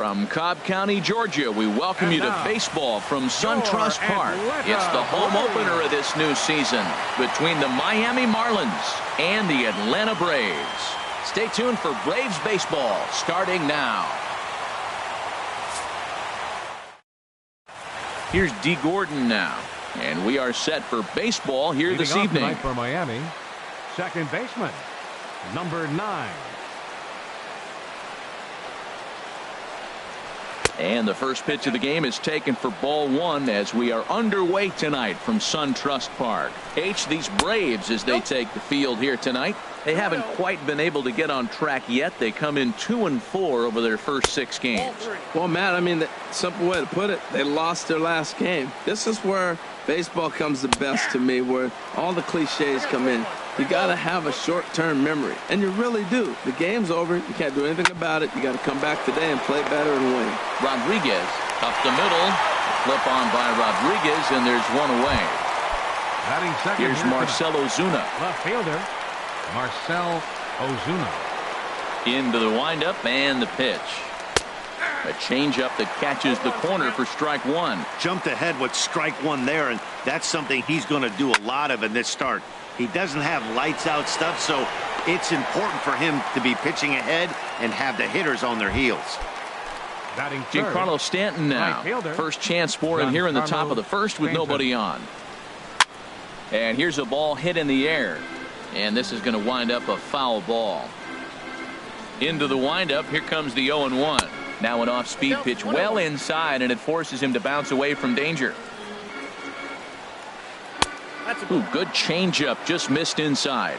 From Cobb County, Georgia, we welcome you to baseball from SunTrust Park. It's the home opener of this new season between the Miami Marlins and the Atlanta Braves. Stay tuned for Braves baseball starting now. Here's D. Gordon now, and we are set for baseball here this evening. For Miami, second baseman, number 9. And the first pitch of the game is taken for ball 1 as we are underway tonight from SunTrust Park. These Braves, as they take the field here tonight, they haven't quite been able to get on track yet. They come in 2-4 over their first 6 games. Well, Matt, I mean, the simple way to put it, they lost their last game. This is where baseball comes the best to me, where all the cliches come in. You got to have a short-term memory, and you really do. The game's over. You can't do anything about it. You got to come back today and play better and win. Rodriguez up the middle. Flip on by Rodriguez, and there's one away. Here's Marcell Ozuna. Left fielder, Marcell Ozuna. Into the windup and the pitch. A changeup that catches the corner for strike 1. Jumped ahead with strike 1 there, and that's something he's going to do a lot of in this start. He doesn't have lights out stuff, so it's important for him to be pitching ahead and have the hitters on their heels. Giancarlo Stanton now. First chance for him here in the top of the first with nobody on. And here's a ball hit in the air. And this is going to wind up a foul ball. Into the windup. Here comes the 0-1. Now an off-speed pitch well inside, and it forces him to bounce away from danger. Ooh, good changeup, just missed inside.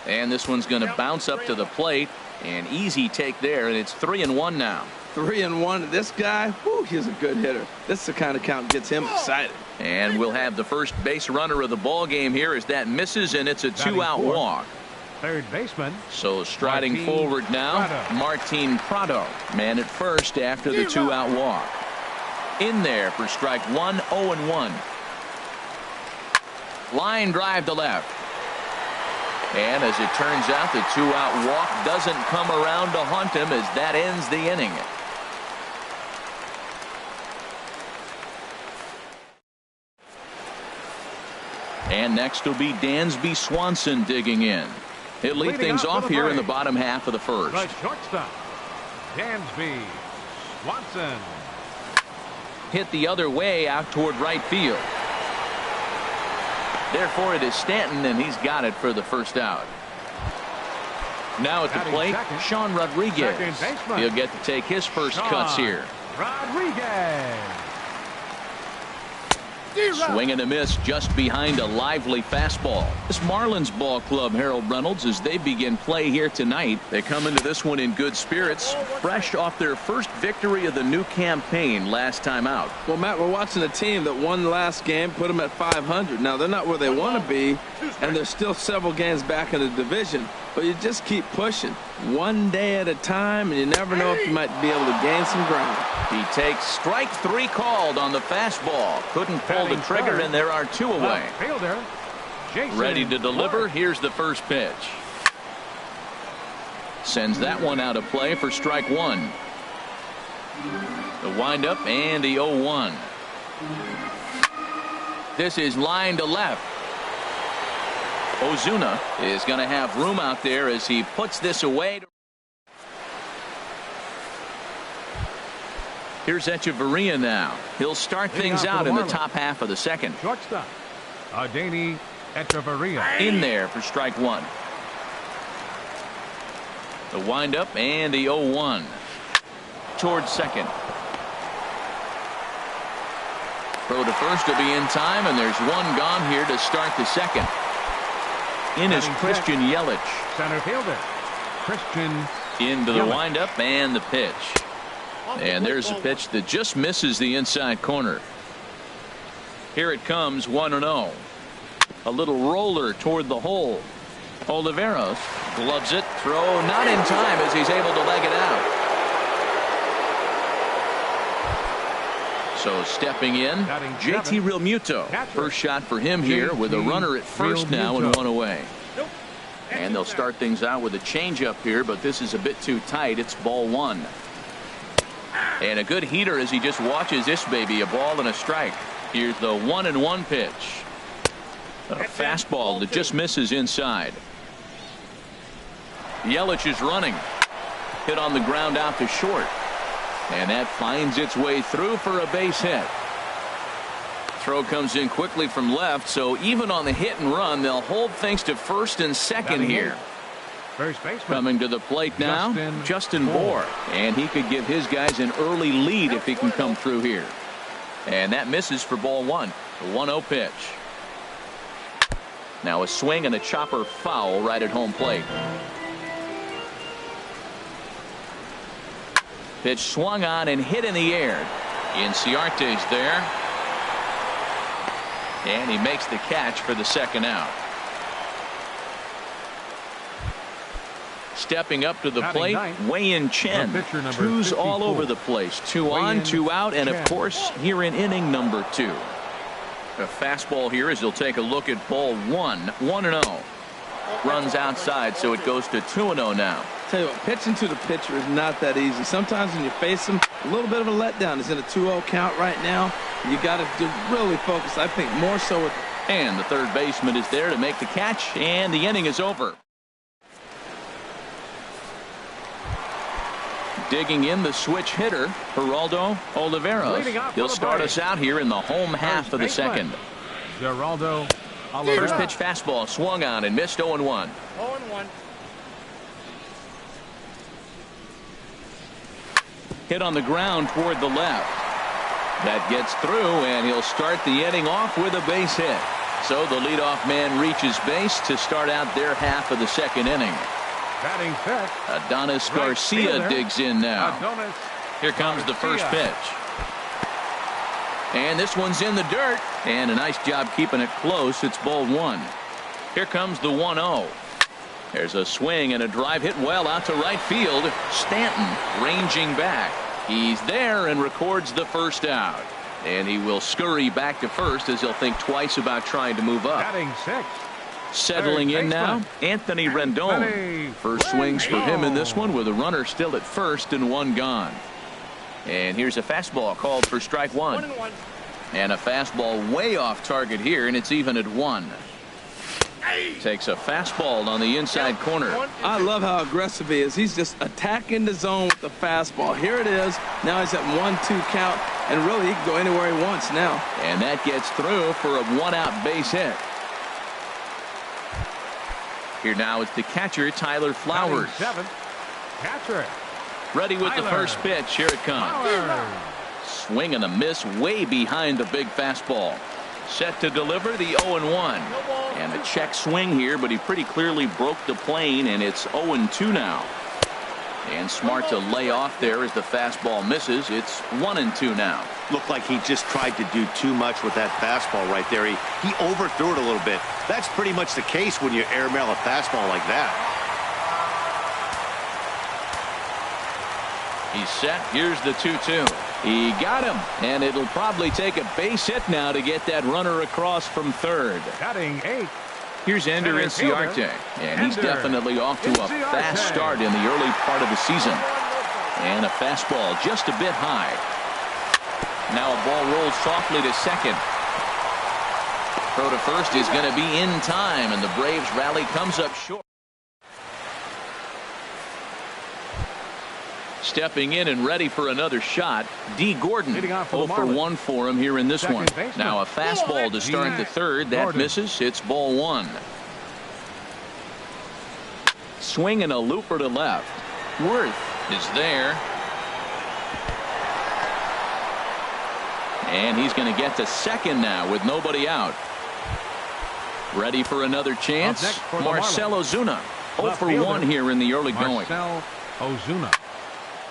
And this one's going to bounce up to the plate. An easy take there, and it's 3-1 now. 3-1. This guy, whew, he's a good hitter. This is the kind of count that gets him excited. And we'll have the first base runner of the ball game here as that misses, and it's a 2-out walk. Third baseman. So striding forward now, Martin Prado. Man at first after the 2-out walk. In there for strike 1, 0-1. Line drive to left. And as it turns out, the 2-out walk doesn't come around to haunt him as that ends the inning. And next will be Dansby Swanson digging in. He'll lead things off here in the bottom half of the first. The shortstop, Dansby Swanson. Hit the other way out toward right field. Therefore it is Stanton, and he's got it for the first out. Now at the plate, Sean Rodriguez. He'll get to take his first cuts here. Rodriguez. Swing and a miss just behind a lively fastball. This Marlins ball club, Harold Reynolds, as they begin play here tonight, they come into this one in good spirits, fresh off their first victory of the new campaign last time out. Well, Matt, we're watching a team that won the last game, put them at 500. Now, they're not where they want to be, and they're still several games back in the division, but you just keep pushing one day at a time, and you never know if you might be able to gain some ground. He takes strike 3 called on the fastball. Couldn't pull the trigger, and there are 2 away. Ready to deliver. Here's the first pitch. Sends that one out of play for strike 1. The windup and the 0-1. This is line to left. Ozuna is going to have room out there as he puts this away. Here's Echeverria now. He'll start things out in the top half of the second. Shortstop, Adeiny Echeverria. In there for strike 1. The windup and the 0-1. Towards second. Throw to first to be in time, and there's one gone here to start the second. In is Christian Yelich. Center fielder, Christian into the windup and the pitch. And there's a pitch that just misses the inside corner. Here it comes, 1-0. A little roller toward the hole. Oliveros gloves it. Throw not in time as he's able to leg it out. So stepping in, JT Realmuto. First shot for him here with a runner at first now and one away. And they'll start things out with a changeup here, but this is a bit too tight. It's ball one. And a good heater as he just watches this baby, a ball and a strike. Here's the 1-1 pitch. A fastball that just misses inside. Yelich is running. Hit on the ground out to short. And that finds its way through for a base hit. Throw comes in quickly from left, so even on the hit and run, they'll hold things to first and second here. First baseman. Coming to the plate now, Justin Bohr. And he could give his guys an early lead if he can come through here. And that misses for ball one. The 1-0 pitch. Now a swing and a chopper foul right at home plate. Pitch swung on and hit in the air. Inciarte's there. And he makes the catch for the second out. Stepping up to the plate, Wei-Yin Chen. Twos all over the place. 2 on, 2 out, and of course here in inning number 2. A fastball here as he'll take a look at ball one. 1-0. Runs outside, so it goes to 2-0 now. Tell you what, pitching to the pitcher is not that easy. Sometimes when you face him, a little bit of a letdown. He's in a 2-0 count right now. You got to really focus. I think more so with. And the third baseman is there to make the catch, and the inning is over. Digging in the switch hitter, Geraldo Oliveros. He'll start us out here in the home half of the second. Geraldo Oliveros. First pitch fastball swung on and missed 0-1. 0-1. Hit on the ground toward the left. That gets through, and he'll start the inning off with a base hit. So the leadoff man reaches base to start out their half of the second inning. Batting fifth. Adonis Garcia digs in now. Here comes the first pitch. And this one's in the dirt. And a nice job keeping it close. It's ball one. Here comes the 1-0. There's a swing and a drive hit well out to right field. Stanton ranging back. He's there and records the first out. And he will scurry back to first as he'll think twice about trying to move up. Batting sixth. Settling in now, Anthony Rendon. First swings for him in this one with a runner still at first and one gone. And here's a fastball called for strike one. 1-1. And a fastball way off target here, and it's even at 1. Takes a fastball on the inside corner. I love how aggressive he is. He's just attacking the zone with the fastball. Here it is. Now he's at 1-2 count, and really he can go anywhere he wants now. And that gets through for a 1-out base hit. Here now is the catcher, Tyler Flowers. Seventh. Catcher. Ready with the first pitch. Here it comes. Swing and a miss way behind the big fastball. Set to deliver the 0-1. And a check swing here, but he pretty clearly broke the plane, and it's 0-2 now. And smart to lay off there as the fastball misses. It's 1-2 now. Looked like he just tried to do too much with that fastball right there. He overthrew it a little bit. That's pretty much the case when you airmail a fastball like that. He's set. Here's the 2-2. He got him, and it'll probably take a base hit now to get that runner across from third. Batting eighth. Here's Ender Inciarte, and he's definitely off to a fast start in the early part of the season. And a fastball just a bit high. Now a ball rolls softly to second. Throw to first is going to be in time, and the Braves rally comes up short. Stepping in and ready for another shot, D. Gordon. 0 for 1 for him here in this one. Now a fastball to start the third. That misses. It's ball one. Swing and a looper to left. Worth is there. And he's going to get to second now with nobody out. Ready for another chance. Marcell Ozuna. 0 for 1 here in the early going. Marcell Ozuna.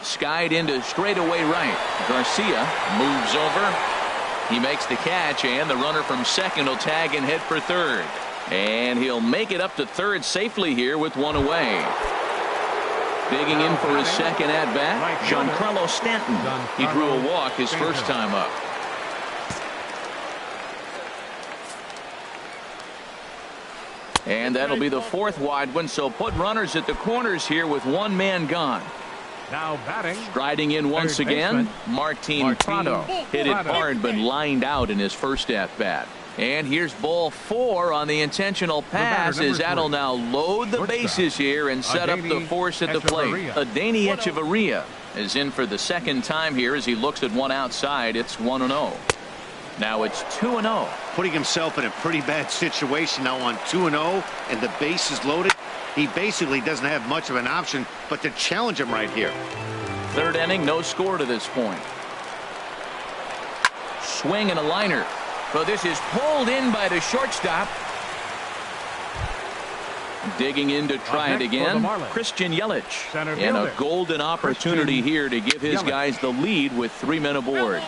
Skied into straightaway right. Garcia moves over. He makes the catch, and the runner from second will tag and head for third. And he'll make it up to third safely here with one away. Digging in for his second at-bat, Giancarlo Stanton. He drew a walk his first time up. And that'll be the 4th wide one, so put runners at the corners here with one man gone. Now batting. Striding in once again, Martin Prado. Hit it hard but lined out in his first at-bat. And here's ball 4 on the intentional pass as that'll now load the bases here and set up the force at the plate. Adeiny Echeverria is in for the 2nd time here as he looks at one outside. It's 1-0. Now it's 2-0. Putting himself in a pretty bad situation now on 2-0 and the base is loaded. He basically doesn't have much of an option but to challenge him right here. 3rd inning, no score to this point. Swing and a liner. But this is pulled in by the shortstop. Digging in to try it again, Christian Yelich. And a golden opportunity here to give his guys the lead with 3 men aboard.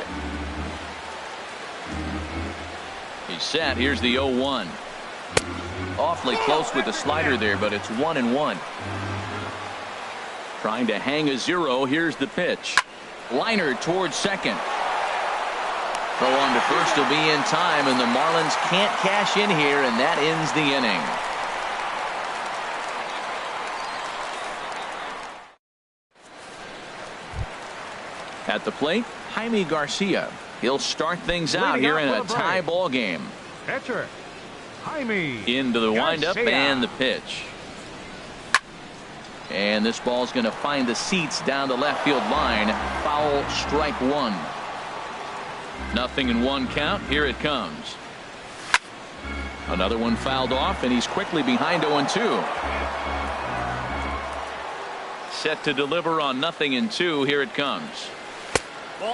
He's set. Here's the 0-1. Awfully close with the slider there, but it's 1-1. Trying to hang a 0. Here's the pitch. Liner towards second. Throw on to first will be in time, and the Marlins can't cash in here, and that ends the inning. At the plate, Jaime Garcia. He'll start things out here in a tie ball game. Catcher, Jaime. Into the windup and the pitch. And this ball's going to find the seats down the left field line. Foul, strike 1. 0-1 count. Here it comes. Another one fouled off, and he's quickly behind 0-2. Set to deliver on 0-2. Here it comes.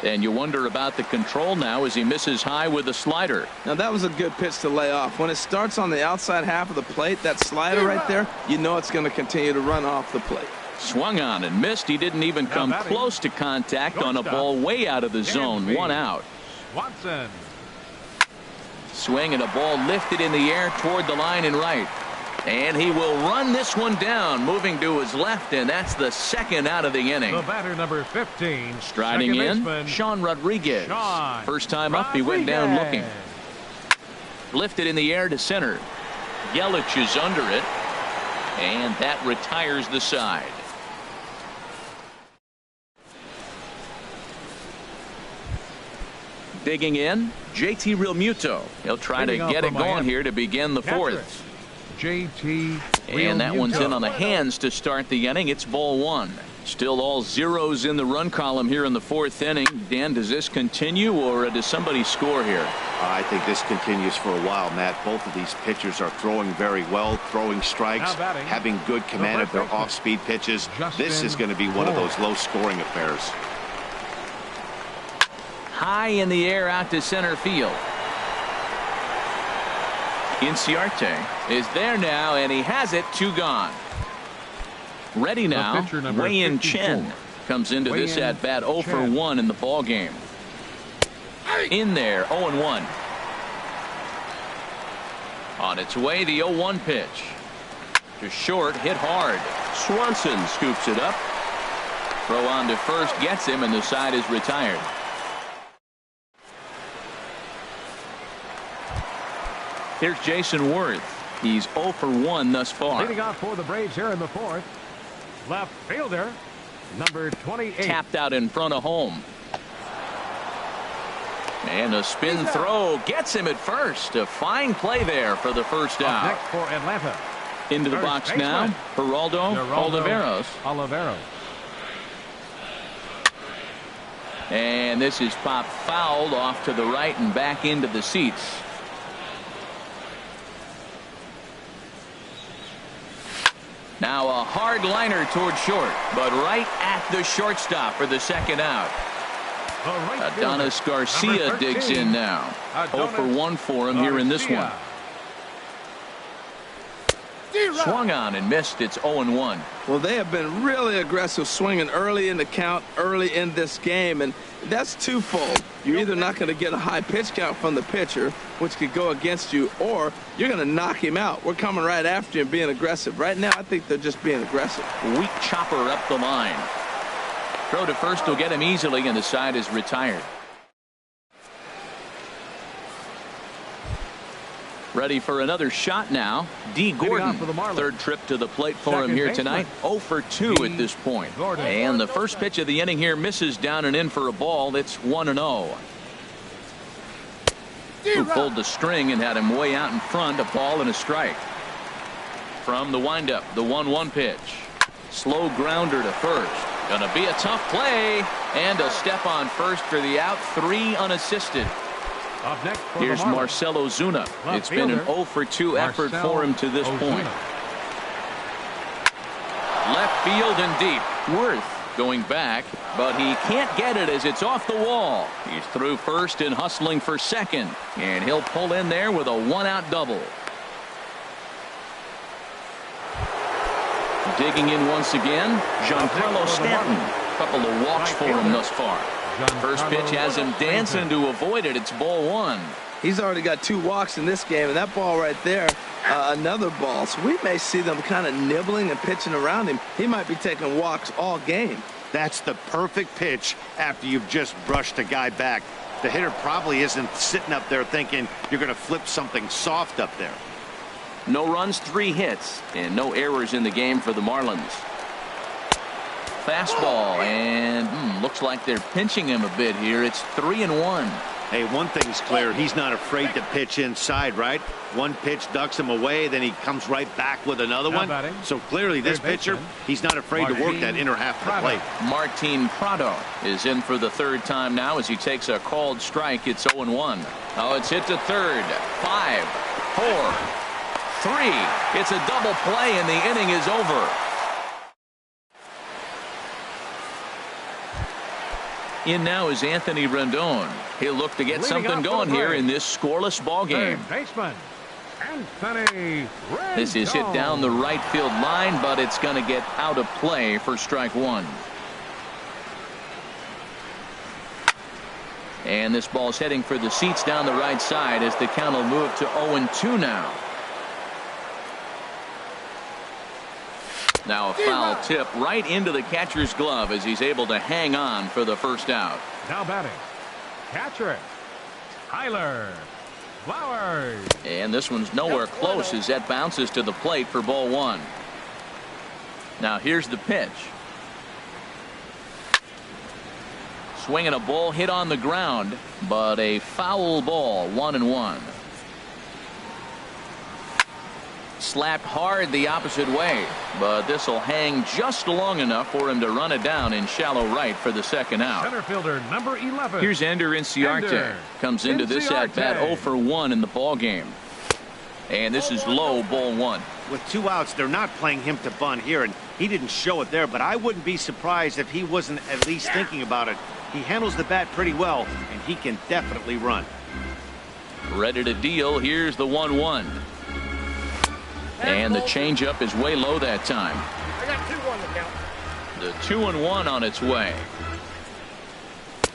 And you wonder about the control now as he misses high with the slider. Now that was a good pitch to lay off. When it starts on the outside half of the plate, that slider right there, you know it's going to continue to run off the plate. Swung on and missed. He didn't even come close to contact on a ball way out of the zone. 1 out. Watson. Swing and a ball lifted in the air toward the line and right. And he will run this one down, moving to his left, and that's the 2nd out of the inning. The batter, number 15. Striding in, Sean Rodriguez. First time up, he went down looking. Lifted in the air to center. Yelich is under it, and that retires the side. Digging in, JT Realmuto. He'll try to get it going here to begin the 4th. JT. And that one's in on the hands to start the inning. It's ball 1. Still all zeros in the run column here in the 4th inning. Dan, does this continue, or does somebody score here? I think this continues for a while, Matt. Both of these pitchers are throwing very well, throwing strikes, having good command of their off-speed pitches. This is going to be one of those low-scoring affairs. High in the air out to center field. Inciarte is there now, and he has it. 2 gone. Ready now. Wei-Yin Chen comes into this at bat 0 for 1 in the ball game. In there, 0-1. On its way, the 0-1 pitch. To short, hit hard. Swanson scoops it up. Throw on to first, gets him, and the side is retired. Here's Jason Worth. He's 0 for 1 thus far. Leading off for the Braves here in the 4th. Left fielder, number 28. Tapped out in front of home. And a spin throw gets him at first. A fine play there for the first out. Next for Atlanta. Into the box now, Geraldo Oliveros. And this is popped fouled off to the right and back into the seats. Now a hard liner toward short, but right at the shortstop for the 2nd out. Adonis Garcia digs in now. 0 for 1 for him here in this one. Swung on and missed. It's 0-1. Well, they have been really aggressive swinging early in the count, early in this game, and that's twofold. You're either not going to get a high pitch count from the pitcher, which could go against you, or you're going to knock him out. We're coming right after him, being aggressive. Right now, I think they're just being aggressive. Weak chopper up the line. Throw to first will get him easily, and the side is retired. Ready for another shot now. D. Gordon, third trip to the plate for him here tonight. 0 for 2 at this point. And the first pitch of the inning here misses down and in for a ball. It's 1-0. Who pulled the string and had him way out in front. A ball and a strike. From the windup, the 1-1 pitch. Slow grounder to first. Gonna be a tough play. And a step on first for the out. 3 unassisted. Up next here's Marcell Ozuna. It's been an 0 for 2 effort for him to this point. Left field and deep. Worth going back, but he can't get it as it's off the wall. He's through first and hustling for second, and he'll pull in there with a 1-out double. Digging in once again, Giancarlo Stanton. Couple of walks for him thus far. First pitch has him dancing to avoid it. It's ball 1. He's already got 2 walks in this game, and that ball right there, another ball. So we may see them kind of nibbling and pitching around him. He might be taking walks all game. That's the perfect pitch after you've just brushed a guy back. The hitter probably isn't sitting up there thinking you're going to flip something soft up there. No runs, 3 hits, and no errors in the game for the Marlins. Fastball, and looks like they're pinching him a bit here. It's 3-1. Hey, one thing's clear. He's not afraid to pitch inside, right? One pitch ducks him away, then he comes right back with another one. So clearly this pitcher, he's not afraid to work that inner half of the plate. Martin Prado is in for the 3rd time now as he takes a called strike. It's 0-1. Oh, it's hit to third. 5, 4, 3. It's a double play, and the inning is over. In now is Anthony Rendon. He'll look to get something going here in this scoreless ball game. This is hit down the right field line, but it's going to get out of play for strike 1. And this ball's heading for the seats down the right side as the count will move to 0-2 now. Now a foul tip right into the catcher's glove as he's able to hang on for the first out. Now batting, catcher, Tyler Flowers. And this one's nowhere close as that bounces to the plate for ball 1. Now here's the pitch. Swinging a ball hit on the ground, but a foul ball, 1-1. Slapped hard the opposite way, but this will hang just long enough for him to run it down in shallow right for the second out. Center fielder number 11. Here's Ender Inciarte. Comes into this at bat 0 for 1 in the ball game. And this is low, ball 1. With 2 outs, they're not playing him to bunt here, and he didn't show it there, but I wouldn't be surprised if he wasn't at least thinking about it. He handles the bat pretty well, and he can definitely run. Ready to deal. Here's the 1-1. And the changeup is way low that time. I got 2-1 to count. The 2-1 on its way.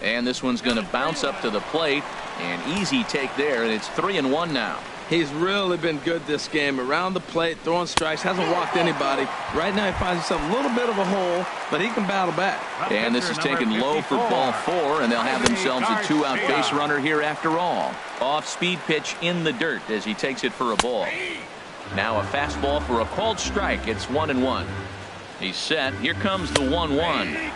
And this one's going to bounce up to the plate. An easy take there, and it's 3-1 now. He's really been good this game. Around the plate, throwing strikes, hasn't walked anybody. Right now he finds himself a little bit of a hole, but he can battle back. And this is taken low for ball 4, and they'll have themselves a 2-out base runner here after all. Off-speed pitch in the dirt as he takes it for a ball. Now a fastball for a called strike. It's 1-1. He's set. Here comes the 1-1.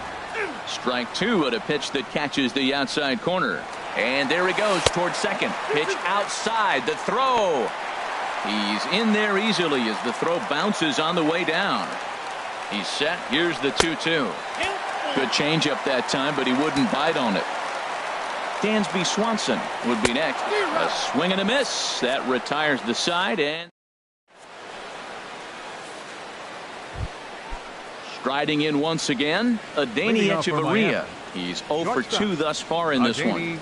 Strike 2 at a pitch that catches the outside corner. And there he goes towards second. Pitch outside. The throw. He's in there easily as the throw bounces on the way down. He's set. Here's the 2-2. Good changeup that time, but he wouldn't bite on it. Dansby Swanson would be next. A swing and a miss. That retires the side. And striding in once again, Adeiny Echeverria. He's 0 for 2 thus far in this one.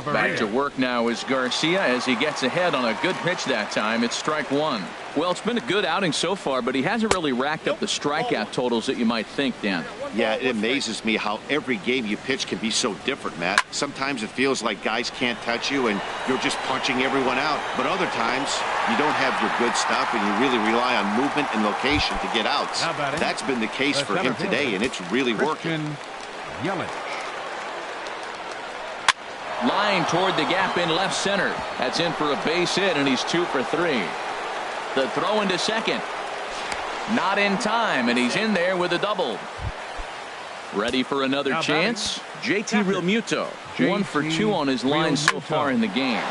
Back to work now is Garcia as he gets ahead on a good pitch that time. It's strike 1. Well, it's been a good outing so far, but he hasn't really racked up the strikeout totals that you might think, Dan. Yeah, it amazes me how every game you pitch can be so different, Matt. Sometimes it feels like guys can't touch you and you're just punching everyone out. But other times you don't have your good stuff and you really rely on movement and location to get outs. That's been the case for him today, and it's really working. Line toward the gap in left center. That's in for a base hit, and he's 2 for 3. The throw into second. Not in time, and he's in there with a double. Ready for another chance? JT Realmuto. 1 for 2 on his line so far in the game.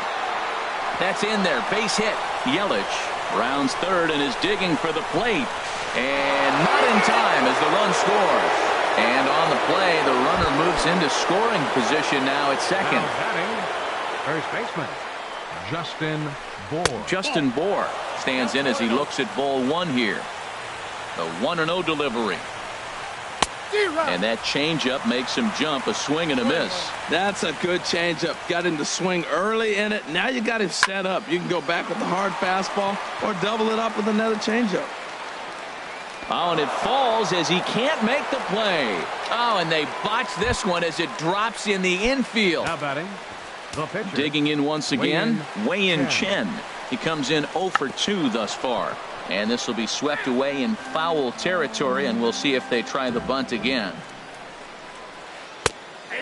That's in there. Base hit. Yelich rounds third and is digging for the plate. And not in time as the run scores. And on the play, the runner moves into scoring position now at second. First baseman, Justin Bour stands in as he looks at ball 1 here. The 1-0 delivery. And that changeup makes him jump, a swing and a miss. That's a good changeup. Got him to swing early in it. Now you got him set up. You can go back with the hard fastball or double it up with another changeup. Oh, and it falls as he can't make the play. Oh, and they botch this one as it drops in the infield. Now batting, the pitcher. Digging in once again, Wei-Yin Chen. He comes in 0 for 2 thus far. And this will be swept away in foul territory, and we'll see if they try the bunt again.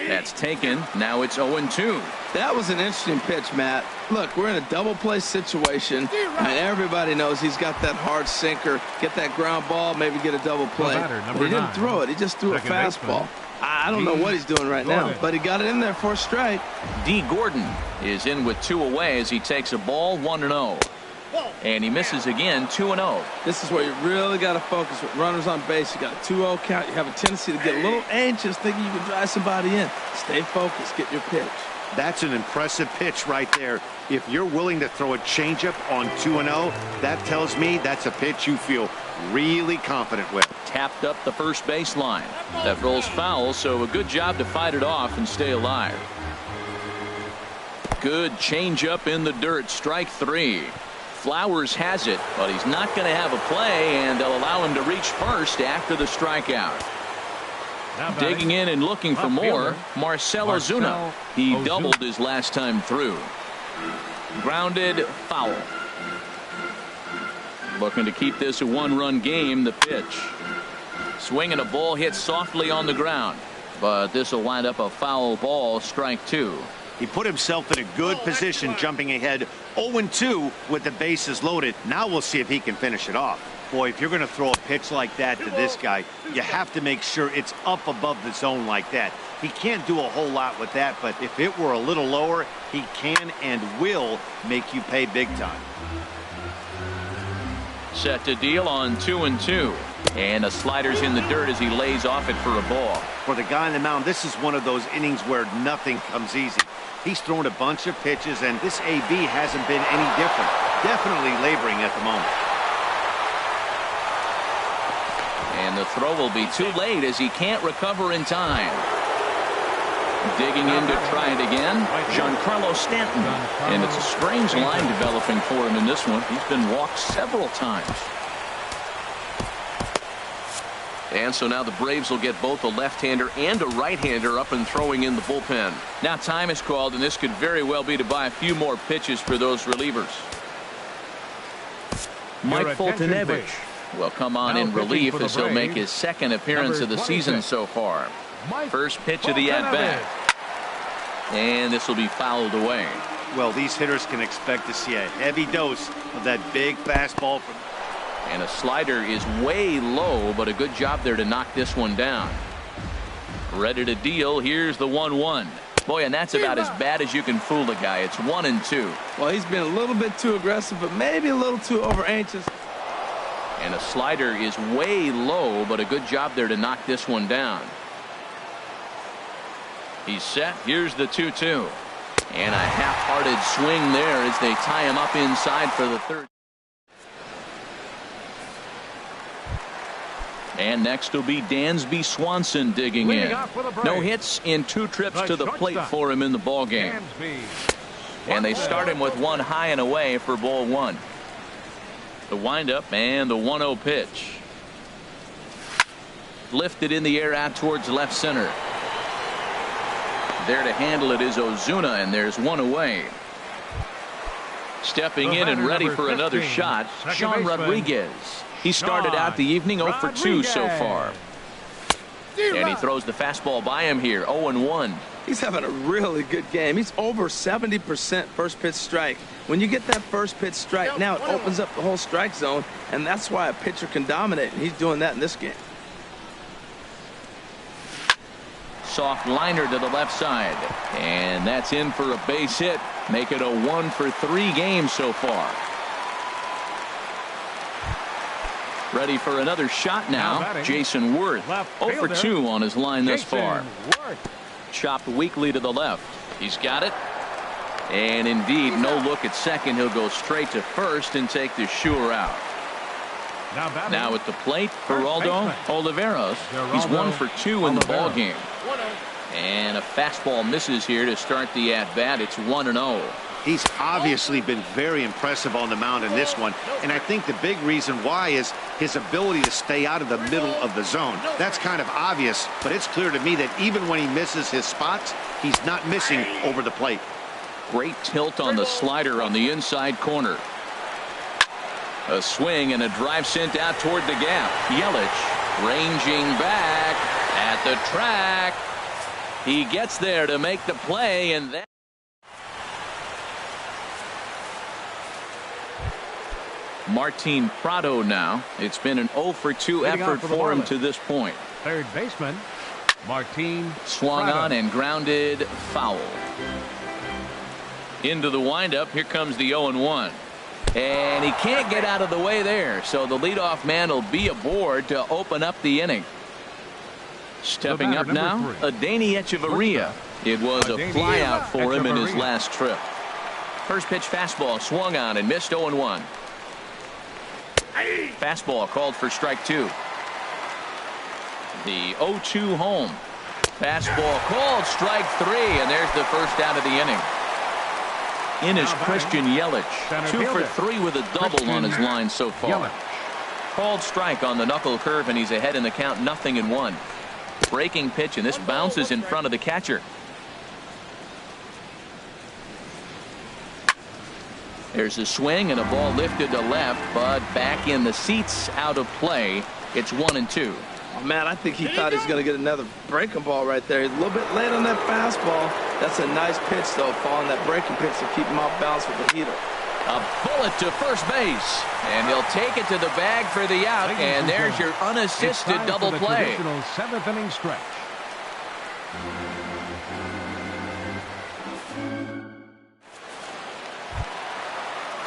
That's taken. Now it's 0-2. That was an interesting pitch, Matt. Look, we're in a double play situation, and everybody knows he's got that hard sinker. Get that ground ball, maybe get a double play. But he didn't throw it. He just threw a fastball. I don't know what he's doing right now, but he got it in there for a strike. D. Gordon is in with 2 away as he takes a ball 1-0. And he misses again, 2-0. This is where you really got to focus with runners on base. You got a 2-0 count. You have a tendency to get a little anxious thinking you can drive somebody in. Stay focused. Get your pitch. That's an impressive pitch right there. If you're willing to throw a changeup on 2-0, that tells me that's a pitch you feel really confident with. Tapped up the first baseline. That rolls foul, so a good job to fight it off and stay alive. Good changeup in the dirt. Strike 3. Flowers has it, but he's not going to have a play, and they'll allow him to reach first after the strikeout. Digging in and looking for more, Marcell Ozuna. He doubled his last time through. Grounded, foul. Looking to keep this a 1-run game. The pitch. Swinging a ball hit softly on the ground, but this will wind up a foul ball. Strike 2. He put himself in a good position jumping ahead 0-2 with the bases loaded. Now we'll see if he can finish it off. Boy, if you're going to throw a pitch like that to this guy, you have to make sure it's up above the zone like that. He can't do a whole lot with that, but if it were a little lower, he can and will make you pay big time. Set to deal on 2-2. And a slider's in the dirt as he lays off it for a ball. For the guy on the mound, this is one of those innings where nothing comes easy. He's thrown a bunch of pitches, and this AB hasn't been any different. Definitely laboring at the moment. And the throw will be too late as he can't recover in time. Digging in to try it again, Giancarlo Stanton. And it's a strange line developing for him in this one. He's been walked several times. And so now the Braves will get both a left-hander and a right-hander up and throwing in the bullpen. Now time is called, and this could very well be to buy a few more pitches for those relievers. Mike Foltynewicz will come on in relief as he'll make his second appearance of the season so far. First pitch of the at-bat. And this will be fouled away. Well, these hitters can expect to see a heavy dose of that big fastball from. And a slider is way low, but a good job there to knock this one down. Ready to deal. Here's the 1-1. Boy, and that's about as bad as you can fool a guy. It's 1-2. Well, he's been a little bit too aggressive, but maybe a little too over anxious. And a slider is way low, but a good job there to knock this one down. He's set. Here's the 2-2. And a half-hearted swing there as they tie him up inside for the third. And next will be Dansby Swanson digging in. No hits in 2 trips to the plate for him in the ball game. And they start him with 1 high and away for ball 1. The windup and the 1-0 pitch. Lifted in the air out towards left center. There to handle it is Ozuna, and there's 1 away. Stepping in and ready for another shot, Sean Rodriguez. He started out the evening 0 for 2 so far. And he throws the fastball by him here. 0-1. He's having a really good game. He's over 70% first pitch strike. When you get that first pitch strike, now it opens up the whole strike zone, and that's why a pitcher can dominate, and he's doing that in this game. Soft liner to the left side, and that's in for a base hit. Make it a 1-for-3 game so far. Ready for another shot now. Jason Worth, 0-for-2 on his line thus far. Chopped weakly to the left. He's got it. And indeed, no look at second. He'll go straight to first and take the sure out. Now at the plate, Geraldo Oliveros. He's 1-for-2 in the ball game. And a fastball misses here to start the at-bat. It's 1-0. He's obviously been very impressive on the mound in this one, and I think the big reason why is his ability to stay out of the middle of the zone. That's kind of obvious, but it's clear to me that even when he misses his spots, he's not missing over the plate. Great tilt on the slider on the inside corner. A swing and a drive sent out toward the gap. Yelich ranging back at the track. He gets there to make the play, and that Martin Prado now. It's been an 0-for-2 effort for him to this point. Third baseman, Martin swung Prado. on and grounded foul. Into the windup. Here comes the 0-1. And he can't get out of the way there. So the leadoff man will be aboard to open up the inning. Stepping up now, Adeiny Echeverria. It was a flyout for him in his last trip. First pitch fastball swung on and missed. 0-1. Fastball called for strike two. The 0-2 home. Fastball called strike three, and there's the first out of the inning. In is Christian Yelich, 2-for-3 with a double on his line so far. Called strike on the knuckle curve, and he's ahead in the count, 0-1. Breaking pitch, and this bounces in front of the catcher. There's a swing and a ball lifted to left, but back in the seats, out of play. It's 1-2. Oh, man, I think he thought he was going to get another breaking ball right there. He's a little bit late on that fastball. That's a nice pitch, though, following that breaking pitch to keep him off balance with the heater. A bullet to first base, and he'll take it to the bag for the out, and there's your unassisted double play. Seventh inning stretch.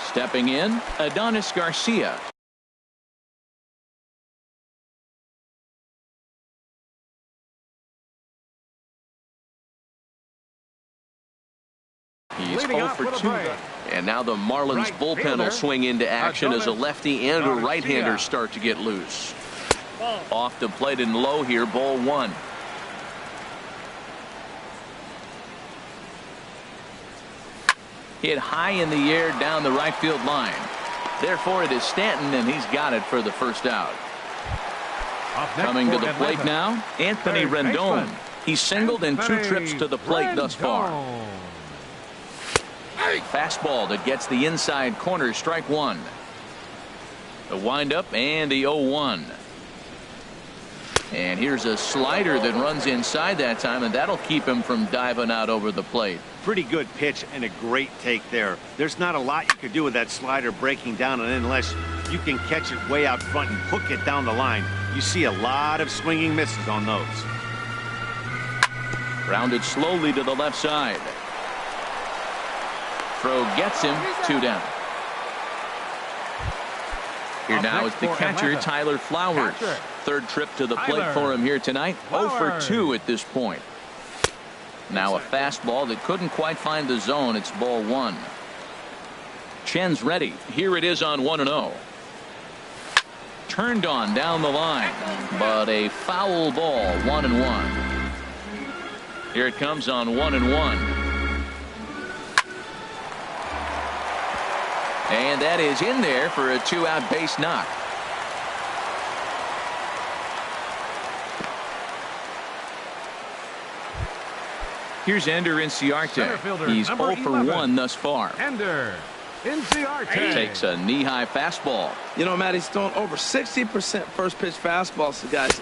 Stepping in, Adonis Garcia. He's 0-for-2. And now the Marlins bullpen will swing into action as a lefty and a right-hander start to get loose. Off the plate and low here, ball one. Hit high in the air down the right field line. Therefore, it is Stanton, and he's got it for the first out. Coming to the plate now, Anthony Rendon. He's singled in 2 trips to the plate thus far. Fastball that gets the inside corner, strike one. The windup and the 0-1. And here's a slider that runs inside that time, and that'll keep him from diving out over the plate. Pretty good pitch and a great take there. There's not a lot you could do with that slider breaking down, and unless you can catch it way out front and hook it down the line, you see a lot of swinging misses on those. Rounded slowly to the left side. Throw gets him, 2 down. Here now is the catcher, Tyler Flowers. Third trip to the plate for him here tonight. 0-for-2 at this point. Now a fastball that couldn't quite find the zone. It's ball one. Chen's ready. Here it is on 1-0. Turned on down the line, but a foul ball, 1-1. Here it comes on 1-1. And that is in there for a 2-out base knock. Here's Ender Inciarte. He's 0-for-1 thus far. Ender. Takes a knee-high fastball. You know, Matt, he's thrown over 60% first-pitch fastballs to guys.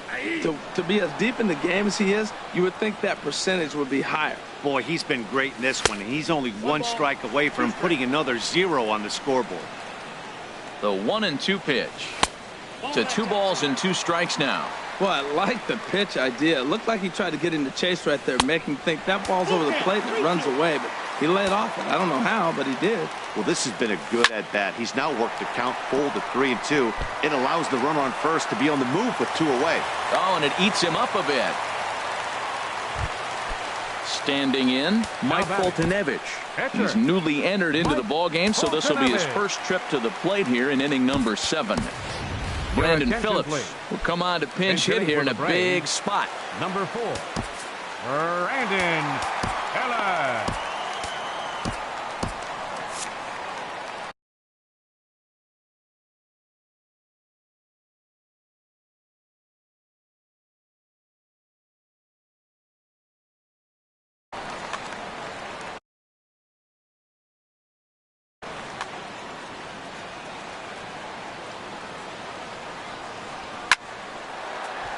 To be as deep in the game as he is, you would think that percentage would be higher. Boy, he's been great in this one. He's only one strike away from putting another 0 on the scoreboard. The 1-2 pitch. To 2 balls and 2 strikes now. Well, I like the pitch idea. It looked like he tried to get in the chase right there, making him think that ball's over the plate and it runs away. But he laid off it. I don't know how, but he did. Well, this has been a good at-bat. He's now worked the count full to 3-2. It allows the runner on first to be on the move with 2 away. Oh, and it eats him up a bit. Standing in, Mike Foltynewicz. He's newly entered into the ballgame, so this will be his first trip to the plate here in inning number 7. Brandon Phillips will come on to pinch hit here in a big spot. Number 4, Brandon Phillips.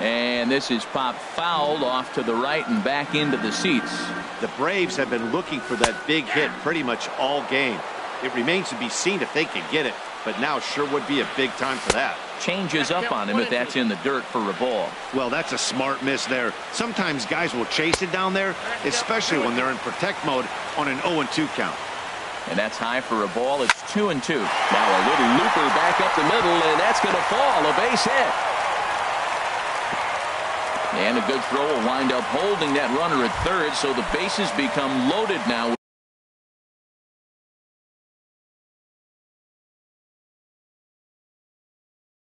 And this is popped fouled off to the right and back into the seats. The Braves have been looking for that big hit pretty much all game. It remains to be seen if they can get it, but now sure would be a big time for that. Changes up on him if that's in the dirt for a ball. Well, that's a smart miss there. Sometimes guys will chase it down there, especially when they're in protect mode on an 0-2 count. And that's high for a ball. It's 2-2. Now a little looper back up the middle, and that's going to fall. A base hit. And a good throw will wind up holding that runner at third, so the bases become loaded now.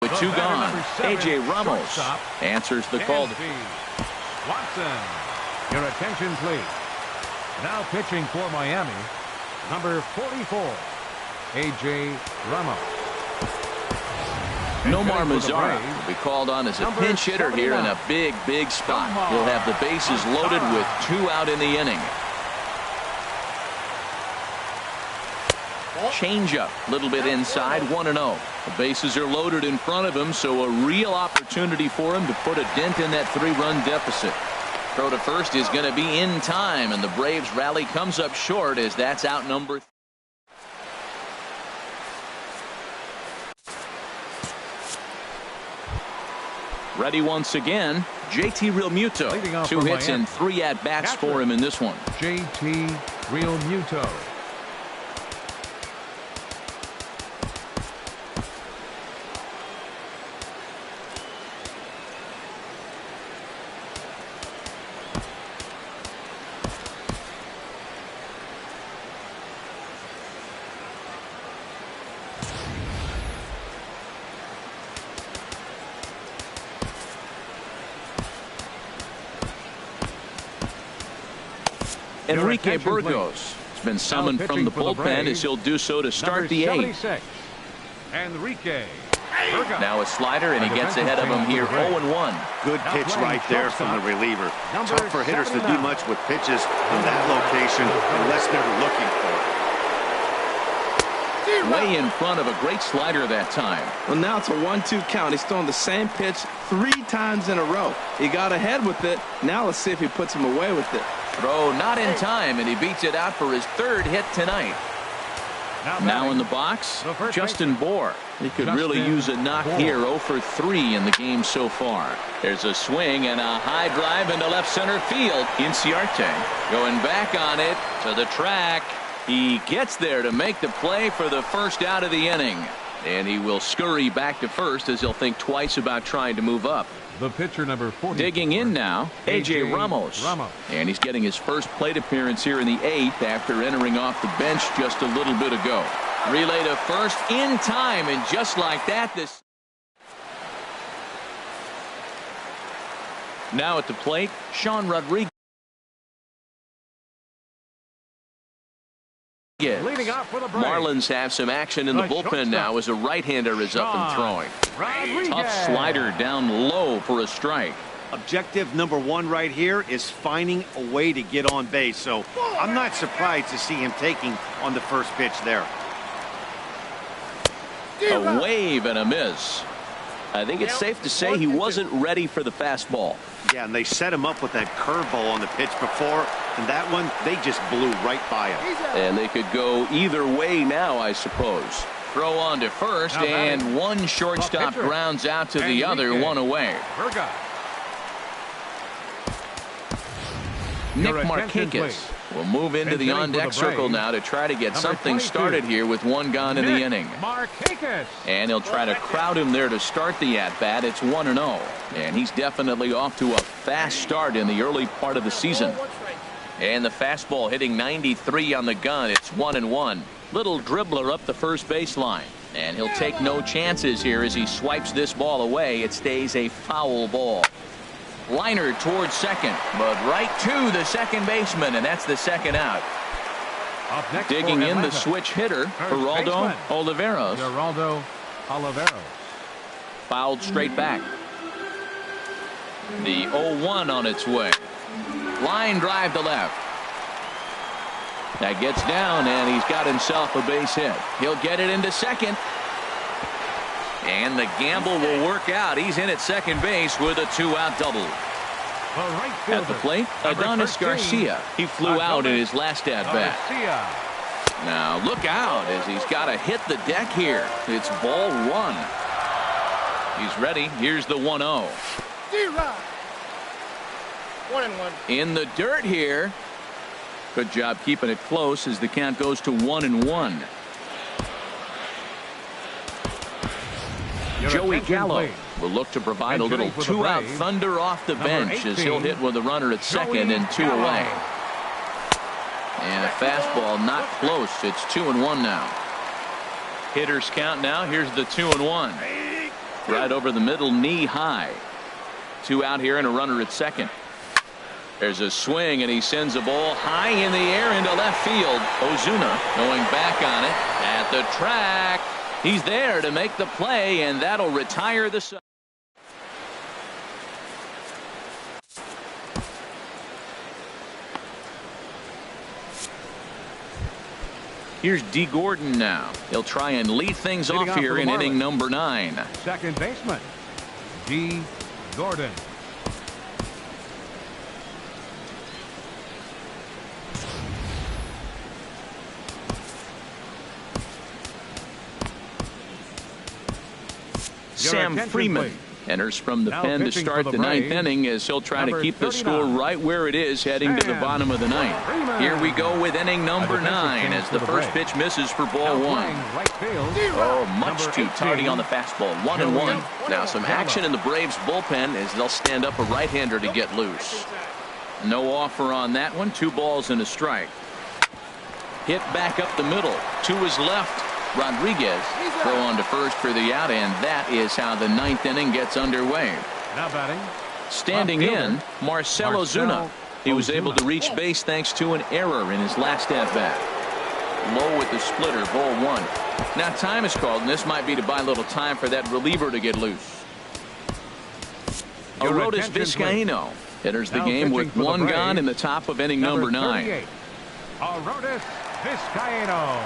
With 2 gone, A.J. Ramos answers the call. Watson, your attention please. Now pitching for Miami, number 44, A.J. Ramos. Nomar Mazara will be called on as a pinch hitter here in a big spot. He'll have the bases loaded with 2 out in the inning. Changeup, a little bit inside, 1-0. The bases are loaded in front of him, so a real opportunity for him to put a dent in that 3-run deficit. Throw to first is going to be in time, and the Braves rally comes up short as that's out number 3. Ready once again, JT Realmuto. 2 hits and 3 at-bats for him in this one. JT Realmuto. Enrique Burgos has been summoned from the bullpen as he'll do so to start the 8th. Enrique Burgos. Now a slider, and he gets ahead of him here, 0-1. Good pitch right there from the reliever. Tough for hitters to do much with pitches from that location unless they're looking for it. Way in front of a great slider that time. Well, now it's a 1-2 count. He's thrown the same pitch 3 times in a row. He got ahead with it. Now let's see if he puts him away with it. Throw not in time, and he beats it out for his 3rd hit tonight. Now in the box, Justin Bour. He could really use a knock here. 0 for 3 in the game so far. There's a swing and a high drive into left center field. Inciarte going back on it to the track. He gets there to make the play for the first out of the inning. And he will scurry back to first as he'll think twice about trying to move up. The pitcher number 40. Digging in now, A.J. Ramos. And he's getting his first plate appearance here in the 8th after entering off the bench just a little bit ago. Relay to first in time, and just like that, this. Now at the plate, Sean Rodriguez. Leading off for the Braves. Marlins have some action in the bullpen now as a right-hander is up and throwing. Tough slider down low for a strike. Objective number 1 right here is finding a way to get on base. So I'm not surprised to see him taking on the first pitch there. A wave and a miss. I think it's safe to say he wasn't ready for the fastball. Yeah, and they set him up with that curveball on the pitch before, and that one, they just blew right by him. And they could go either way now, I suppose. Throw on to first, and one shortstop grounds out to the other, one away. Nick Markakis will move into the on-deck circle now to try to get something started here with one gone in the inning. And he'll try to crowd him there to start the at-bat. It's 1-0. And he's definitely off to a fast start in the early part of the season. And the fastball hitting 93 on the gun. It's 1-1. Little dribbler up the first baseline. And he'll take no chances here as he swipes this ball away. It stays a foul ball. Liner towards second, but right to the second baseman, and that's the second out. Digging in the switch hitter, Geraldo Oliveros. Fouled straight back. The 0-1 on its way. Line drive to left. That gets down, and he's got himself a base hit. He'll get it into second. And the gamble will work out. He's in at second base with a two-out double. At the plate, Adonis Garcia. He flew out in his last at-bat. Now look out as he's got to hit the deck here. It's ball one. He's ready. Here's the 1-0. 1-1. In the dirt here. Good job keeping it close as the count goes to 1-1. Joey Gallo will look to provide a little two-out thunder off the bench as he'll hit with a runner at second and two away. And a fastball not close. It's 2-1 now. Hitters count now. Here's the 2-1. Right over the middle, knee high. Two out here and a runner at second. There's a swing and he sends a ball high in the air into left field. Ozuna going back on it at the track. He's there to make the play, and that'll retire the side. Here's D. Gordon now. He'll try and lead things off here in inning number 9. Second baseman, D. Gordon. Sam Freeman enters from the pen to start the 9th inning as he'll try to keep the score right where it is heading to the bottom of the 9th. Here we go with inning number 9 as the first pitch misses for ball 1. Oh, much too tardy on the fastball. 1-1. Now some action in the Braves bullpen as they'll stand up a right-hander to get loose. No offer on that one. 2 balls and a strike. Hit back up the middle to his left. Rodriguez throw on to first for the out, and that is how the 9th inning gets underway. Now batting, standing in, Marcell Ozuna. He was able to reach base thanks to an error in his last at-bat. Low with the splitter, ball 1. Now time is called, and this might be to buy a little time for that reliever to get loose. Arodys Vizcaino enters the game with 1 gone in the top of inning number 9. Arodys Vizcaino.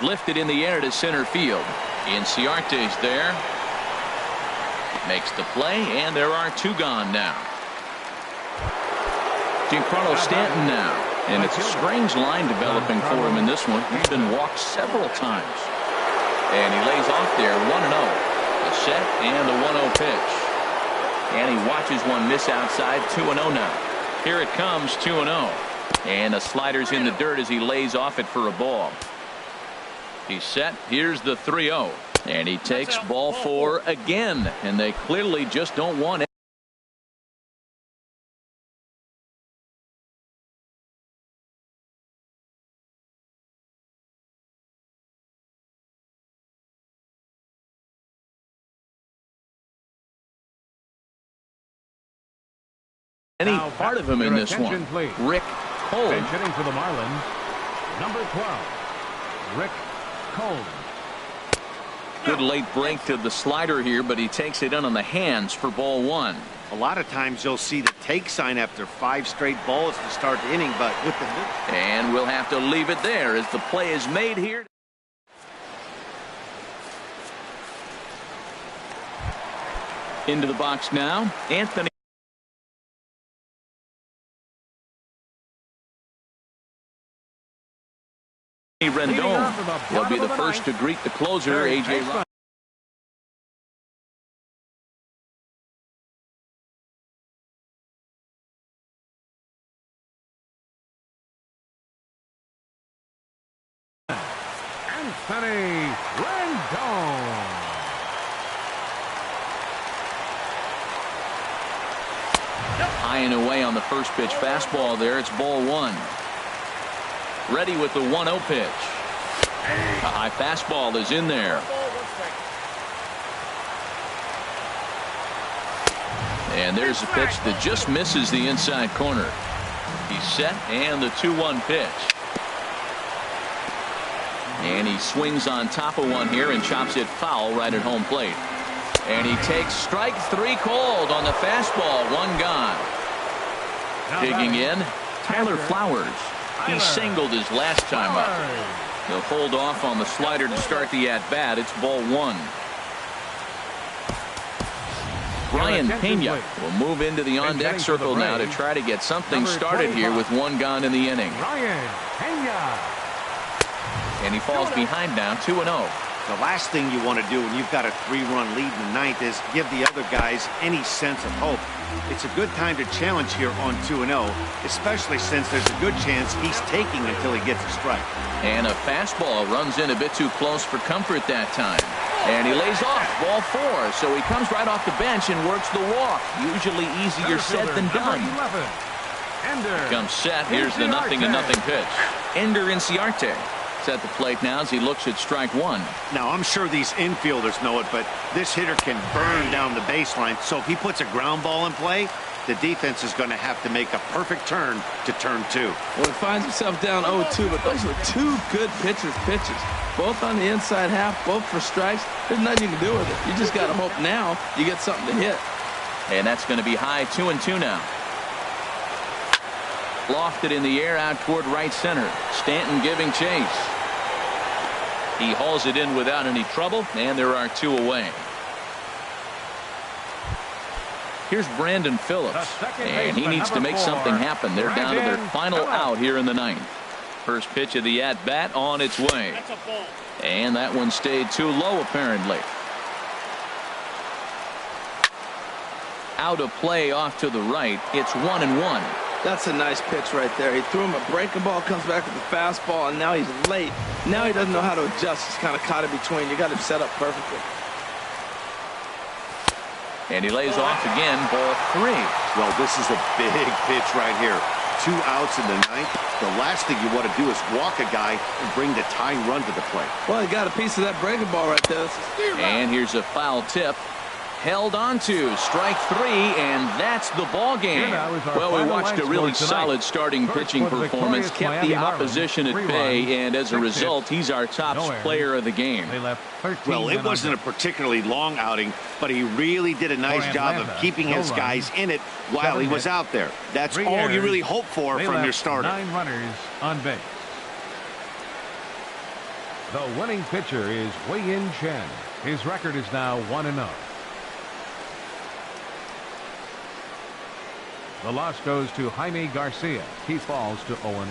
Lifted in the air to center field. Inciarte's there. Makes the play, and there are 2 gone now. Giancarlo Stanton now. And it's a strange line developing for him in this one. He's been walked several times. And he lays off there, 1-0. A set and a 1-0 pitch. And he watches one miss outside, 2-0 now. Here it comes, 2-0. And the slider's in the dirt as he lays off it for a ball. He's set. Here's the 3-0. And he takes ball 4 again. And they clearly just don't want it. Any part of him in this one. Rick Cole. Hitting for the Marlins, number 12, Rick Cole. Good late break to the slider here, but he takes it in on the hands for ball 1. A lot of times you'll see the take sign after 5 straight balls to start the inning, but with the and we'll have to leave it there as the play is made here. Into the box now, Anthony Rendon. He'll be the first to greet the closer, A.J. Roberts. Anthony Rendon. High and away on the first pitch fastball there. It's ball one. Ready with the 1-0 pitch. A high fastball is in there. And there's a pitch that just misses the inside corner. He's set, and the 2-1 pitch. And he swings on top of one here and chops it foul right at home plate. And he takes strike three cold on the fastball. One gone. Digging in, Tyler Flowers. He singled his last time up. He'll hold off on the slider to start the at-bat. It's ball one. Ryan Pena will move into the on-deck circle now to try to get something started here with one gone in the inning. Ryan Pena. And he falls behind now, 2-0. The last thing you want to do when you've got a 3-run lead in the ninth is give the other guys any sense of hope. It's a good time to challenge here on 2-0, especially since there's a good chance he's taking until he gets a strike. And a fastball runs in a bit too close for comfort that time. And he lays off, ball four. So he comes right off the bench and works the walk. Usually easier said than done. Comes set. Here's the 0-0 pitch. Ender Inciarte at the plate now as he looks at strike one. Now, I'm sure these infielders know it, but this hitter can burn down the baseline. So if he puts a ground ball in play, the defense is going to have to make a perfect turn to turn two. Well, he finds himself down 0-2, but those were two good pitches. Both on the inside half, both for strikes. There's nothing you can do with it. You just got to hope now you get something to hit. And that's going to be high, 2-2 now. Lofted in the air out toward right center. Stanton giving chase. He hauls it in without any trouble, and there are two away. Here's Brandon Phillips, and he needs to make something happen. They're down to their final out here in the ninth. First pitch of the at-bat on its way. And that one stayed too low, apparently. Out of play off to the right. It's 1-1. That's a nice pitch right there. He threw him a breaking ball, comes back with the fastball, and now he's late. Now he doesn't know how to adjust. He's kind of caught in between. You got him set up perfectly. And he lays off again, ball three. Well, this is a big pitch right here. 2 outs in the ninth. The last thing you want to do is walk a guy and bring the tying run to the plate. Well, he got a piece of that breaking ball right there. And here's a foul tip. Held on to strike three, and that's the ball game. Well, we watched a really solid starting pitching performance, kept the opposition at bay, and as a result, he's our top player of the game. Well, it wasn't a particularly long outing, but he really did a nice job of keeping his guys in it while he was out there. That's all you really hope for from your starter. 9 runners on base. The winning pitcher is Wei-Yin Chen. His record is now 1-0. The loss goes to Jaime Garcia. He falls to 0-1.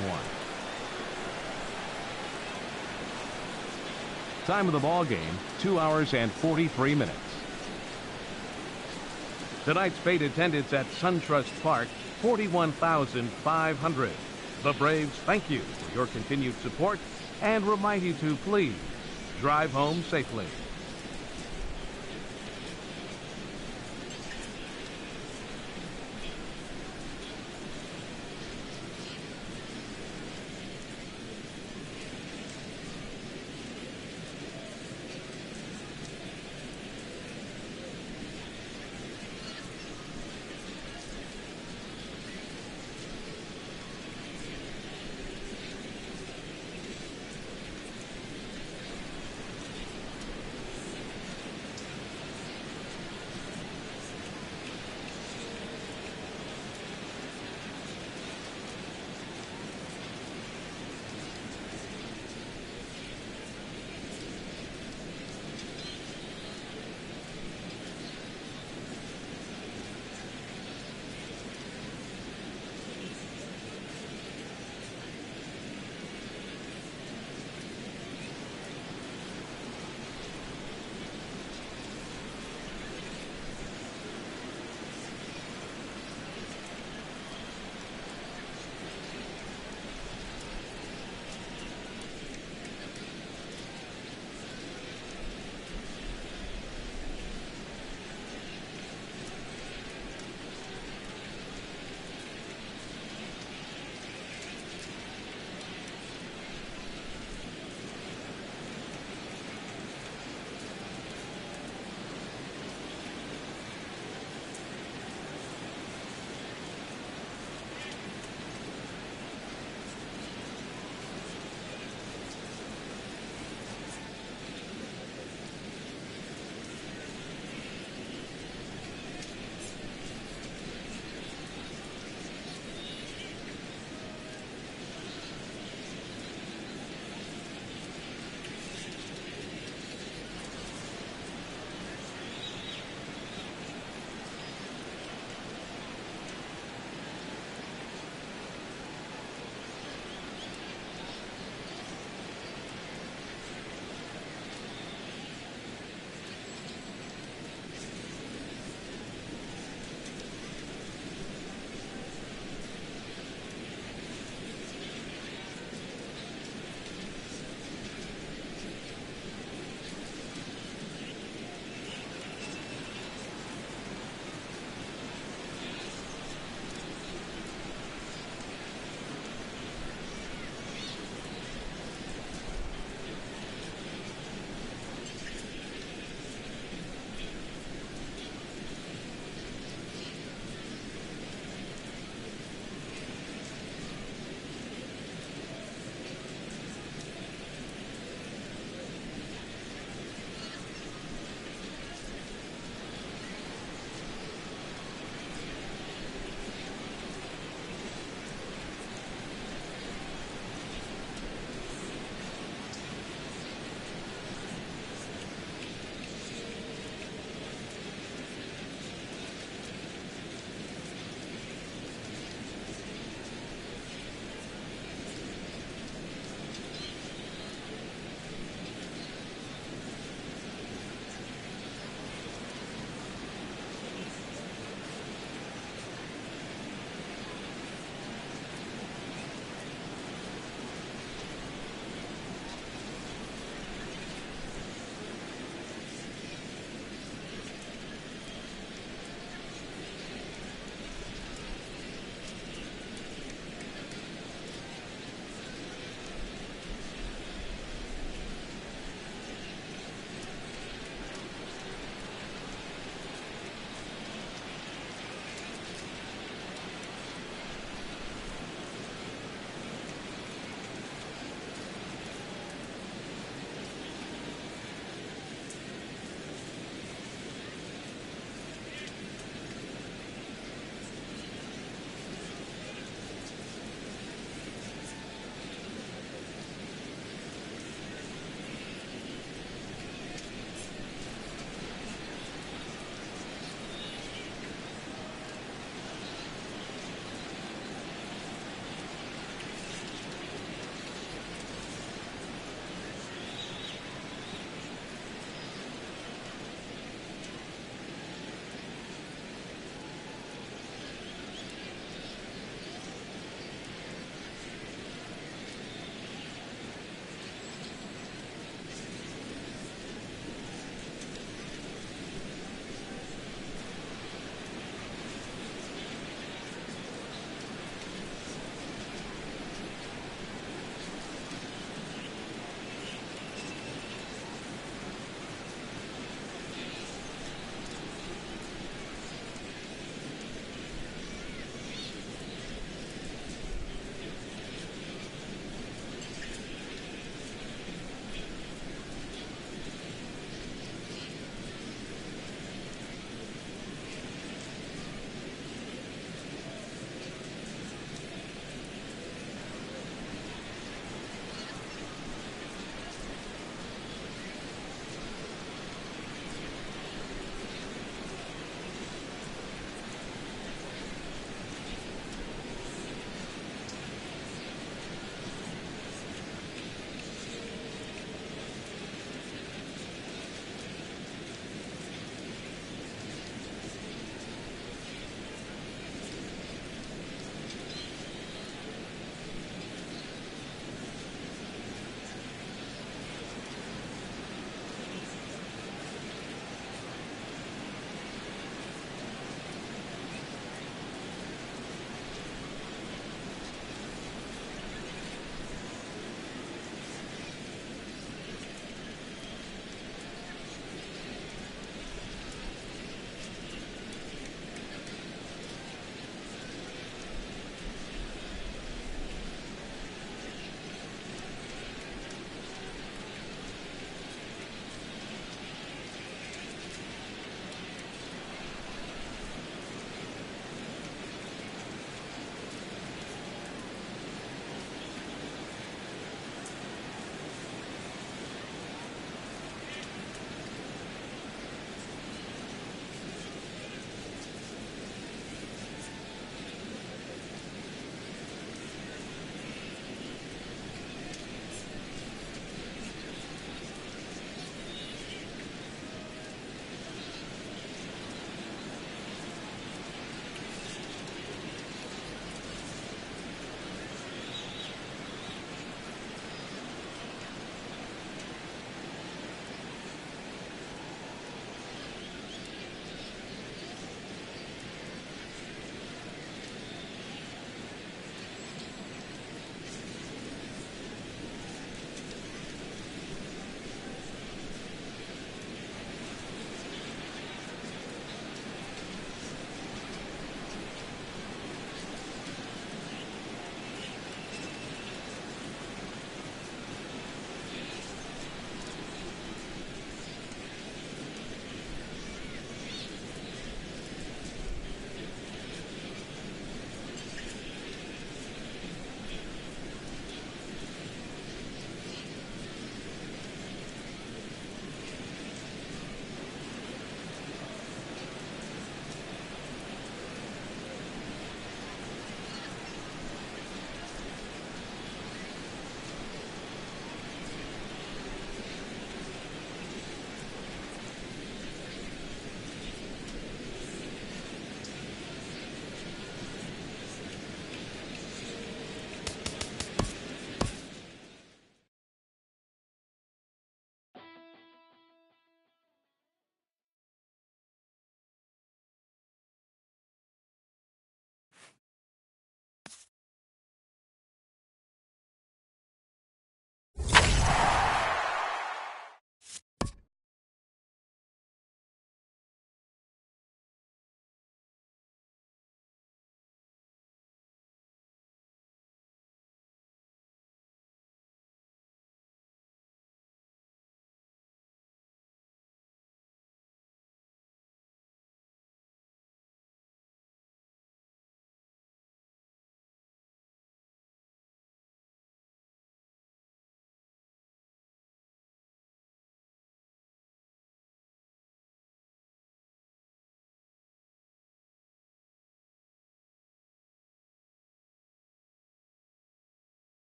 Time of the ball game, 2 hours and 43 minutes. Tonight's paid attendance at SunTrust Park, 41,500. The Braves thank you for your continued support and remind you to please drive home safely.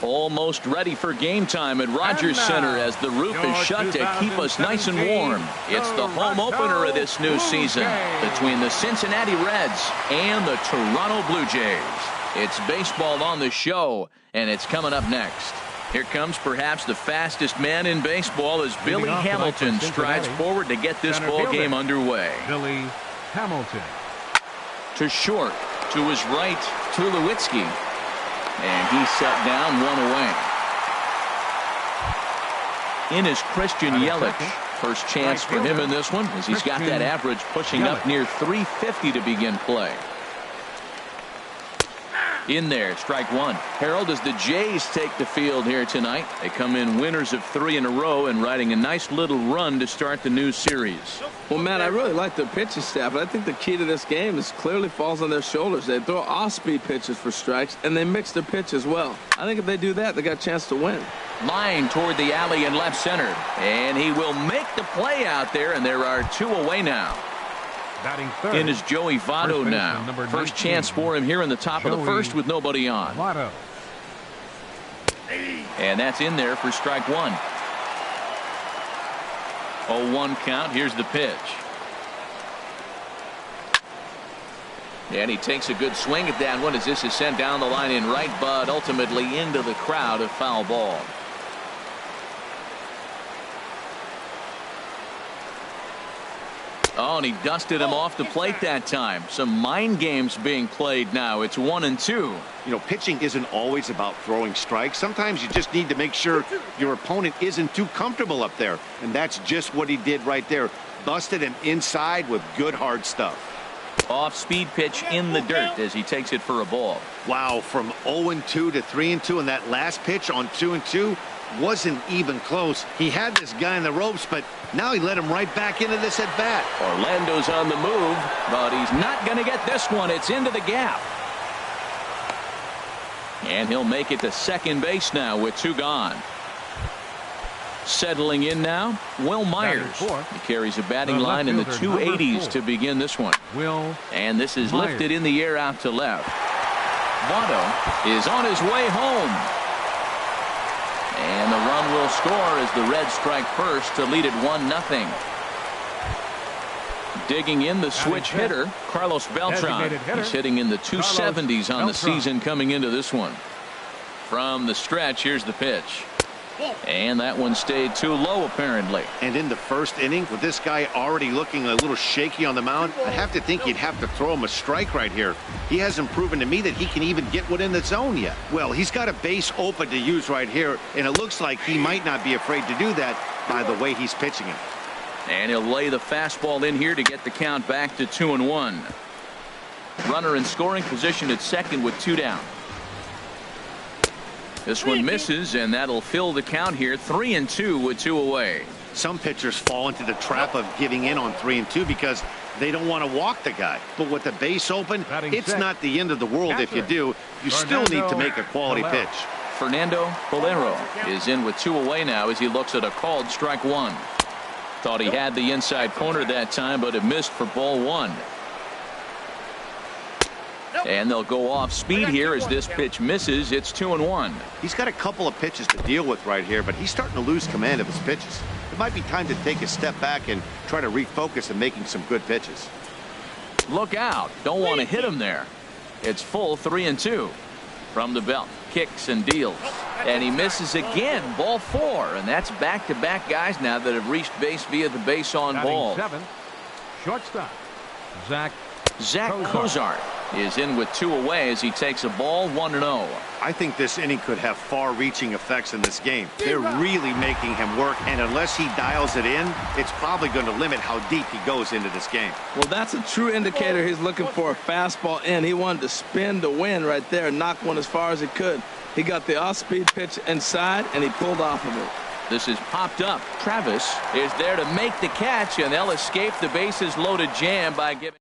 Almost ready for game time at Rogers Center as the roof is shut to keep us nice and warm. It's the home opener of this new season between the Cincinnati Reds and the Toronto Blue Jays. It's baseball on the show, and it's coming up next. Here comes perhaps the fastest man in baseball as Billy Hamilton strides forward to get this ball game underway. Billy Hamilton. To short, to his right, Tulowitzki. And he's set down, one away. In is Christian Yelich. First chance for him in this one as he's got that average pushing up near 350 to begin play. In there, strike one. Harold, as the Jays take the field here tonight, they come in winners of 3 in a row and riding a nice little run to start the new series. Well, Matt, I really like their pitching staff, but I think the key to this game is clearly falls on their shoulders. They throw off-speed pitches for strikes, and they mix their pitch as well. I think if they do that, they got a chance to win. Line toward the alley in left center, and he will make the play out there, and there are 2 away now. Batting third. In is Joey Votto now. First chance for him here in the top of the first with nobody on. Votto. And that's in there for strike one. 0-1 count. Here's the pitch. And he takes a good swing at that one as this is sent down the line in right, but ultimately into the crowd, a foul ball. Oh, and he dusted him off the plate that time. Some mind games being played now. It's 1-2. You know, pitching isn't always about throwing strikes. Sometimes you just need to make sure your opponent isn't too comfortable up there. And that's just what he did right there. Busted him inside with good hard stuff. Off-speed pitch in the dirt as he takes it for a ball. Wow, from 0-2 to 3-2, and that last pitch on 2-2 wasn't even close. He had this guy in the ropes, but now he let him right back into this at bat. Orlando's on the move, but he's not going to get this one. It's into the gap. And he'll make it to second base now with 2 gone. Settling in now, Will Myers. He carries a batting line in the 280s to begin this one. And this is lifted in the air out to left. Votto is on his way home. And the run will score as the Reds strike first to lead it 1-0. Digging in the switch hitter, Carlos Beltran. He's hitting in the 270s on the season coming into this one. From the stretch, here's the pitch. And that one stayed too low, apparently. And in the first inning, with this guy already looking a little shaky on the mound, I have to think you'd have to throw him a strike right here. He hasn't proven to me that he can even get one in the zone yet. Well, he's got a base open to use right here, and it looks like he might not be afraid to do that by the way he's pitching it. And he'll lay the fastball in here to get the count back to 2-1. Runner in scoring position at second with 2 down. This one misses, and that'll fill the count here. 3-2 with 2 away. Some pitchers fall into the trap of giving in on 3-2 because they don't want to walk the guy. But with the base open, it's not the end of the world if you do. You still need to make a quality pitch. Fernando Bolero is in with 2 away now as he looks at a called strike one. Thought he had the inside corner that time, but it missed for ball one. And they'll go off speed here as this pitch misses. It's 2-1. He's got a couple of pitches to deal with right here, but he's starting to lose command of his pitches. It might be time to take a step back and try to refocus on making some good pitches. Look out. Don't want to hit him there. It's full 3-2. From the belt, kicks and deals. And he misses again. Ball 4. And that's back-to-back guys now that have reached base via the base on ball. Shortstop, Zach Cozart is in with 2 away as he takes a ball 1-0. I think this inning could have far-reaching effects in this game. They're really making him work, and unless he dials it in, it's probably going to limit how deep he goes into this game. Well, that's a true indicator he's looking for a fastball in. He wanted to spin to win right there, knock one as far as he could. He got the off-speed pitch inside, and he pulled off of it. This is popped up. Travis is there to make the catch, and they'll escape the bases-loaded jam by giving.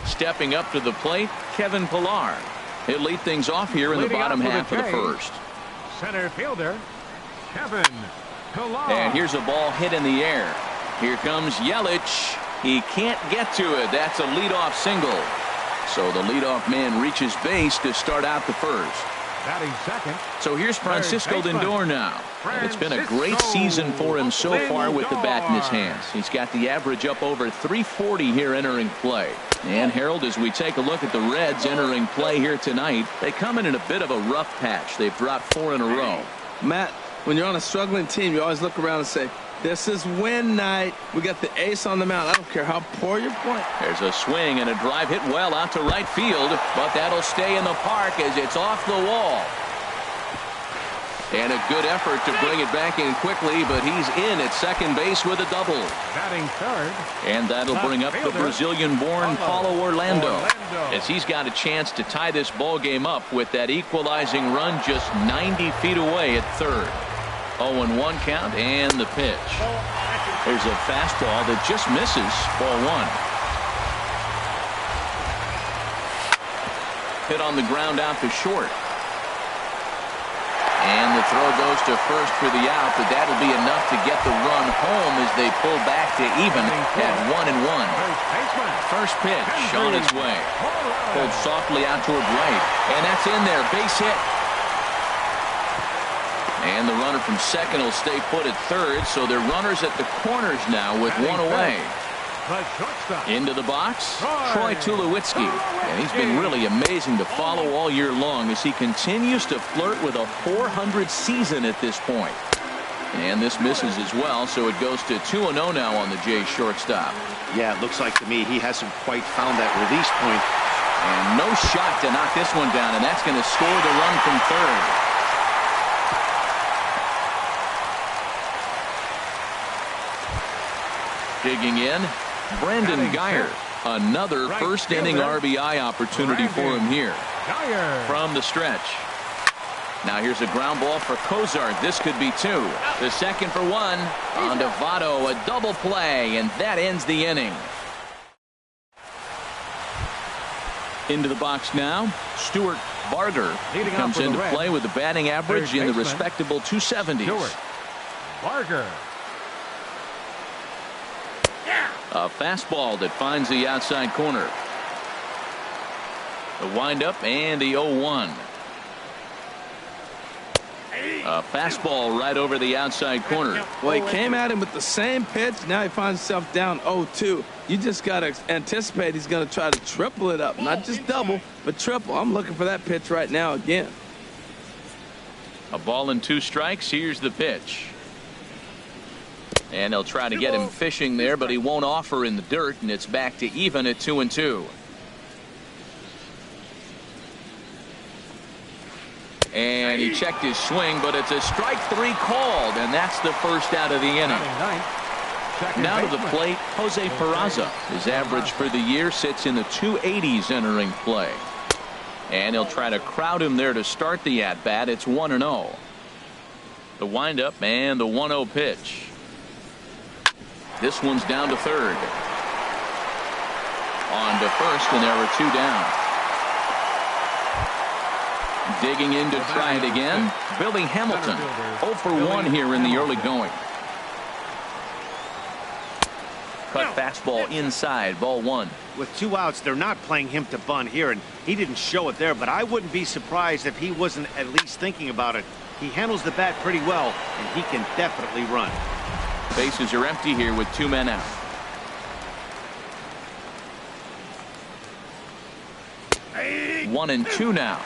Stepping up to the plate, Kevin Pillar. He'll lead things off here in the bottom half of the first. Center fielder, Kevin Pillar. And here's a ball hit in the air. Here comes Yelich. He can't get to it. That's a leadoff single. So the leadoff man reaches base to start out the first. Batting second. So here's Francisco Lindor now. And it's been a great season for him so far with the bat in his hands. He's got the average up over 340 here entering play. And Harold, as we take a look at the Reds entering play here tonight, they come in a bit of a rough patch. They've dropped 4 in a row. Matt, when you're on a struggling team, you always look around and say, this is win night. We got the ace on the mound. I don't care how poor your point. There's a swing and a drive hit well out to right field, but that'll stay in the park as it's off the wall. And a good effort to bring it back in quickly, but he's in at second base with a double. Batting third. And that'll bring up the Brazilian-born Paulo Orlando, as he's got a chance to tie this ball game up with that equalizing run just 90 feet away at third. 0-1 count and the pitch. There's a fastball that just misses, ball 1. Hit on the ground out to short. And the throw goes to first for the out, but that'll be enough to get the run home as they pull back to even at 1-1. First pitch on its way. Pulled softly out toward right. And that's in there. Base hit. And the runner from second will stay put at third, so they're runners at the corners now with one away. Into the box, Troy Tulowitzki. And he's been really amazing to follow all year long as he continues to flirt with a .400 season at this point. And this misses as well, so it goes to 2-0 now on the Jays shortstop. Yeah, it looks like to me he hasn't quite found that release point. And no shot to knock this one down, and that's going to score the run from third. Digging in, Brandon Guyer. Another first inning RBI opportunity for him here. From the stretch. Now here's a ground ball for Cozart. This could be 2. The second for 1. On to Votto, a double play, and that ends the inning. Into the box now, Stuart Barger comes into play with a batting average in the respectable 270s. Barger. A fastball that finds the outside corner. The windup and the 0-1. A fastball right over the outside corner. Well, he came at him with the same pitch. Now he finds himself down 0-2. You just got to anticipate he's going to try to triple it up. Not just double, but triple. I'm looking for that pitch right now again. A ball and 2 strikes. Here's the pitch. And they'll try to get him fishing there, but he won't offer in the dirt, and it's back to even at 2-2. And he checked his swing, but it's a strike 3 called, and that's the first out of the inning. Now to the plate, Jose Peraza. His average for the year sits in the 280s entering play. And he'll try to crowd him there to start the at-bat. It's 1-0. The windup and the 1-0 pitch. This one's down to third. On to first, and there are 2 down. Digging in to try it again, Billy Hamilton. 0 for 1 here in the early going. Cut fastball inside, ball 1. With 2 outs, they're not playing him to bunt here, and he didn't show it there, but I wouldn't be surprised if he wasn't at least thinking about it. He handles the bat pretty well, and he can definitely run. Bases are empty here with 2 men out. Hey. 1-2 now.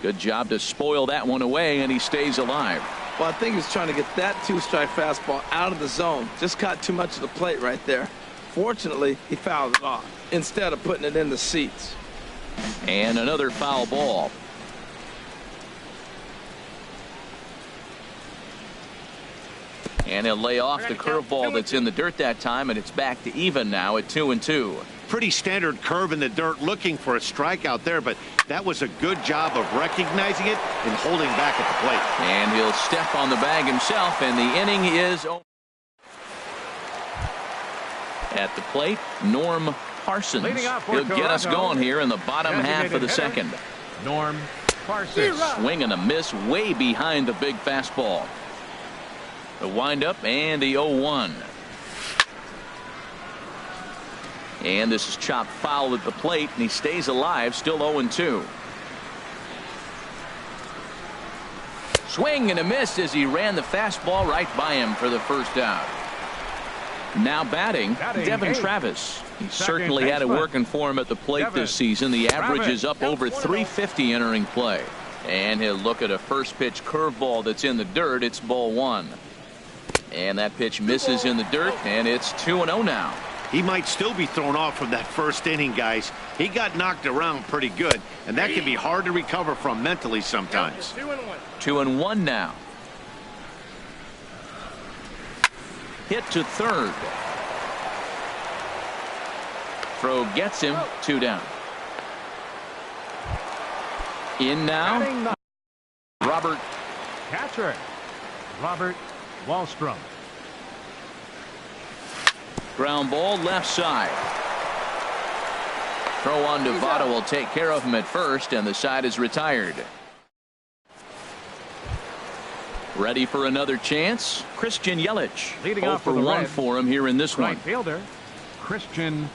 Good job to spoil that one away, and he stays alive. Well, I think he's trying to get that 2-strike fastball out of the zone. Just caught too much of the plate right there. Fortunately, he fouled it off instead of putting it in the seats. And another foul ball. And he'll lay off the curveball that's in the dirt that time, and it's back to even now at 2-2. Pretty standard curve in the dirt, looking for a strikeout there, but that was a good job of recognizing it and holding back at the plate. And he'll step on the bag himself, and the inning is over. At the plate, Norm Parsons. He'll get us going here in the bottom half of the second. Norm Parsons. Swing and a miss way behind the big fastball. The windup and the 0-1. And this is chopped foul at the plate, and he stays alive, still 0-2. Swing and a miss as he ran the fastball right by him for the first out. Now batting Devin Travis. He certainly had it working for him at the plate this season. The average is up over 350 entering play. And he'll look at a first pitch curveball that's in the dirt. It's ball one. And that pitch misses in the dirt, and it's 2-0 now. He might still be thrown off from that first inning, guys. He got knocked around pretty good, and that can be hard to recover from mentally sometimes. 2-1 now. Hit to third. Throw gets him, 2 down. In now, Robert. Catcher, Robert Wallstrom. Ground ball left side. Throw on to Votto will take care of him at first, and the side is retired. Ready for another chance. Christian Yelich. Leading 0 off for for the 1 Reds, for him here in this one. Right fielder, Christian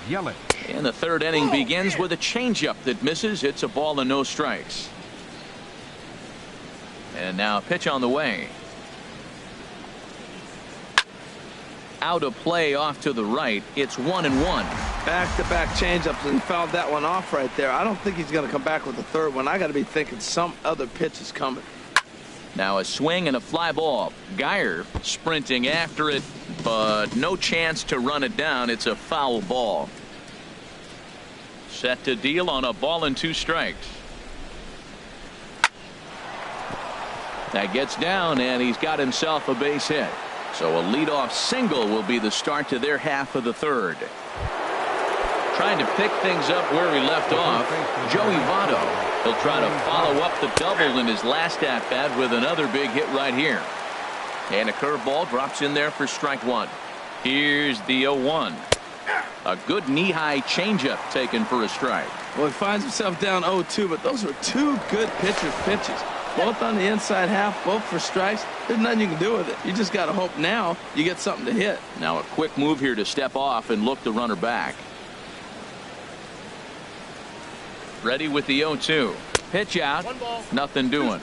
Yelich. And the third inning begins with a changeup that misses. It's a ball and no strikes. And now a pitch on the way. Out of play off to the right. It's 1-1. Back-to-back changeups, and he fouled that one off right there. I don't think he's going to come back with the third one. I got to be thinking some other pitch is coming. Now a swing and a fly ball. Geyer sprinting after it, but no chance to run it down. It's a foul ball. Set to deal on a ball and 2 strikes. That gets down, and he's got himself a base hit. So a leadoff single will be the start to their half of the third. Trying to pick things up where he left off, Joey Votto. He'll try to follow up the double in his last at-bat with another big hit right here. And a curveball drops in there for strike 1. Here's the 0-1. A good knee-high changeup taken for a strike. Well, he finds himself down 0-2, but those were 2 good pitches. Both on the inside half, both for strikes. There's nothing you can do with it. You just got to hope now you get something to hit. Now a quick move here to step off and look the runner back. Ready with the 0-2. Pitch out. Nothing doing.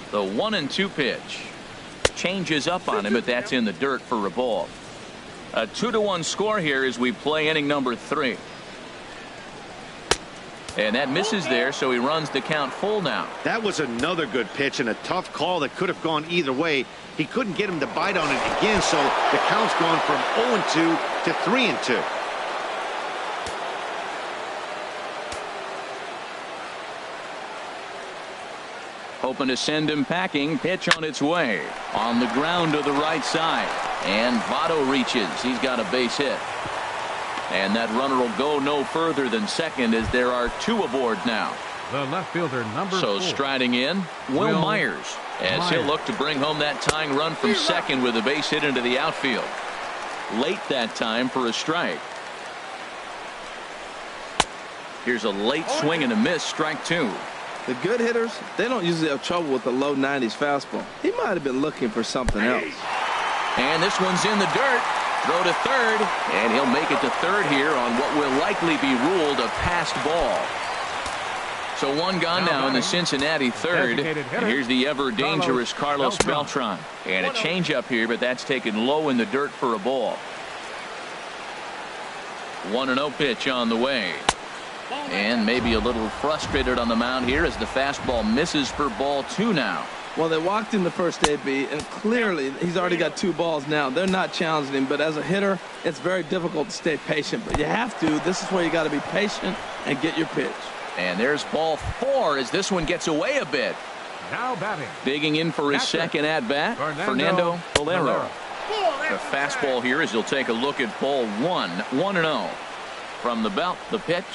The 1-2 pitch. Changes up on him, but that's in the dirt for a ball. A 2-1 score here as we play inning number 3. And that misses there, so he runs the count full now. That was another good pitch and a tough call that could have gone either way. He couldn't get him to bite on it again, so the count's gone from 0-2 to 3-2. Hoping to send him packing. Pitch on its way. On the ground to the right side. And Votto reaches. He's got a base hit. And that runner will go no further than second as there are 2 aboard now. The left fielder, number 4. So striding in, Will Myers. As he'll look to bring home that tying run from second with a base hit into the outfield. Late that time for a strike. Here's a late swing and a miss, strike 2. The good hitters, they don't usually have trouble with the low 90s fastball. He might have been looking for something else. And this one's in the dirt. Throw to third, and he'll make it to third here on what will likely be ruled a passed ball. So 1 gone now in the Cincinnati third. And here's the ever dangerous Carlos Beltran. And a changeup here, but that's taken low in the dirt for a ball. 1-0 pitch on the way. And maybe a little frustrated on the mound here as the fastball misses for ball 2 now. Well, they walked in the first AB, and clearly he's already got 2 balls now. They're not challenging him, but as a hitter, it's very difficult to stay patient. But you have to. This is where you got to be patient and get your pitch. And there's ball 4 as this one gets away a bit. Now batting. Digging in for his second at-bat, Fernando Valero. The fastball here as he'll take a look at ball 1, 1-0. From the belt, the pitch.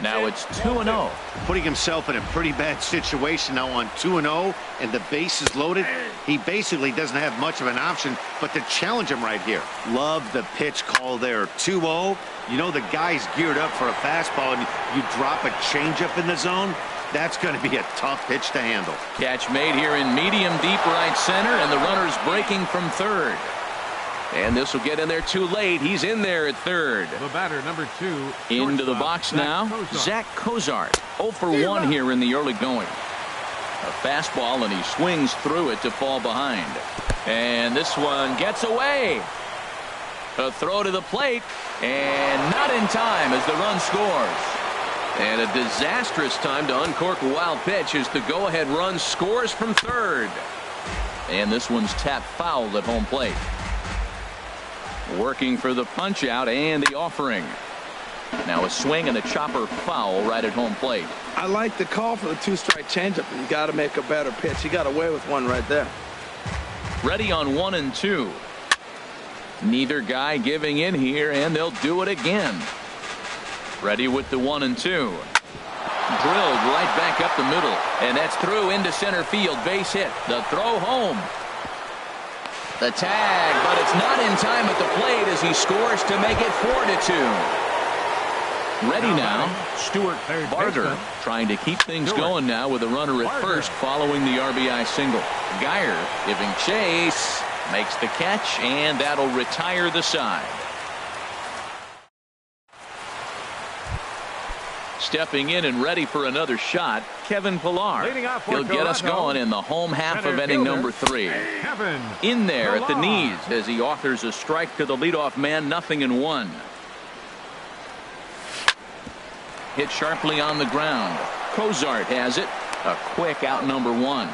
Now it's 2-0. Putting himself in a pretty bad situation now on 2-0, and the base is loaded. He basically doesn't have much of an option but to challenge him right here. Love the pitch call there. 2-0. You know the guy's geared up for a fastball, and you drop a changeup in the zone. That's going to be a tough pitch to handle. Catch made here in medium deep right center, and the runner's breaking from third. And this will get in there too late. He's in there at third. The batter, number 2. Into the box now, Zach Cozart. 0 for 1 here in the early going. A fastball, and he swings through it to fall behind. And this one gets away. A throw to the plate, and not in time as the run scores. And a disastrous time to uncork a wild pitch as the go-ahead run scores from third. And this one's tapped foul at home plate. Working for the punch out and the offering. Now a swing and a chopper foul right at home plate. I like the call for the 2-strike changeup. You got to make a better pitch. He got away with one right there. Ready on 1 and 2. Neither guy giving in here, and they'll do it again. Ready with the 1 and 2. Drilled right back up the middle, and that's through into center field. Base hit. The throw home. The tag, but it's not in time at the plate as he scores to make it 4-2. Ready now, Stuart Barger trying to keep things going now with a runner at first following the RBI single. Geyer giving chase, makes the catch, and that'll retire the side. Stepping in and ready for another shot, Kevin Pillar. He'll get us going in the home half of inning number 3. In there at the knees as he offers a strike to the leadoff man, 0-1. Hit sharply on the ground. Cozart has it. A quick out number 1.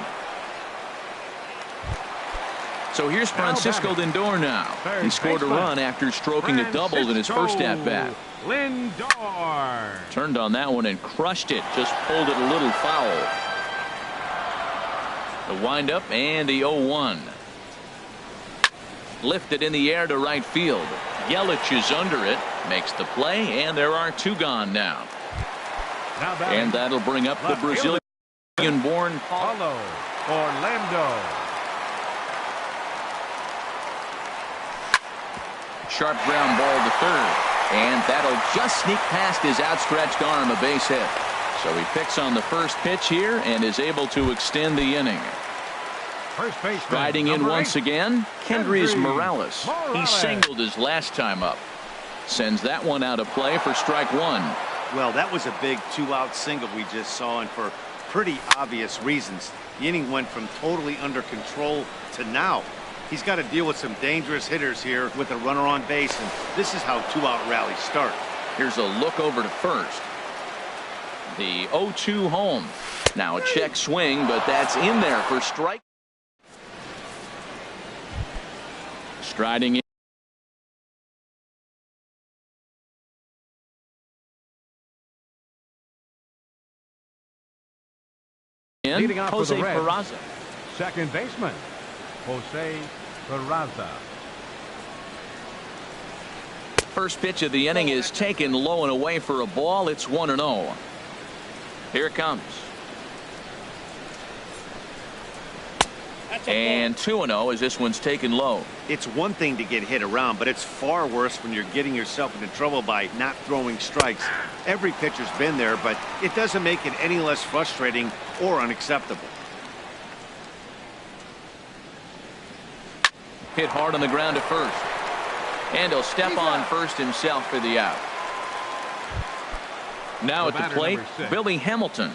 So here's Francisco Lindor now. He scored a run after stroking a double in his first at-bat. Lindor turned on that one and crushed it. Just pulled it a little foul. The windup and the 0-1. Lifted in the air to right field. Yelich is under it. Makes the play, and there are 2 gone now. And that'll bring up the Brazilian-born Paulo Orlando. Sharp ground ball to third. And that'll just sneak past his outstretched arm, a base hit. So he picks on the first pitch here and is able to extend the inning. Striding in once again, Kendrys Morales. He singled his last time up. Sends that one out of play for strike 1. Well, that was a big 2-out single we just saw, and for pretty obvious reasons. The inning went from totally under control to now. He's got to deal with some dangerous hitters here with a runner on base, and this is how 2-out rallies start. Here's a look over to first. The 0-2 home. Now a check swing, but that's in there for strike. Striding in, Jose Peraza. Second baseman, Jose Peraza. First pitch of the inning is taken low and away for a ball. It's 1-0. Here it comes. And 2-0 as this one's taken low. It's one thing to get hit around, but it's far worse when you're getting yourself into trouble by not throwing strikes. Every pitcher's been there, but it doesn't make it any less frustrating or unacceptable. Hit hard on the ground to first. And he'll step on first himself for the out. Now at the plate, Billy Hamilton.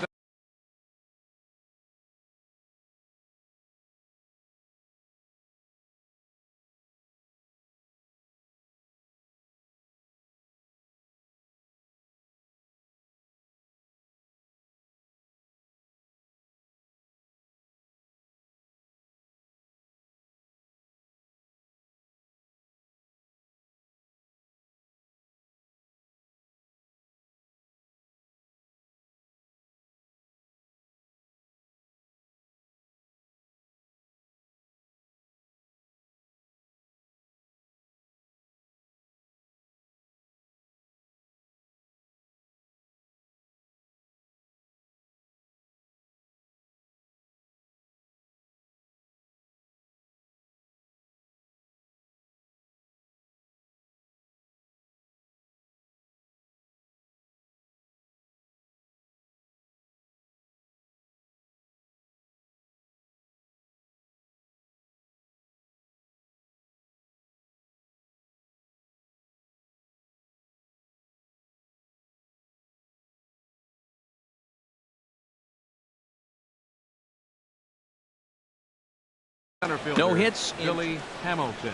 No hits. Billy Hamilton.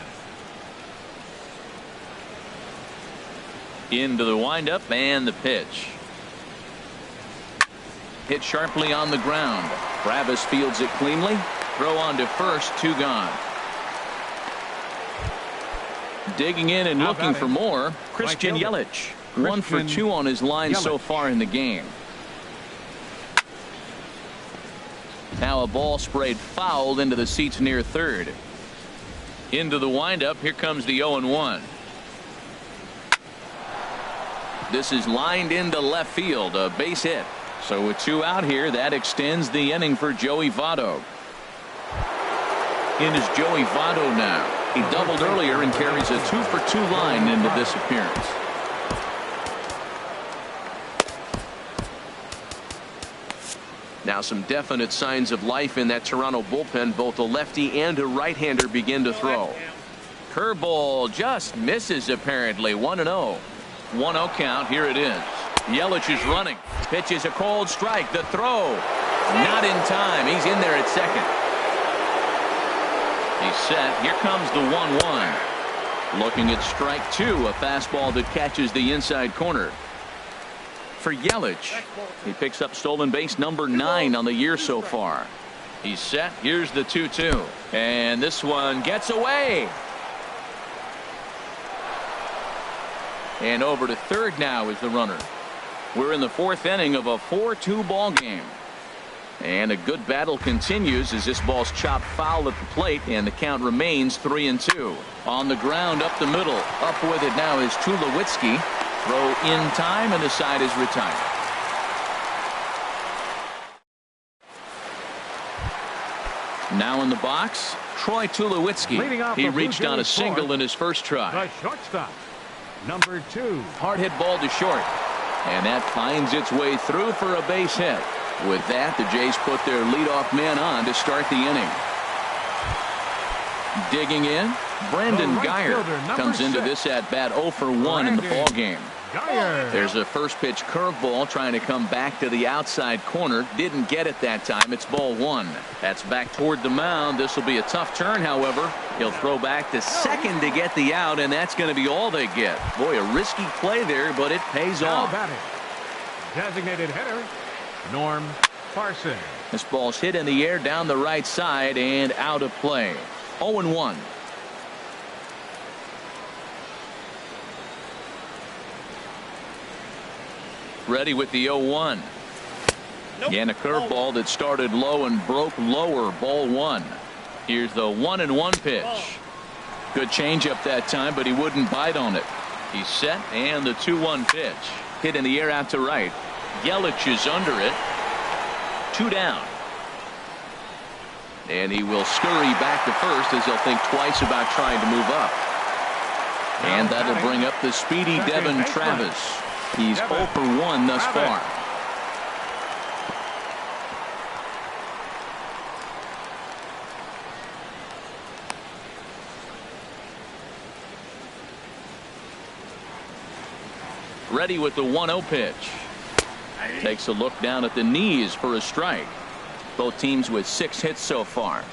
Into the windup and the pitch. Hit sharply on the ground. Travis fields it cleanly. Throw on to first, 2 gone. Digging in and looking for more, Christian Yelich. 1 for 2 on his line so far in the game. Now a ball sprayed fouled into the seats near third. Into the windup. Here comes the 0-1. This is lined into left field, a base hit. So with 2 out here, that extends the inning for Joey Votto. In is Joey Votto now. He doubled earlier and carries a 2 for 2 line into this appearance. Now some definite signs of life in that Toronto bullpen. Both a lefty and a right-hander begin to throw. Curveball just misses apparently. 1-0. 1-0 count. Here it is. Yelich is running. Pitches a cold strike. The throw. Not in time. He's in there at second. He's set. Here comes the 1-1. Looking at strike 2. A fastball that catches the inside corner. For Yelich, he picks up stolen base number 9 on the year so far. He's set. Here's the 2-2. And this one gets away. And over to third now is the runner. We're in the 4th inning of a 4-2 ball game. And a good battle continues as this ball's chopped foul at the plate, and the count remains 3-2. On the ground up the middle. Up with it now is Tulowitzki. Throw in time, and the side is retired. Now in the box, Troy Tulowitzki. He reached on a single in his first try. The shortstop, number 2. Hard hit ball to short. And that finds its way through for a base hit. With that, the Jays put their leadoff man on to start the inning. Digging in, Brandon Guyer comes into this at bat 0 for 1 in the ball game. There's a first pitch curveball trying to come back to the outside corner. Didn't get it that time. It's ball 1. That's back toward the mound. This will be a tough turn, however. He'll throw back to second to get the out, and that's going to be all they get. Boy, a risky play there, but it pays off. Designated hitter, Norm Parson. This ball's hit in the air down the right side and out of play. 0-1. Ready with the 0-1. Again, a curveball that started low and broke lower. Ball 1. Here's the 1-1 pitch. Good changeup that time, but he wouldn't bite on it. He's set, and the 2-1 pitch. Hit in the air out to right. Yelich is under it. 2 down. And he will scurry back to first as he'll think twice about trying to move up. And that'll bring up the speedy Devin Travis. He's 0 for 1 thus far. Ready with the 1-0 pitch. Takes a look down at the knees for a strike. Both teams with 6 hits so far.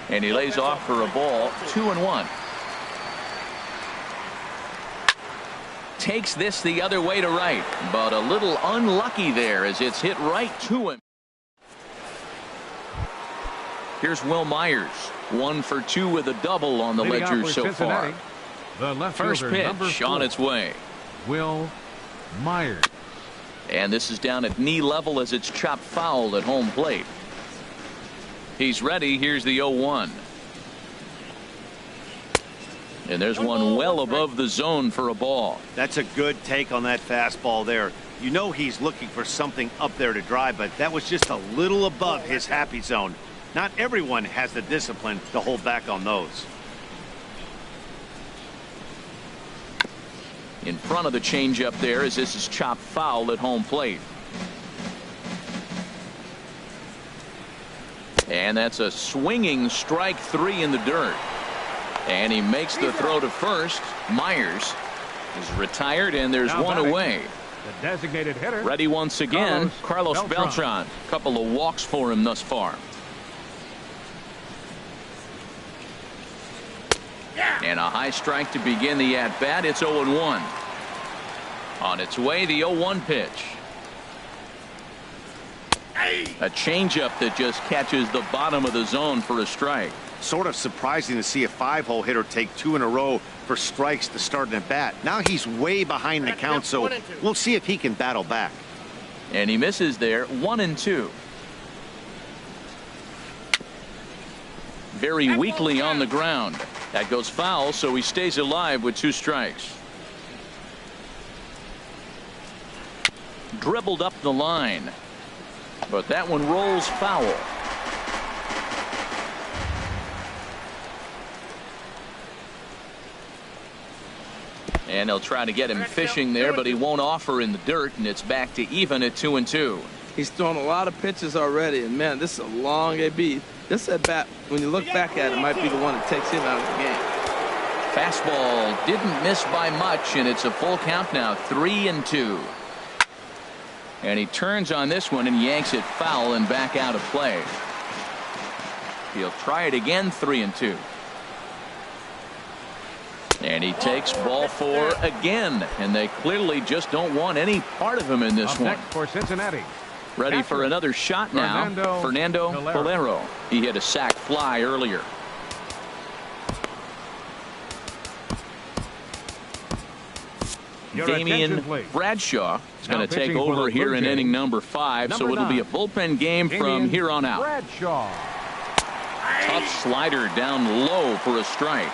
And he lays off for a ball. 2-1. Takes this the other way to right, but a little unlucky there as it's hit right to him. Here's Will Myers. 1 for 2 with a double on the ledger so far. First pitch on its way. Will Myers. And this is down at knee level as it's chopped foul at home plate. He's ready. Here's the 0-1. And there's one well above the zone for a ball. That's a good take on that fastball there. You know he's looking for something up there to drive, but that was just a little above his happy zone. Not everyone has the discipline to hold back on those. In front of the changeup there as this is chopped foul at home plate. And that's a swinging strike 3 in the dirt. And he makes the throw to first. Myers is retired, and there's one away. The designated hitter. Ready once again, Carlos Beltran. Couple of walks for him thus far. And a high strike to begin the at-bat. It's 0-1. On its way, the 0-1 pitch. A changeup that just catches the bottom of the zone for a strike. Sort of surprising to see a 5-hole hitter take 2 in a row for strikes to start an at-bat. Now he's way behind the count, so we'll see if he can battle back. And he misses there. 1-2. Very weakly on the ground. That goes foul, so he stays alive with 2 strikes. Dribbled up the line, but that one rolls foul. And they'll try to get him fishing there, but he won't offer in the dirt, and it's back to even at 2-2. He's thrown a lot of pitches already, and man, this is a long AB. This at bat, when you look back at it, might be the one that takes him out of the game. Fastball didn't miss by much, and it's a full count now, 3-2. And he turns on this one and yanks it foul and back out of play. He'll try it again, 3-2. And he takes ball 4 again, and they clearly just don't want any part of him in this one. For Cincinnati. Ready for another shot now. Fernando Valero. He hit a sac fly earlier. Damian Bradshaw is going to take over here in inning number 5, so it'll be a bullpen game from here on out. Bradshaw. Tough slider down low for a strike.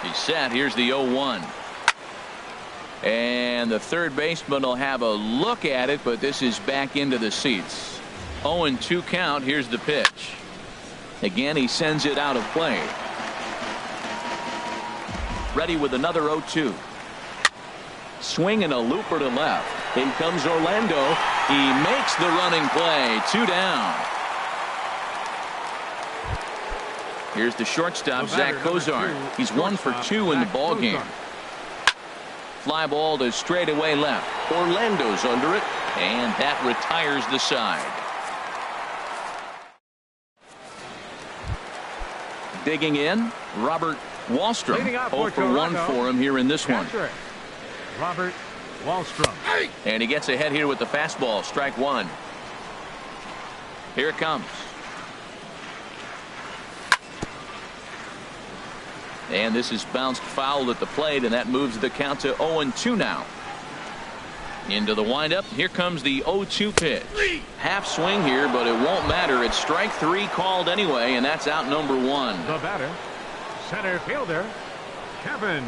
He's set. Here's the 0-1. And the third baseman will have a look at it, but this is back into the seats. 0-2 count. Here's the pitch. Again, he sends it out of play. Ready with another 0-2. Swing and a looper to left. In comes Orlando. He makes the running play. 2 down. Here's the shortstop, Zach Cozart. He's 1 for 2 in the ball game. Fly ball to straightaway left. Orlando's under it, and that retires the side. Digging in, Robert Wallstrom. 0 for 1 for him here in this one. Robert Wallstrom. And he gets ahead here with the fastball. Strike 1. Here it comes. And this is bounced foul at the plate, and that moves the count to 0-2 now. Into the windup. Here comes the 0-2 pitch. Half swing here, but it won't matter. It's strike 3 called anyway, and that's out number 1. The batter, center fielder, Kevin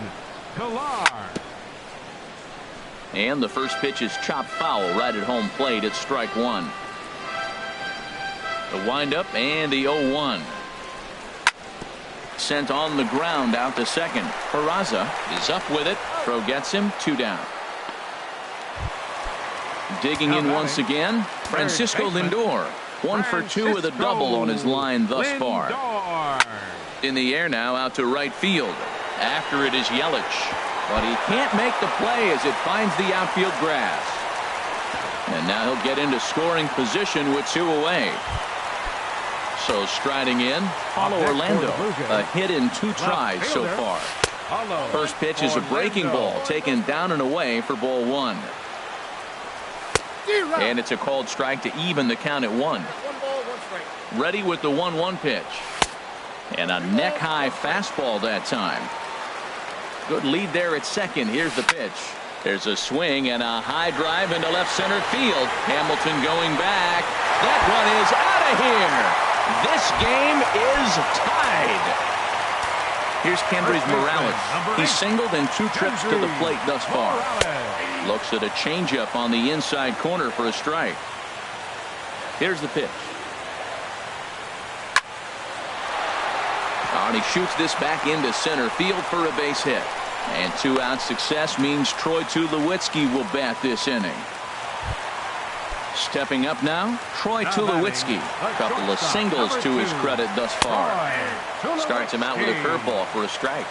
Pillar. And the first pitch is chopped foul right at home plate. It's strike 1. The windup and the 0-1. Sent on the ground out to second. Peraza is up with it. Throw gets him. 2 down. Digging in once again, Francisco Lindor. 1 for 2 with a double on his line thus far. In the air now out to right field. After it is Yelich, but he can't make the play as it finds the outfield grass. And now he'll get into scoring position with 2 away. So striding in, Paulo Orlando, a hit in 2 tries so far. First pitch is a breaking ball taken down and away for ball 1. And it's a called strike to even the count at 1. Ready with the 1-1 pitch. And a neck high fastball that time. Good lead there at second. Here's the pitch. There's a swing and a high drive into left center field. Hamilton going back. That one is out of here. This game is tied. Here's Kendrys Morales. He's singled in 2 trips to the plate thus far. Looks at a changeup on the inside corner for a strike. Here's the pitch. And he shoots this back into center field for a base hit. And 2-out success means Troy Tulowitzki will bat this inning. Stepping up now, Troy Tulowitzki. A couple of singles to his credit thus far. Starts him out with a curveball for a strike.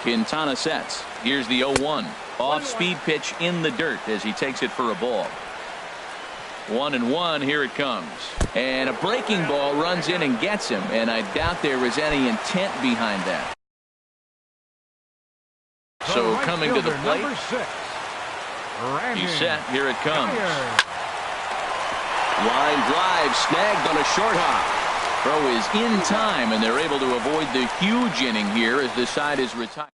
Quintana sets. Here's the 0-1. Off-speed pitch in the dirt as he takes it for a ball. 1-1, here it comes. And a breaking ball runs in and gets him, and I doubt there was any intent behind that. So coming to the plate, he's set, here it comes. Line drive snagged on a short hop. Throw is in time, and they're able to avoid the huge inning here as the side is retired.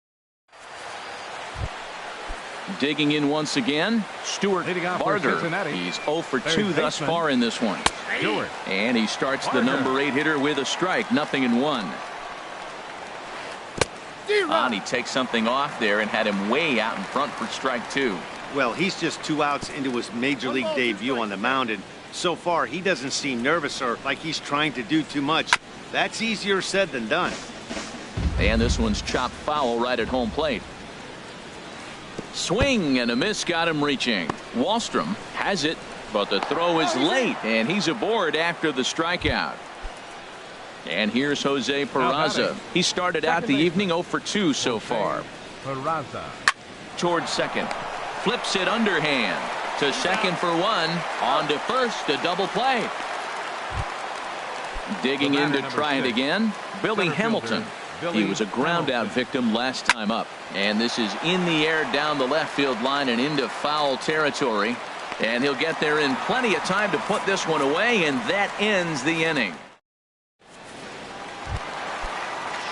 Digging in once again, Stuart Barger. He's 0 for 2 thus far in this one. And he starts the number 8 hitter with a strike, 0-1. And he takes something off there and had him way out in front for strike 2. Well, he's just 2 outs into his major league debut on the mound, and so far he doesn't seem nervous or like he's trying to do too much. That's easier said than done. And this one's chopped foul right at home plate. Swing and a miss got him reaching. Wahlstrom has it, but the throw is late, and he's aboard after the strikeout. And here's Jose Peraza. He started out the evening 0 for 2 so far. Peraza. Towards second. Flips it underhand. To second for 1. On to first, a double play. Digging in to try it again, Billy Hamilton. He was a ground out victim last time up. And this is in the air down the left field line and into foul territory. And he'll get there in plenty of time to put this one away, and that ends the inning.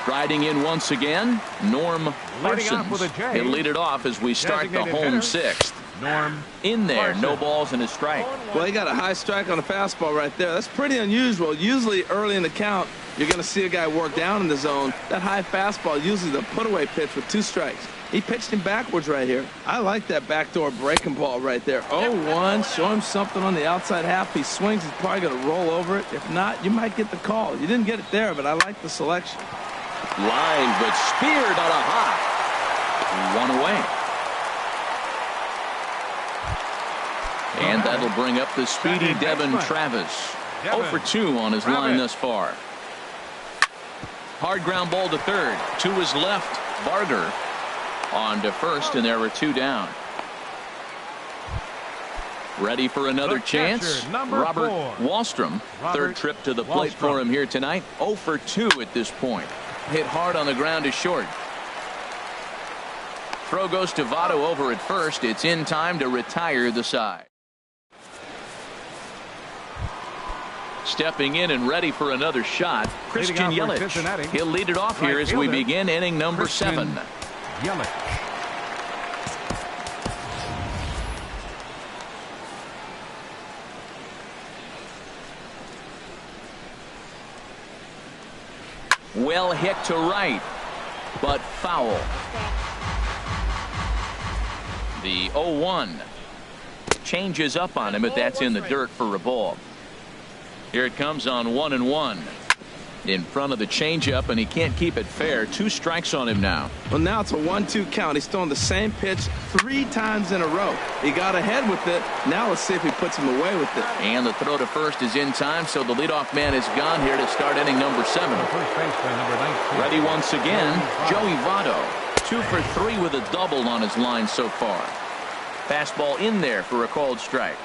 Striding in once again, Norm Parsons. He'll lead it off as we start the home 6th. Norm in there, no balls and a strike. Well, he got a high strike on a fastball right there. That's pretty unusual. Usually early in the count, you're going to see a guy work down in the zone. That high fastball, usually the put-away pitch with 2 strikes. He pitched him backwards right here. I like that backdoor breaking ball right there. 0-1, show him something on the outside half. He swings, he's probably going to roll over it. If not, you might get the call. You didn't get it there, but I like the selection. Line, but speared on a hop. 1 away. And that'll bring up the speedy Devin Travis. 0 for 2 on his line thus far. Hard ground ball to third. To his left, Barger. On to first, and there were 2 down. Ready for another chance? Robert Wahlstrom. Third trip to the plate for him here tonight. 0 for 2 at this point. Hit hard on the ground to short. Throw goes to Votto over at first. It's in time to retire the side. Stepping in and ready for another shot, Christian Yelich. He'll lead it off here as we begin inning number 7. Yelich. Well hit to right, but foul. The 0-1 changes up on him, but that's in the dirt for a ball. Here it comes on 1-1. In front of the changeup, and he can't keep it fair. 2 strikes on him now. Well, now it's a 1-2 count. He's throwing the same pitch 3 times in a row. He got ahead with it. Now let's see if he puts him away with it. And the throw to first is in time, so the leadoff man is gone here to start inning number 7. Ready once again, Joey Votto. 2 for 3 with a double on his line so far. Fastball in there for a called strike.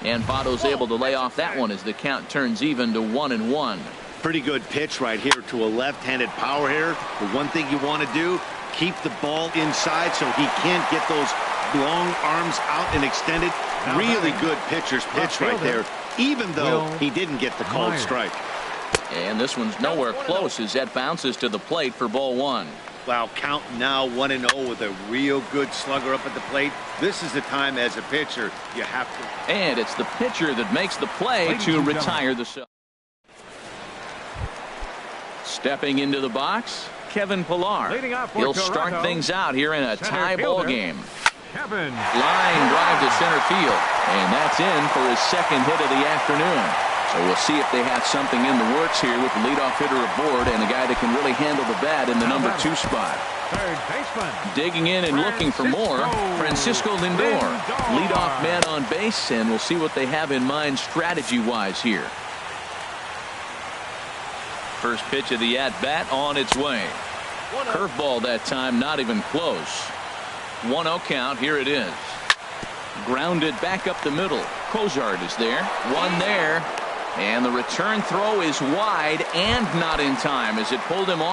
And Votto's able to lay off that one as the count turns even to 1-1. Pretty good pitch right here to a left-handed power hitter. The one thing you want to do, keep the ball inside so he can't get those long arms out and extended. Really good pitcher's pitch right there, even though he didn't get the called strike. And this one's nowhere close as that bounces to the plate for ball 1. Wow, count now 1-0 with a real good slugger up at the plate. This is the time as a pitcher you have to. And it's the pitcher that makes the play to retire the side. Stepping into the box, Kevin Pillar. He'll start things out here in a tie ball game. Line drive to center field, and that's in for his 2nd hit of the afternoon. So we'll see if they have something in the works here with the leadoff hitter aboard and a guy that can really handle the bat in the number 2 spot. Digging in and looking for more, Francisco Lindor. Leadoff man on base, and we'll see what they have in mind strategy-wise here. First pitch of the at-bat on its way. Curveball that time, not even close. 1-0 count, here it is. Grounded back up the middle. Cozart is there. One there. And the return throw is wide and not in time as it pulled him off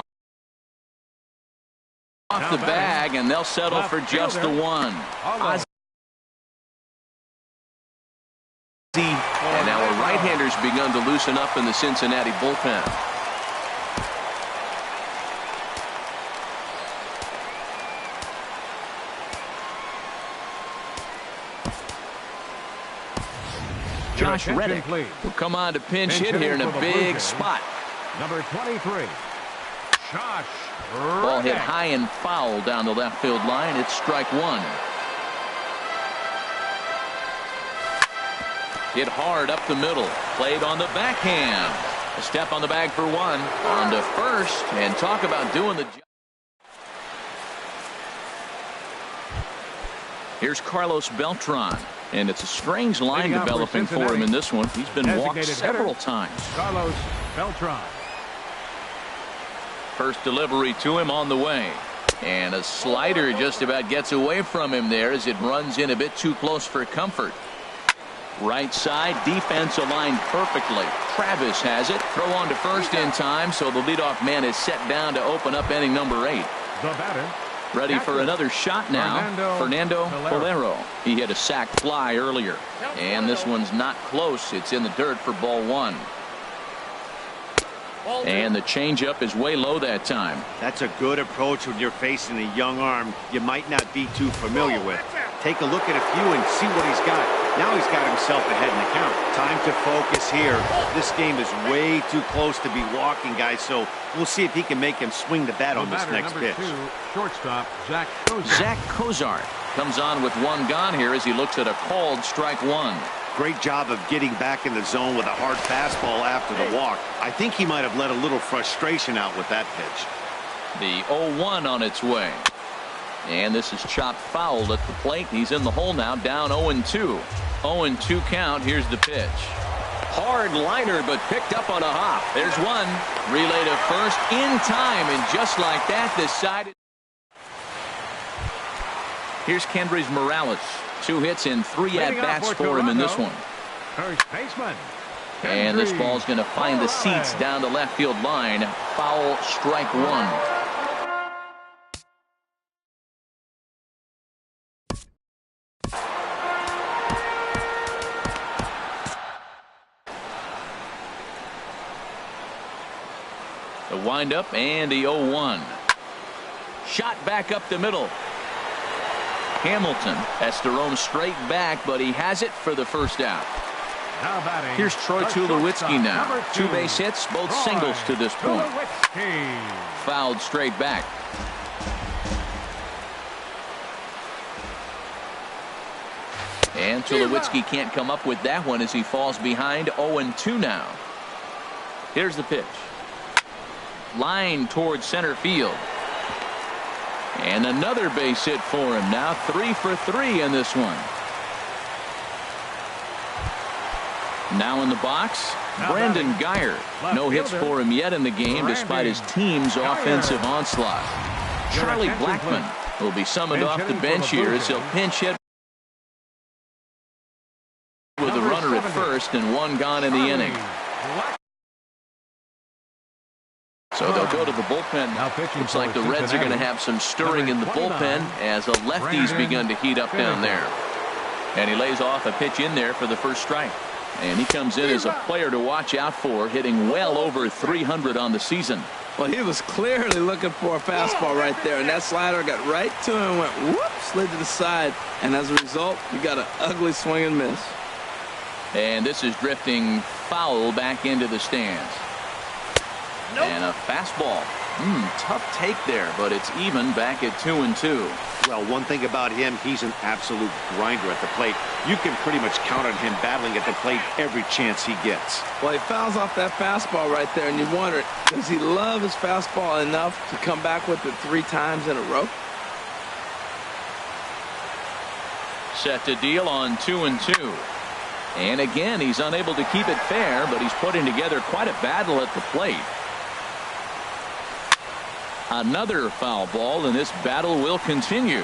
the bag, and they'll settle for just the one. And now a right-hander's begun to loosen up in the Cincinnati bullpen. Josh Reddick will come on to pinch hit here in a big spot. Number 23, Josh Reddick. Ball hit high and foul down the left field line. It's strike one. Hit hard up the middle. Played on the backhand. A step on the bag for one. On to first. And talk about doing the job. Here's Carlos Beltran. And it's a strange line developing for him in this one. He's been walked several times. Carlos Beltran. First delivery to him on the way. And a slider just about gets away from him there as it runs in a bit too close for comfort. Right side, defense aligned perfectly. Travis has it. Throw on to first in time, so the leadoff man is set down to open up inning number 8. The batter. Ready for another shot now. Fernando Valero. He hit a sac fly earlier. And this one's not close. It's in the dirt for ball one. And the changeup is way low that time. That's a good approach when you're facing a young arm you might not be too familiar with. Take a look at a few and see what he's got. Now he's got himself ahead in the count. Time to focus here. This game is way too close to be walking, guys, so we'll see if he can make him swing the bat on this next pitch. Two, shortstop, Zach Cozart. Zach Cozart comes on with one gone here as he looks at a called strike one. Great job of getting back in the zone with a hard fastball after the walk. I think he might have let a little frustration out with that pitch. The 0-1 on its way. And this is chopped foul at the plate. He's in the hole now, down 0-2. 0-2 count. Here's the pitch. Hard liner, but picked up on a hop. There's one. Relay to first in time, and just like that, decided. Here's Kendrys Morales. 2 hits and 3 at-bats for him in this one. First baseman. And this ball's going to find the seats down the left field line. Foul, strike one. The windup and the 0-1. Shot back up the middle. Hamilton has to roam straight back, but he has it for the first out. Here's Troy Tulowitzki now. 2 base hits, both singles to this point. Fouled straight back. And Tulowitzki can't come up with that one as he falls behind. 0-2 now. Here's the pitch. Line towards center field. And another base hit for him. Now 3 for 3 in this one. Now in the box, Brandon Guyer. No hits for him yet in the game despite his team's offensive onslaught. Charlie Blackmon will be summoned off the bench here as he'll pinch hit with a runner at first and 1 gone in the inning. So they'll go to the bullpen. Looks like the Reds are going to have some stirring in the bullpen as a lefty's begun to heat up down there. And he lays off a pitch in there for the first strike. And he comes in as a player to watch out for, hitting well over 300 on the season. Well, he was clearly looking for a fastball right there, and that slider got right to him and went whoop, slid to the side. And as a result, you got an ugly swing and miss. And this is drifting foul back into the stands. And a fastball. Tough take there, but it's even back at 2-2. Well, one thing about him, he's an absolute grinder at the plate. You can pretty much count on him battling at the plate every chance he gets. Well, he fouls off that fastball right there, and you wonder, does he love his fastball enough to come back with it 3 times in a row? Set to deal on 2-2. And again, he's unable to keep it fair, but he's putting together quite a battle at the plate. Another foul ball, and this battle will continue.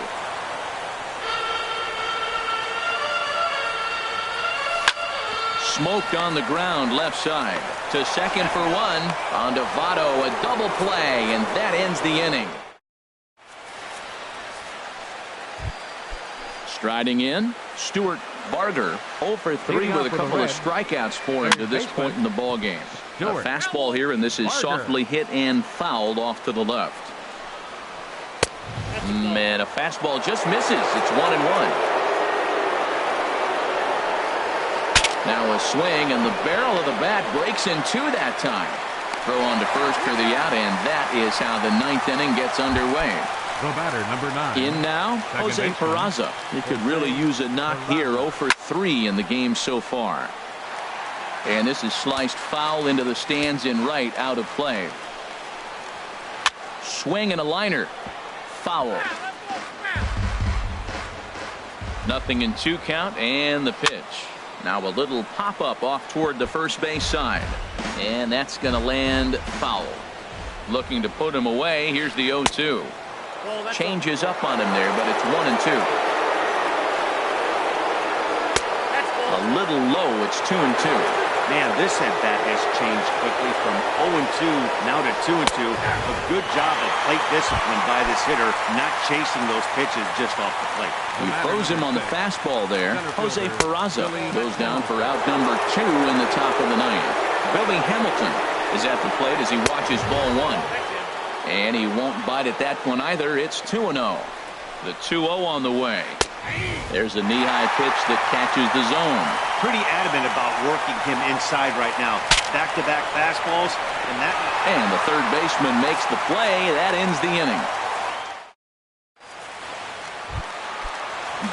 smoked on the ground left side. To second for one. On to Votto, a double play, and that ends the inning. Striding in, Stuart Barger, 0 for 3 with a couple of strikeouts for him to this point in the ball game. A fastball here, and this is softly hit and fouled off to the left. Man, a fastball just misses. It's 1-1. Now a swing, and the barrel of the bat breaks in two that time. Throw on to first for the out, and that is how the ninth inning gets underway. The batter, number 9. In now, Jose Peraza. He could really use a knock here. 0 for 3 in the game so far. And this is sliced foul into the stands in right, out of play. Swing and a liner. Foul. 0-2 count, and the pitch. Now a little pop-up off toward the first base side. And that's going to land foul. Looking to put him away. Here's the 0-2. Changes up on him there, but it's 1-2. A little low. It's 2-2. Man, this at bat has changed quickly from 0-2 now to 2-2. A good job of plate discipline by this hitter, not chasing those pitches just off the plate. We froze him on the fastball there. Jose Peraza goes down for out number 2 in the top of the ninth. Billy Hamilton is at the plate as he watches ball 1. And he won't bite at that one either. It's 2-0. The 2-0 on the way. There's a knee-high pitch that catches the zone. Pretty adamant about working him inside right now. Back-to-back fastballs, and the third baseman makes the play. That ends the inning.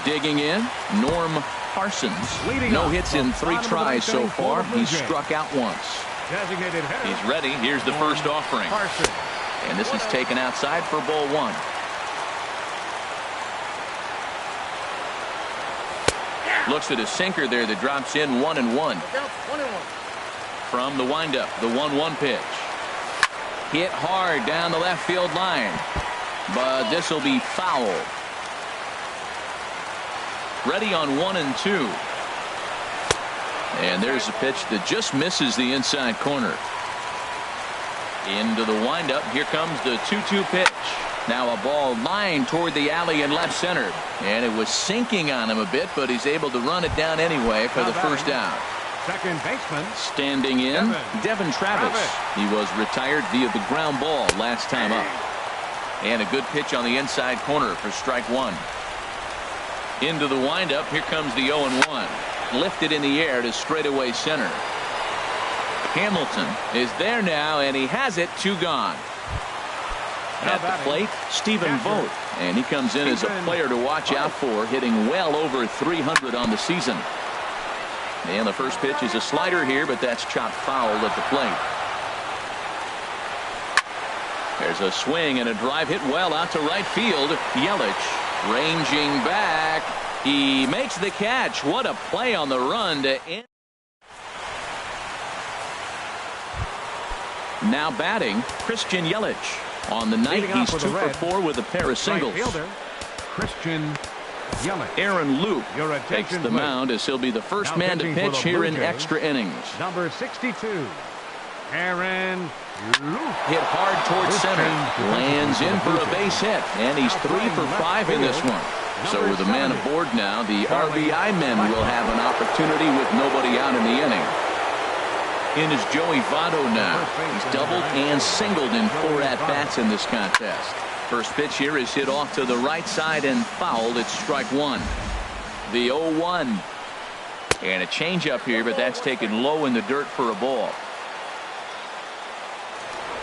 Digging in, Norm Parsons. No hits in 3 tries so far. He's struck out once. He's ready. Here's the first offering. And this is taken outside for ball 1. Looks at a sinker there that drops in 1-1. From the windup, the 1-1 pitch. Hit hard down the left field line. But this will be foul. Ready on 1-2. And there's a pitch that just misses the inside corner. Into the windup. Here comes the 2-2 pitch. Now a ball lined toward the alley in left center. And it was sinking on him a bit, but he's able to run it down anyway for the first out. Second baseman. Standing in, Devin Travis. He was retired via the ground ball last time up. And a good pitch on the inside corner for strike 1. Into the windup. Here comes the 0-1. Lifted in the air to straightaway center. Hamilton is there now, and he has it. 2 gone. At the plate, Stephen Vogt, and he comes in as a player to watch out for, hitting well over 300 on the season. And the first pitch is a slider here, but that's chopped foul at the plate. There's a swing and a drive hit well out to right field. Yelich ranging back. He makes the catch. What a play on the run to end. Now batting, Christian Yelich. On the night, he's 2 for 4 with a pair of singles. Christian Yelich. Aaron Luke takes the mound as he'll be the first man to pitch here in extra innings. Number 62, Aaron Luke. Hit hard towards center. Lands in for a base hit. And he's 3 for 5 in this one. So with a man aboard now, the RBI men will have an opportunity with nobody out in the inning. In is Joey Votto now. He's doubled and singled in 4 at-bats in this contest. First pitch here is hit off to the right side and fouled. It's strike 1. The 0-1. And a changeup here, but that's taken low in the dirt for a ball.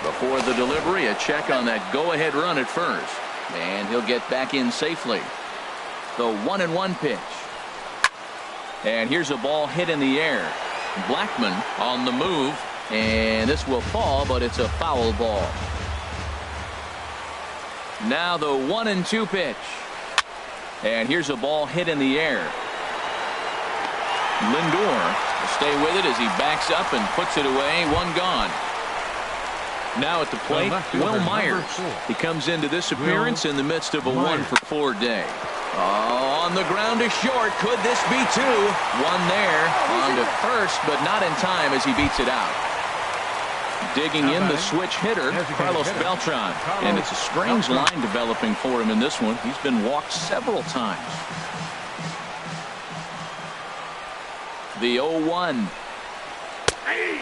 Before the delivery, a check on that go-ahead run at first. And he'll get back in safely. The 1-1 pitch. And here's a ball hit in the air. Blackman on the move, and this will fall, but it's a foul ball. Now the 1-2 pitch. And here's a ball hit in the air. Lindor will stay with it as he backs up and puts it away. 1 gone. Now at the plate, Will Myers. He comes into this appearance in the midst of a 1 for 4 day. Oh, on the ground to short. Could this be two? One there on to first, but not in time as he beats it out. Digging in the switch hitter, Carlos Beltran. And it's a strange line developing for him in this one. He's been walked several times. The 0-1.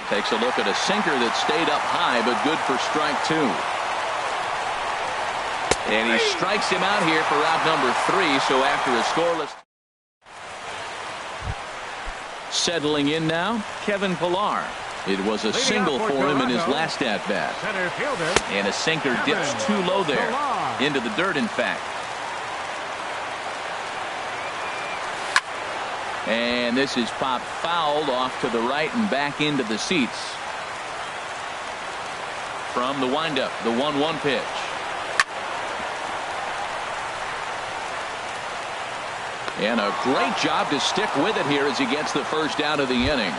Takes a look at a sinker that stayed up high, but good for strike two. And he strikes him out here for out number 3. So after a scoreless. Settling in now, Kevin Pillar. It was a single for him in his last at-bat. And a sinker dips too low there. Into the dirt, in fact. And this is popped fouled off to the right and back into the seats. From the windup, the 1-1 pitch. And a great job to stick with it here as he gets the first out of the inning.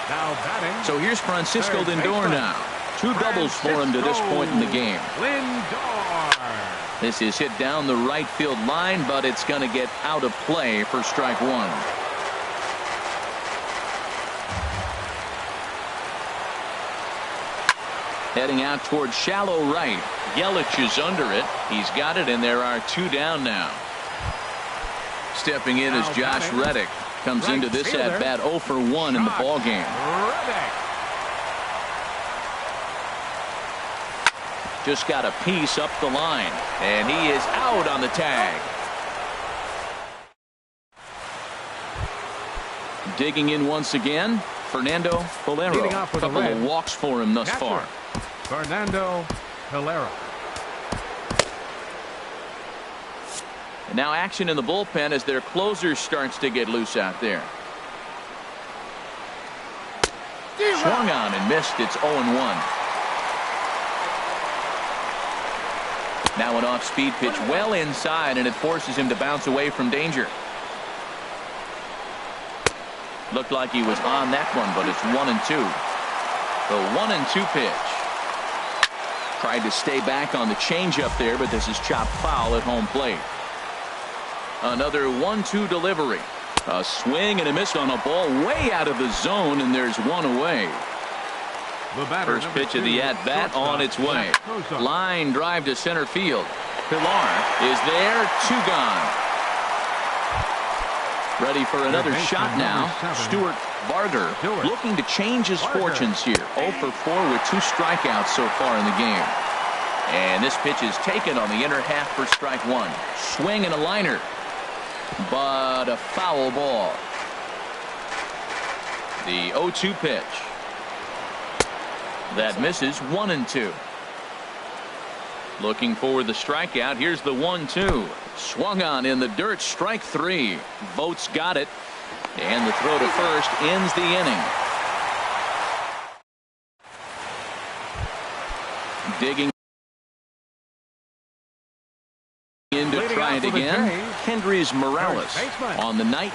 Now batting. So here's Francisco Lindor now. 2 doubles for him to this point in the game. Lindor. This is hit down the right field line, but it's going to get out of play for strike 1. Heading out towards shallow right. Yelich is under it. He's got it, and there are 2 down now. Stepping in is Josh Reddick. Comes into this at bat 0 for 1 in the ball game. Just got a piece up the line, and he is out on the tag. Digging in once again, Fernando Valero. A couple of walks for him thus far. Fernando Valero. And now action in the bullpen as their closer starts to get loose out there. Swung on and missed. It's 0-1. Now an off-speed pitch well inside, and it forces him to bounce away from danger. Looked like he was on that one, but it's 1-2. The 1-2 pitch. Tried to stay back on the changeup there, but this is chopped foul at home plate. Another 1-2 delivery. A swing and a miss on a ball way out of the zone, and there's one away. First pitch of the at-bat on its way. Line drive to center field. Pillar is there. 2 gone. Ready for another shot now. Stuart Barger looking to change his fortunes here. 0 for 4 with 2 strikeouts so far in the game. And this pitch is taken on the inner half for strike 1. Swing and a liner. But a foul ball. The 0-2 pitch. That misses. 1-2. Looking for the strikeout. Here's the 1-2. Swung on in the dirt. Strike 3. Votes got it. And the throw to first ends the inning. Digging in to try it again. Hendrys Morales on the night.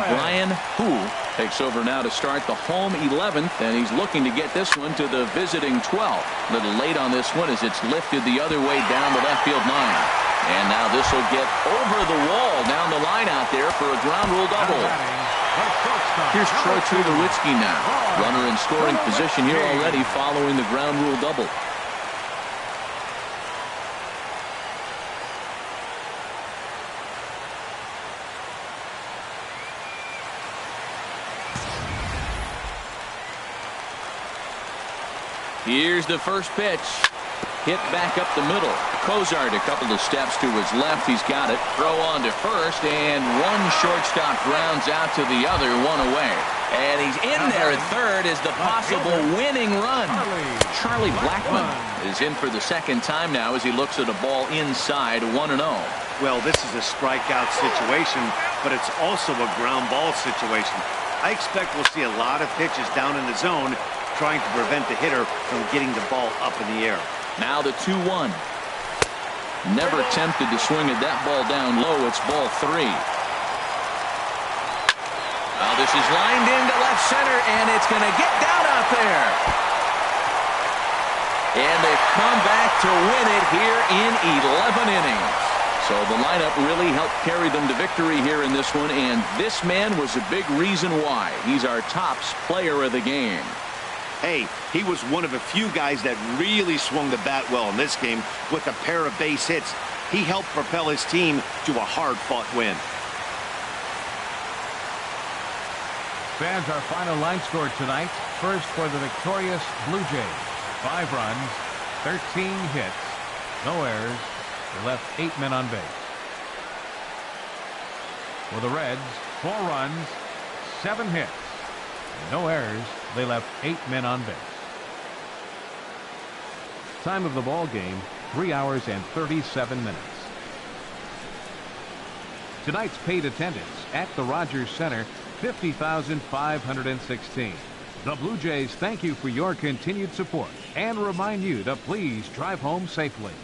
Brian Hu takes over now to start the home 11th, and he's looking to get this one to the visiting 12th. A little late on this one as it's lifted the other way down the left field line. And now this will get over the wall down the line out there for a ground rule double. Here's Troy Tulowitzki now. Runner in scoring position here already following the ground rule double. Here's the first pitch. Hit back up the middle. Cozart a couple of steps to his left. He's got it. Throw on to first, and one shortstop grounds out to the other, 1 away. And he's in there at third as the possible winning run. Charlie Blackmon is in for the second time now as he looks at a ball inside, 1-0. Well, this is a strikeout situation, but it's also a ground ball situation. I expect we'll see a lot of pitches down in the zone trying to prevent the hitter from getting the ball up in the air. Now the 2-1. Never tempted to swing at that ball down low. It's ball 3. Well, this is lined into left center, and it's going to get down out there. And they've come back to win it here in 11 innings. So the lineup really helped carry them to victory here in this one, and this man was a big reason why. He's our tops player of the game. Hey, he was one of a few guys that really swung the bat well in this game with a pair of base hits. He helped propel his team to a hard-fought win. Fans, our final line score tonight. First for the victorious Blue Jays. 5 runs, 13 hits, no errors. They left 8 men on base. For the Reds, 4 runs, 7 hits, no errors. They left 8 men on base. Time of the ball game, 3 hours and 37 minutes. Tonight's paid attendance at the Rogers Center, 50,516. The Blue Jays thank you for your continued support and remind you to please drive home safely.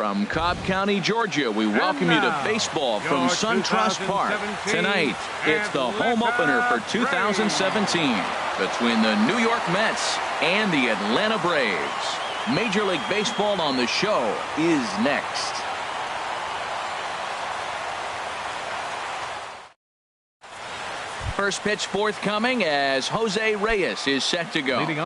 From Cobb County, Georgia, we welcome you to baseball from SunTrust Park. Tonight, it's the home opener for 2017 between the New York Mets and the Atlanta Braves. Major League Baseball on the show is next. First pitch forthcoming as Jose Reyes is set to go.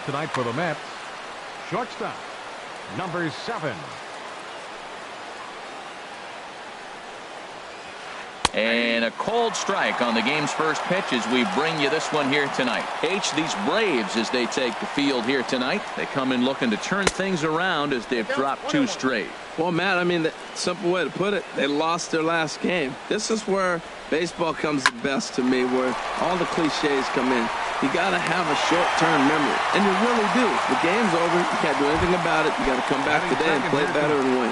Tonight for the Mets, shortstop, number 7. And a cold strike on the game's first pitch as we bring you this one here tonight. H, these Braves, as they take the field here tonight, they come in looking to turn things around as they've dropped 2 straight. Well, Matt, I mean, the simple way to put it, they lost their last game. This is where baseball comes the best to me, where all the cliches come in. You got to have a short-term memory, and you really do. The game's over. You can't do anything about it. You got to come back today and play better and win.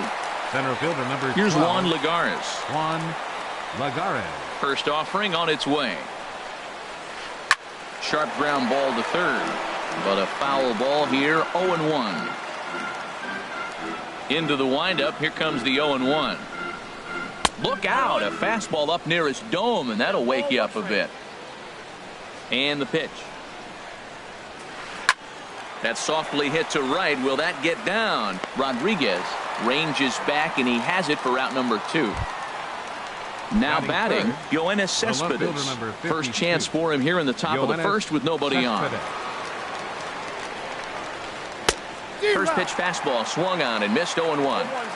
Center fielder number 12. Here's Juan Lagares. Juan Lagares. First offering on its way. Sharp ground ball to third, but a foul ball here. 0-1. Into the windup. Here comes the 0-1. Look out! A fastball up near his dome, and that'll wake you up a bit. And the pitch. That's softly hit to right. Will that get down? Rodriguez ranges back, and he has it for out number 2. Now batting, Yoenis Cespedes. First chance for him here in the top of the first with nobody on. First pitch fastball swung on and missed. 0-1.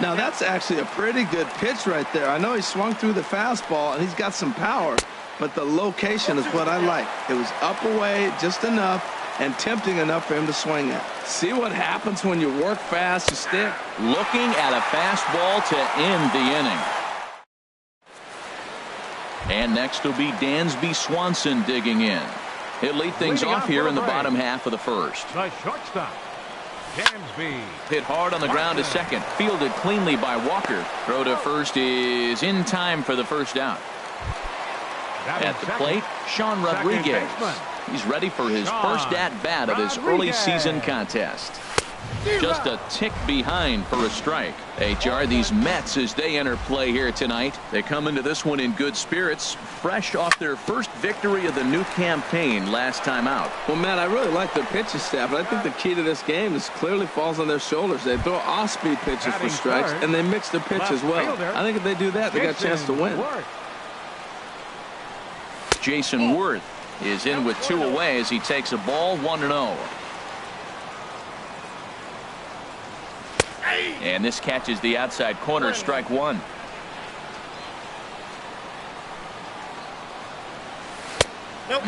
Now that's actually a pretty good pitch right there. I know he swung through the fastball, and he's got some power. But the location is what I like. It was up away just enough and tempting enough for him to swing at. See what happens when you work fast, you stick. Looking at a fastball to end the inning. And next will be Dansby Swanson digging in. He'll lead things off here in the bottom half of the first. The shortstop, Dansby. Hit hard on the ground to second. Fielded cleanly by Walker. Throw to first is in time for the first out. At the plate, Sean Rodriguez. He's ready for his first at-bat of this early season contest. Just a tick behind for a strike. HR, these Mets, as they enter play here tonight, they come into this one in good spirits, fresh off their first victory of the new campaign last time out. Well, Matt, I really like their pitching staff, but I think the key to this game is clearly falls on their shoulders. They throw off-speed pitches for strikes, and they mix their pitch as well. I think if they do that, they got a chance to win. Jason Worth is in with 2 away as he takes a ball 1-0. And this catches the outside corner, strike 1.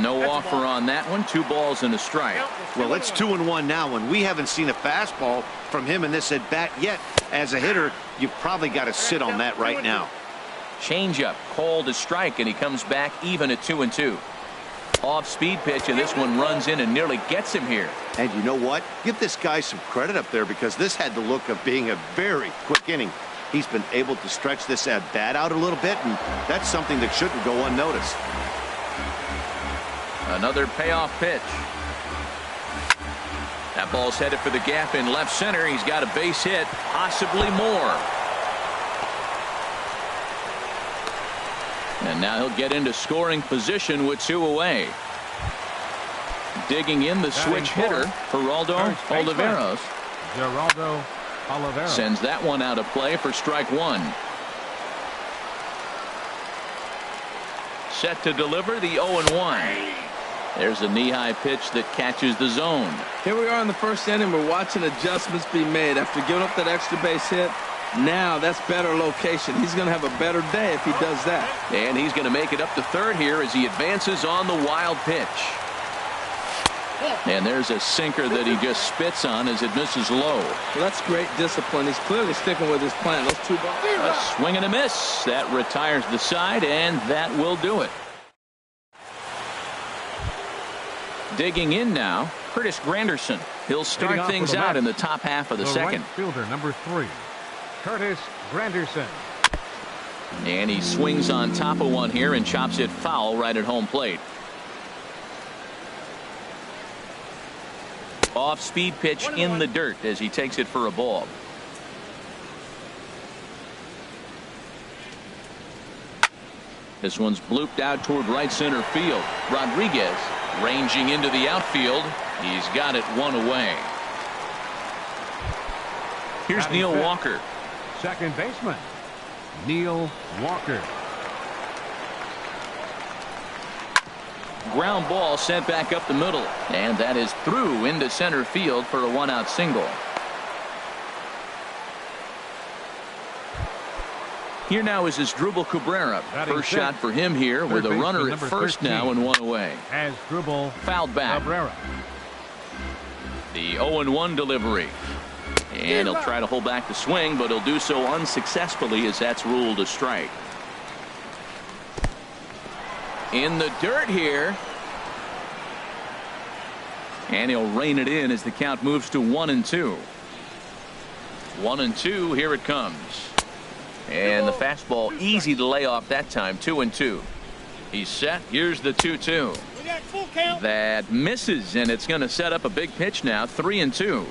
No offer on that one. 2 balls and a strike. Well, it's 2-1 now, and we haven't seen a fastball from him in this at bat yet. As a hitter, you've probably got to sit on that right now. Changeup, called a strike, and he comes back even at 2-2. Off-speed pitch, and this one runs in and nearly gets him here. And you know what? Give this guy some credit up there, because this had the look of being a very quick inning. He's been able to stretch this at-bat out a little bit, and that's something that shouldn't go unnoticed. Another payoff pitch. That ball's headed for the gap in left center. He's got a base hit, possibly more. And now he'll get into scoring position with 2 away. Digging in the switch hitter, Geraldo Oliveros. Geraldo Oliveros sends that one out of play for strike 1. Set to deliver the 0-1. There's a knee-high pitch that catches the zone. Here we are in the first inning. We're watching adjustments be made after giving up that extra base hit. Now that's better location. He's going to have a better day if he does that. And he's going to make it up to third here as he advances on the wild pitch. And there's a sinker that he just spits on as it misses low. Well, that's great discipline. He's clearly sticking with his plan. Those 2 balls. A swing and a miss. That retires the side, and that will do it. Digging in now, Curtis Granderson. He'll start things out in the top half of the second. Right fielder, number 3, Curtis Granderson. And he swings on top of one here and chops it foul right at home plate. Off-speed pitch in the dirt as he takes it for a ball. This one's blooped out toward right center field. Rodriguez ranging into the outfield. He's got it one away. Here's Neil Walker. Second baseman, Neil Walker. Ground ball sent back up the middle. And that is through into center field for a one-out single. Here now is Asdrubal Cabrera. First shot for him here with a runner at first now and one away. Asdrubal fouled back. Cabrera. The 0-1 delivery. And he'll try to hold back the swing, but he'll do so unsuccessfully as that's ruled a strike. In the dirt here. And he'll rein it in as the count moves to 1-2. 1-2, here it comes. And the fastball easy to lay off that time. 2-2. He's set. Here's the 2-2. That misses, and it's going to set up a big pitch now. 3-2.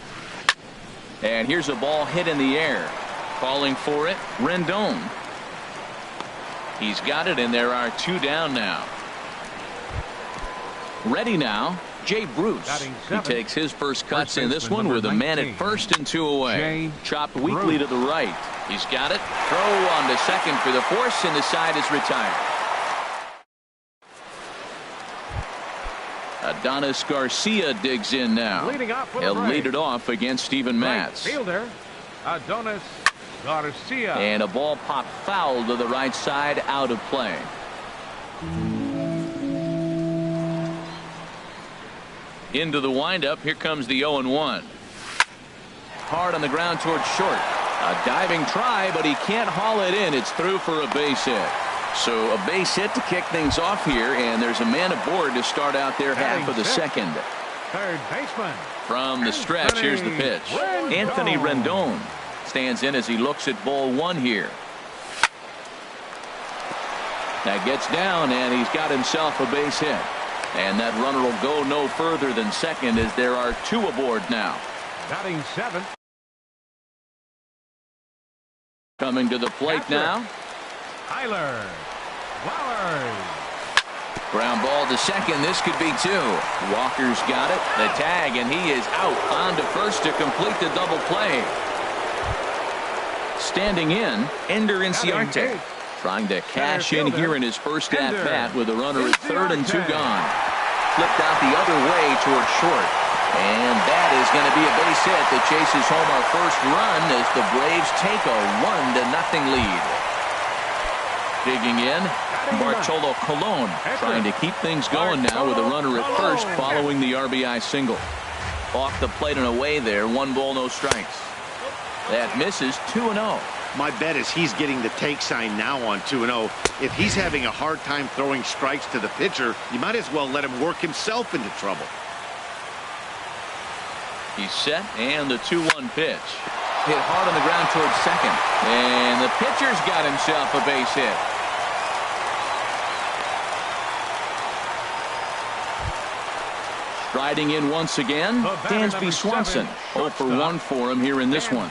And here's a ball hit in the air. Calling for it, Rendon. He's got it, and there are 2 down now. Ready now, Jay Bruce. He takes his first cuts in this one with a man at first and 2 away. Chopped weakly to the right. He's got it. Throw on to second for the force, and the side is retired. Adonis Garcia digs in now. He'll lead it off against Steven Matz. Right fielder, Adonis Garcia. And a ball popped foul to the right side, out of play. Into the windup. Here comes the 0-1. Hard on the ground towards short. A diving try, but he can't haul it in. It's through for a base hit. So a base hit to kick things off here, and there's a man aboard to start out their half of the second. Third baseman. From the stretch, here's the pitch. Anthony Rendon stands in as he looks at ball 1 here. That gets down, and he's got himself a base hit. And that runner will go no further than second as there are 2 aboard now. Batting 7th. Coming to the plate now. Tyler Flowers. Ground ball to second. This could be 2. Walker's got it. The tag, and he is out. On to first to complete the double play. Standing in, Ender Inciarte. Trying to cash in here in his first at-bat with a runner at third and 2 gone. Flipped out the other way toward short. And that is going to be a base hit that chases home our first run as the Braves take a 1-0 lead. Digging in, Bartolo Colon trying to keep things going now with a runner at first following the RBI single. Off the plate and away there, 1 ball, no strikes. That misses. 2-0. My bet is he's getting the take sign now on 2-0. If he's having a hard time throwing strikes to the pitcher, you might as well let him work himself into trouble. He's set, and the 2-1 pitch. Hit hard on the ground towards second. And the pitcher's got himself a base hit. Striding in once again, Dansby Swanson. 0 for 1 for him here in this one.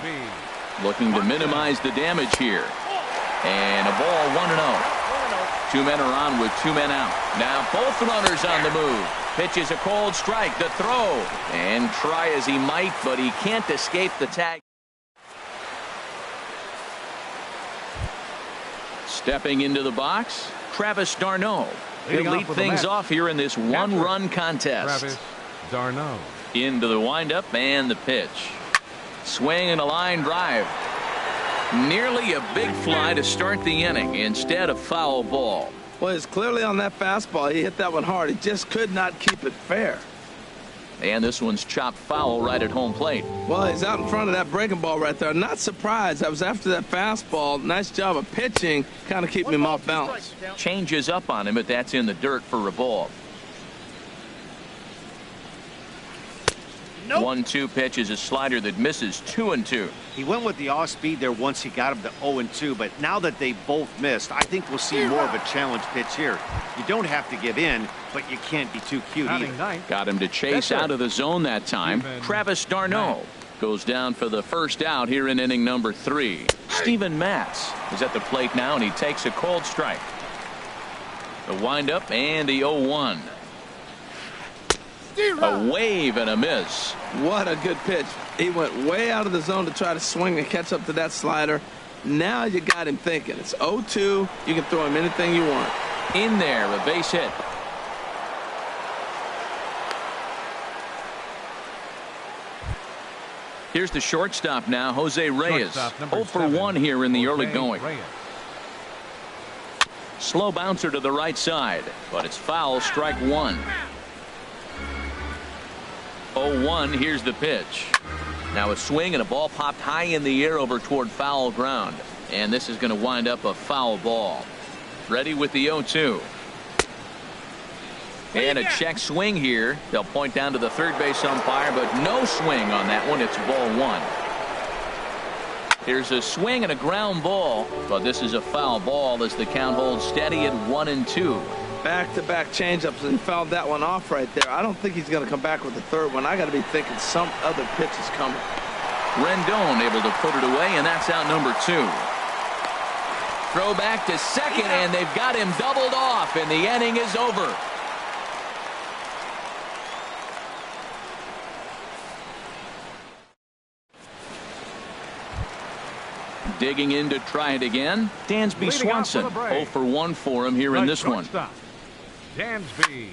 Looking to minimize the damage here. And a ball, 1-0. 2 men are on with 2 men out. Now both runners on the move. Pitches a cold strike. The throw. And try as he might, but he can't escape the tag. Stepping into the box, Travis d'Arnaud. He'll lead things off here in this 1-run contest. Travis d'Arnaud. Into the windup and the pitch. Swing and a line drive. Nearly a big fly to start the inning. Instead, a foul ball. Well, it's clearly on that fastball. He hit that one hard. He just could not keep it fair. And this one's chopped foul right at home plate. Well, he's out in front of that breaking ball right there. Not surprised. I was after that fastball. Nice job of pitching, kind of keeping him off balance. Changes up on him, but that's in the dirt for a ball. 1-2 pitch is a slider that misses 2-2. He went with the off speed there once he got him to 0-2, but now that they both missed, I think we'll see more of a challenge pitch here. You don't have to give in, but you can't be too cute either. Got him to chase out of the zone that time. Travis d'Arnaud goes down for the first out here in inning number 3. Steven Matz is at the plate now, and he takes a cold strike. The windup and the 0-1. A wave and a miss. What a good pitch. He went way out of the zone to try to swing and catch up to that slider. Now you got him thinking. It's 0-2. You can throw him anything you want. In there, a base hit. Here's the shortstop now, Jose Reyes. 0 for 1 here in the early going. Slow bouncer to the right side, but it's foul, strike 1. 0-1, here's the pitch. Now a swing and a ball popped high in the air over toward foul ground. And this is going to wind up a foul ball. Ready with the 0-2. And a check swing here. They'll point down to the third base umpire, but no swing on that one. It's ball 1. Here's a swing and a ground ball, but this is a foul ball as the count holds steady at 1-2. Back-to-back changeups, and he fouled that one off right there. I don't think he's going to come back with the third one. I got to be thinking some other pitch is coming. Rendon able to put it away, and that's out number 2. Throw back to second, and they've got him doubled off, and the inning is over. Digging in to try it again, Dansby Swanson. 0 for 1 for him here in this one. Dansby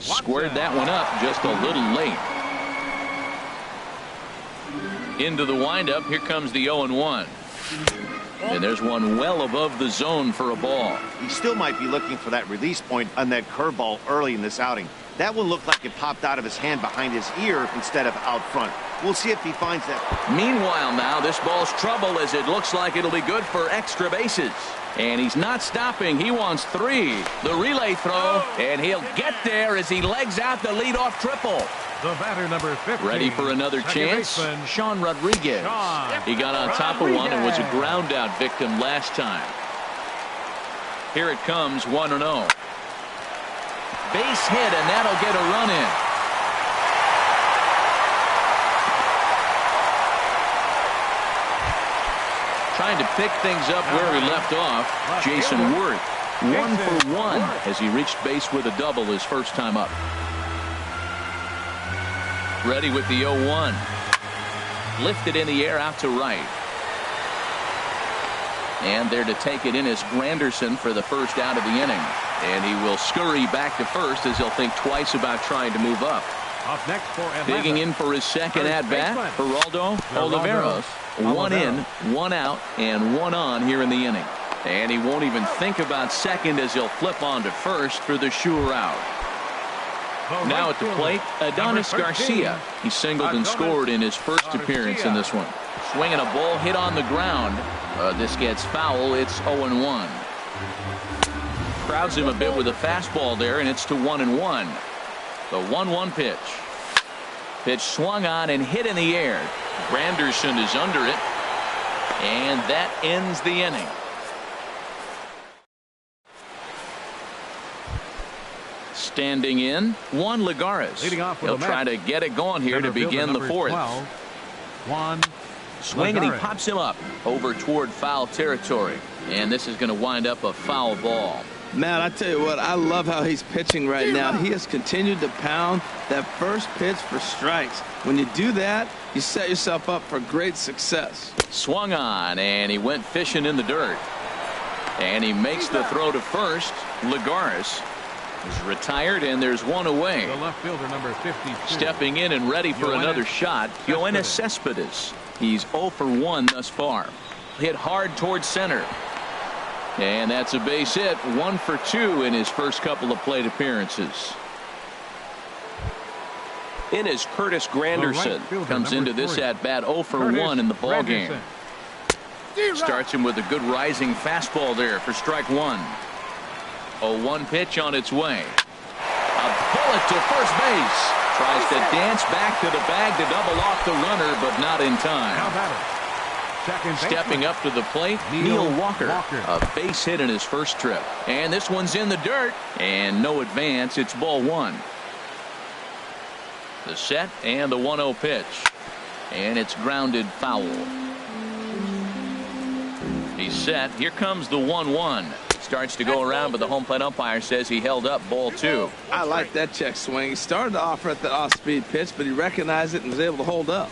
squared that one up just a little late. Into the windup. Here comes the 0-1. And there's one well above the zone for a ball. He still might be looking for that release point on that curveball early in this outing. That one looked like it popped out of his hand behind his ear instead of out front. We'll see if he finds that. Meanwhile now, this ball's trouble as it looks like it'll be good for extra bases. And he's not stopping. He wants 3. The relay throw, and he'll get there as he legs out the leadoff triple. The batter, number 15. Ready for another chance? Baseman, Sean Rodriguez. He got on top of one and was a ground out victim last time. Here it comes, 1-0. Base hit, and that'll get a run in. Trying to pick things up where he left off. Jason Worth, 1 for 1 as he reached base with a double his first time up. Ready with the 0-1. Lifted in the air out to right. And there to take it in is Granderson for the first out of the inning. And he will scurry back to first as he'll think twice about trying to move up. Up next for Atlanta. Digging in for his second at-bat, Geraldo Oliveros. 1 in, 1 out, and 1 on here in the inning. And he won't even think about second as he'll flip on to first for the sure out. Now at the plate, Adonis Garcia. He singled and scored in his first appearance in this one. Swinging a ball hit on the ground. This gets foul. It's 0-1. Crowds him a bit with a fastball there, and it's to 1-1. The 1-1 pitch. Pitch swung on and hit in the air. Granderson is under it, and that ends the inning. Standing in, Juan Lagares. He'll try to get it going here to begin the 4th. Juan Swing, and he pops him up over toward foul territory. And this is going to wind up a foul ball. Matt, I tell you what, I love how he's pitching right now. He has continued to pound that first pitch for strikes. When you do that, you set yourself up for great success. Swung on, and he went fishing in the dirt. And he makes the throw to first. Lagares is retired, and there's one away. The left fielder, number 52. Stepping in and ready for another shot, Yoenis Cespedes. He's 0 for 1 thus far. Hit hard towards center. And that's a base hit. 1 for 2 in his first couple of plate appearances. In is Curtis Granderson. Comes into this at bat 0 for 1 in the ball game. Starts him with a good rising fastball there for strike 1. 0-1 pitch on its way. A bullet to first base. Tries to dance back to the bag to double off the runner, but not in time. Stepping up to the plate, Neil Walker. A base hit in his first trip. And this one's in the dirt. And no advance. It's ball one. The set and the 1-0 pitch. And it's grounded foul. He's set. Here comes the 1-1. Starts to go around, but the home plate umpire says he held up ball two. I like that check swing. He started to offer at the off-speed pitch, but he recognized it and was able to hold up.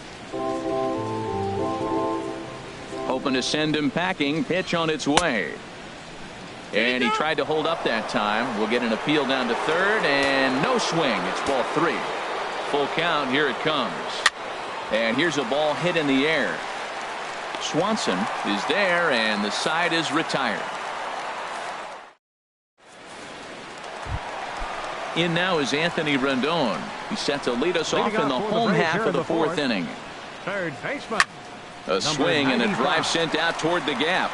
Hoping to send him packing. Pitch on its way. And he tried to hold up that time. We'll get an appeal down to third, and no swing. It's ball three. Full count. Here it comes. And here's a ball hit in the air. Swanson is there, and the side is retired. In now is Anthony Rendon. He's set to lead us off in the home half of the fourth inning. Third baseman. A swing and a drive sent out toward the gap.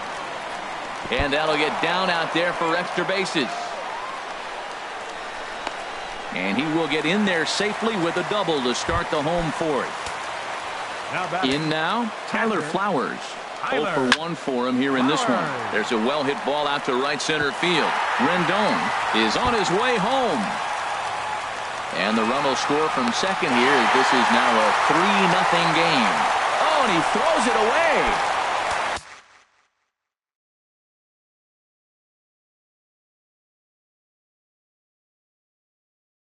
And that'll get down out there for extra bases. And he will get in there safely with a double to start the home fourth. In now, Tyler Flowers. 0 for 1 for him here in this one. There's a well-hit ball out to right center field. Rendon is on his way home. And the run will score from second here as this is now a 3-0 game. Oh, and he throws it away.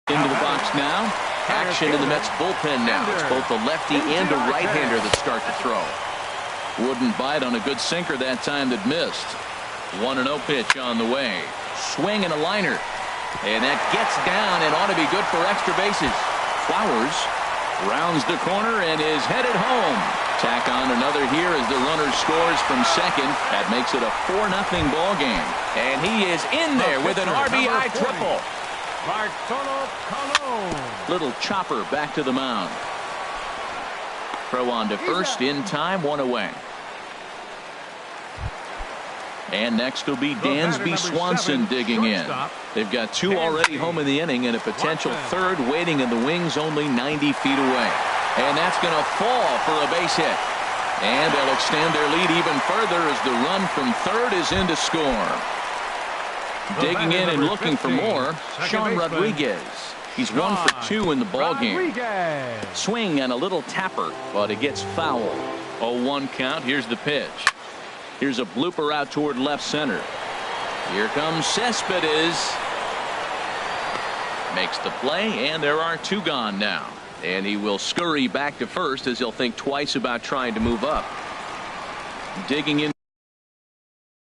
Into the box now. Action in the Mets bullpen now. It's both a lefty and a right-hander that start to throw. Wouldn't bite on a good sinker that time that missed. 1-0 pitch on the way. Swing and a liner. And that gets down and ought to be good for extra bases. Flowers rounds the corner and is headed home. Tack on another here as the runner scores from second. That makes it a 4-0 ball game. And he is in there with an RBI triple. Little chopper back to the mound. Throw on to first in time, one away. And next will be Dansby Swanson digging in. They've got two already home in the inning and a potential third waiting in the wings only 90 feet away. And that's going to fall for a base hit. And they'll extend their lead even further as the run from third is in to score. Digging in and looking for more, Sean Rodriguez. He's 1 for 2 in the ballgame. Swing and a little tapper, but it gets foul. 0-1 count. Here's the pitch. Here's a blooper out toward left center. Here comes Cespedes. Makes the play, and there are two gone now. And he will scurry back to first as he'll think twice about trying to move up. Digging in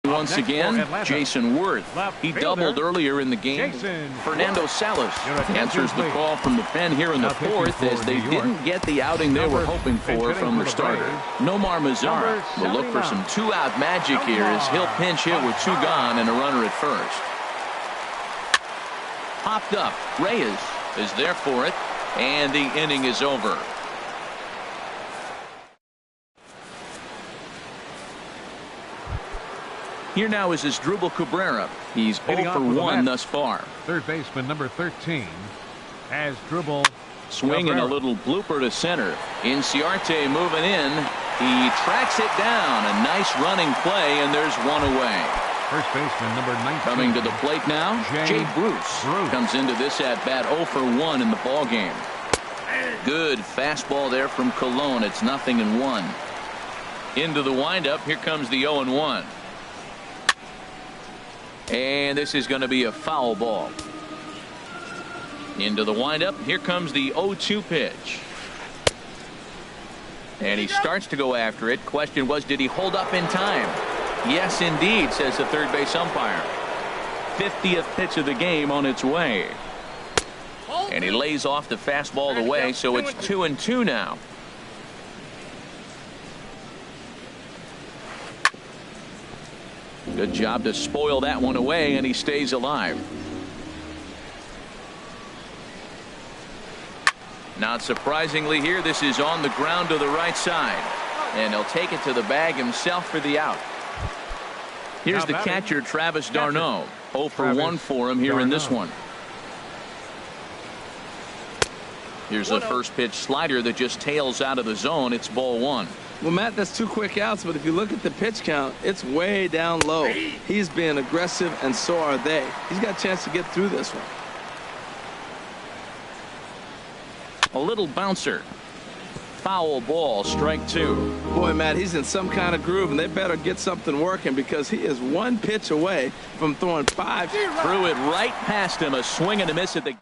once again, Jason Worth. He doubled earlier in the game. Fernando Salas answers the call from the pen here in the fourth as they didn't get the outing they were hoping for from the starter. Nomar Mazara will look for some two-out magic here as he'll pinch hit with two gone and a runner at first. Popped up. Reyes is there for it, and the inning is over. Here now is Asdrubal Cabrera. He's 0 for 1 thus far. Third baseman number 13, Asdrubal. Swing and a little blooper to center. Inciarte moving in. He tracks it down. A nice running play, and there's one away. First baseman number 19. Coming to the plate now, Jay Bruce. Comes into this at-bat 0 for 1 in the ballgame. Good fastball there from Colon. It's 0-1. Into the windup. Here comes the 0-1. And this is going to be a foul ball. Into the windup. Here comes the 0-2 pitch. And he starts to go after it. Question was, did he hold up in time? Yes, indeed, says the third base umpire. 50th pitch of the game on its way. And he lays off the fastball away, so it's 2-2 now. Good job to spoil that one away, and he stays alive. Not surprisingly here, this is on the ground to the right side. And he'll take it to the bag himself for the out. Here's the catcher, Travis d'Arnaud. 0 for 1 for him here in this one. Here's a first pitch slider that just tails out of the zone. It's ball one. Well, Matt, that's 2 quick outs, but if you look at the pitch count, it's way down low. He's being aggressive, and so are they. He's got a chance to get through this one. A little bouncer. Foul ball, strike 2. Boy, Matt, he's in some kind of groove, and they better get something working because he is 1 pitch away from throwing 5. Threw it right past him. A swing and a miss at the...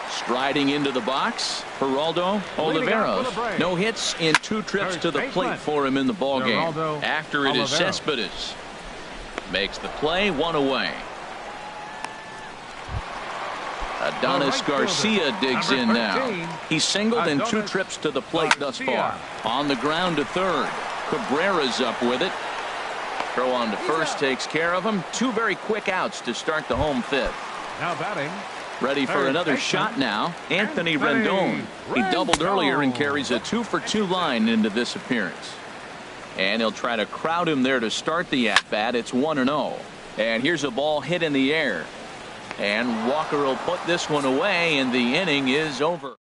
Striding into the box, Geraldo Oliveros. No hits in 2 trips to the plate for him in the ballgame. After it is Cespedes. Makes the play, 1 away. Adonis Garcia digs in now. He's singled in 2 trips to the plate thus far. On the ground to third. Cabrera's up with it. Throw on to first takes care of him. 2 very quick outs to start the home 5th. Now batting. Ready for another shot now. Anthony Rendon. He doubled earlier and carries a 2-for-2 line into this appearance. And he'll try to crowd him there to start the at-bat. It's 1-0. And here's a ball hit in the air. And Walker will put this one away, and the inning is over.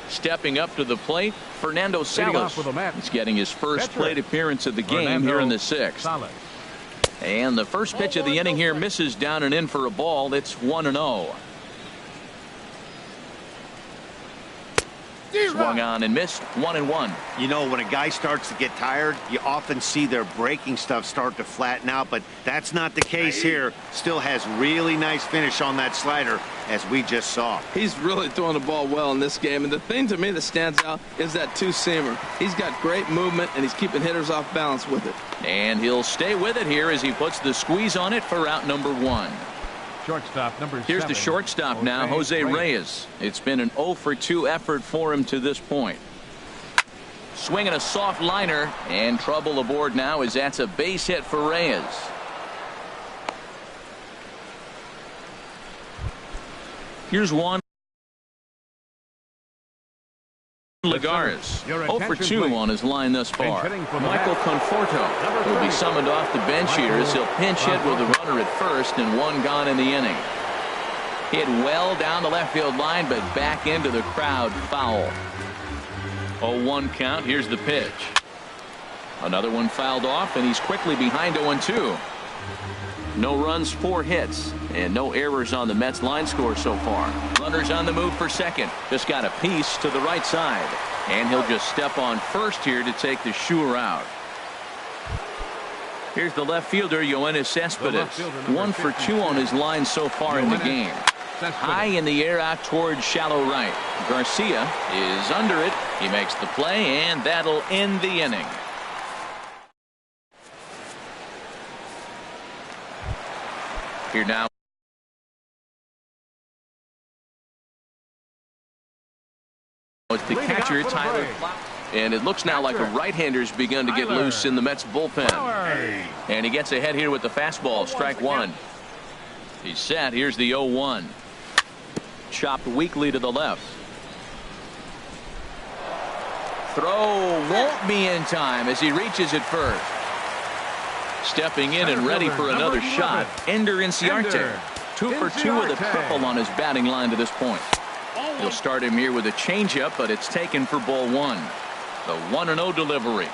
Stepping up to the plate, Fernando Salas. He's getting his first plate appearance of the game here in the 6th. And the first pitch of the inning here misses down and in for a ball. It's 1-0. Swung on and missed. 1-1. You know, when a guy starts to get tired, you often see their breaking stuff start to flatten out, but that's not the case here. Still has really nice finish on that slider, as we just saw. He's really throwing the ball well in this game, and the thing to me that stands out is that 2-seamer. He's got great movement, and he's keeping hitters off balance with it. And he'll stay with it here as he puts the squeeze on it for out number 1. Shortstop number 7. Here's the shortstop now, Jose Reyes. It's been an 0-for-2 effort for him to this point. Swinging a soft liner, and trouble aboard now as that's a base hit for Reyes. Here's one. Lagares 0-for-2 on his line thus far. Michael Conforto will be summoned off the bench here as he'll pinch hit with a runner at first and 1 gone in the inning. Hit well down the left field line, but back into the crowd. Foul. 0-1 count. Here's the pitch. Another one fouled off, and he's quickly behind 0-2. No runs, 4 hits, and no errors on the Mets line score so far. Runners on the move for second. Just got a piece to the right side. And he'll just step on first here to take the sure out. Here's the left fielder, Yoenis Cespedes. 1-for-2 on his line so far in the game. High in the air out towards shallow right. Garcia is under it. He makes the play, and that'll end the inning. Here now. It's the catcher, Tyler. And it looks now like a right-hander's begun to get loose in the Mets bullpen. And he gets ahead here with the fastball. Strike 1. He's set. Here's the 0-1. Chopped weakly to the left. Throw won't be in time as he reaches it first. Stepping in and ready for another shot, Ender Inciarte. 2-for-2 with a triple on his batting line to this point. He'll start him here with a changeup, but it's taken for ball 1. The 1-0 delivery.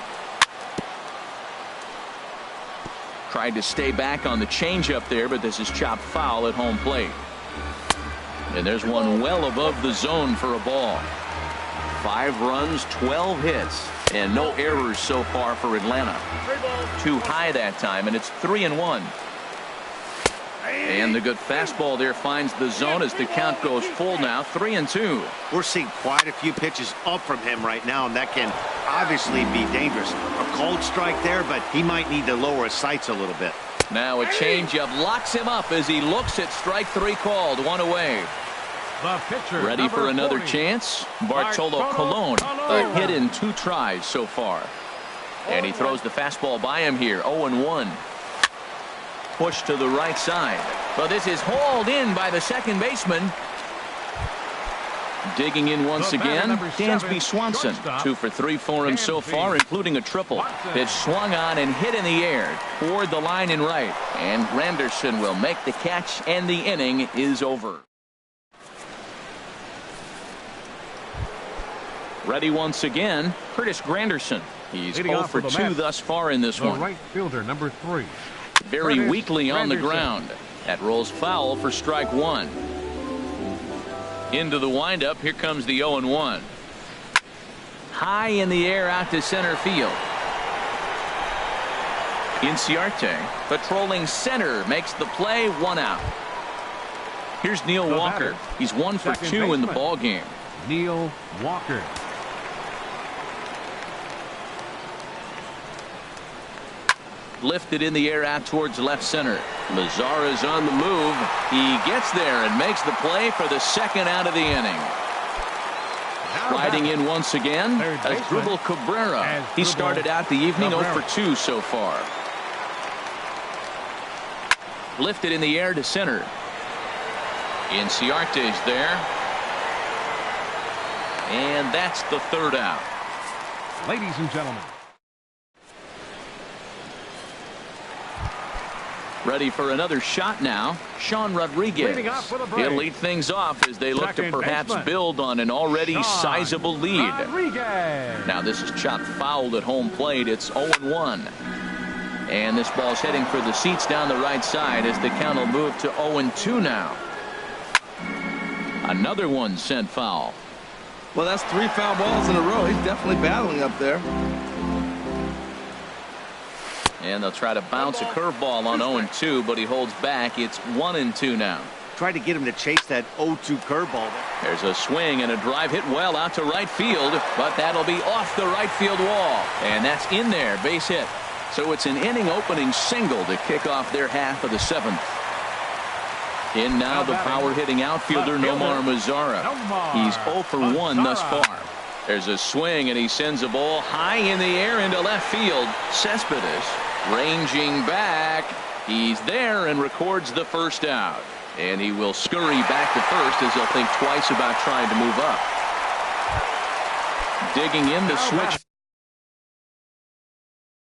Tried to stay back on the changeup there, but this is chopped foul at home plate. And there's one well above the zone for a ball. 5 runs, 12 hits, and no errors so far for Atlanta. Too high that time, and it's 3-1. And the good fastball there finds the zone as the count goes full now. 3-2. We're seeing quite a few pitches up from him right now, and that can obviously be dangerous. A cold strike there, but he might need to lower his sights a little bit. Now a changeup locks him up as he looks at strike 3 called. 1 away. The pitcher, ready for another 40. chance. Bartolo Colon, a hit in 2 tries so far. And he throws the fastball by him here. 0-1. Push to the right side. But this is hauled in by the second baseman. Digging in once The batter, again, number 7, Dansby Swanson. shortstop, 2 for 3 for him so Dansby far, including a triple. Swanson. Pitch swung on and hit in the air toward the line and right. And Granderson will make the catch, and the inning is over. Ready once again, Curtis Granderson. He's Leading 0 off for for the 2 Mets, thus far in this The one. right fielder, number 3. Very Curtis weakly on the Granderson. ground. That rolls foul for strike 1. Into the windup. Here comes the 0-1. High in the air out to center field. Inciarte patrolling center makes the play. 1 out. Here's Neil The Walker. batter, He's 1 for second 2 in the baseman. ball game. Neil Walker. Lifted in the air out towards left center. Lazara's on the move. He gets there and makes the play for the 2nd out of the inning. Riding in once again, Third baseman, Asdrubal Cabrera. He started out the evening 0 for 2 so far. Lifted in the air to center. Inciarte's there. And that's the 3rd out. Ladies and gentlemen. Ready for another shot now. Sean Rodriguez. Leading off with a break. He'll lead things off as they look to Second perhaps baseman, build on an already Sean sizable lead. Rodriguez. Now this is chopped foul at home plate. It's 0-1. And this ball's heading for the seats down the right side as the count will move to 0-2 now. Another one sent foul. Well, that's 3 foul balls in a row. He's definitely battling up there. And they'll try to bounce a curveball on 0-2, but he holds back. It's 1-2 now. Try to get him to chase that 0-2 curveball. There's a swing and a drive hit well out to right field, but that'll be off the right field wall. And that's in there, base hit. So it's an inning opening single to kick off their half of the 7th. In now the power hitting outfielder Nomar Mazara. He's 0 for 1 thus far. There's a swing and he sends a ball high in the air into left field. Cespedes ranging back. He's there and records the 1st out. And he will scurry back to 1st as he'll think twice about trying to move up. Digging in the switch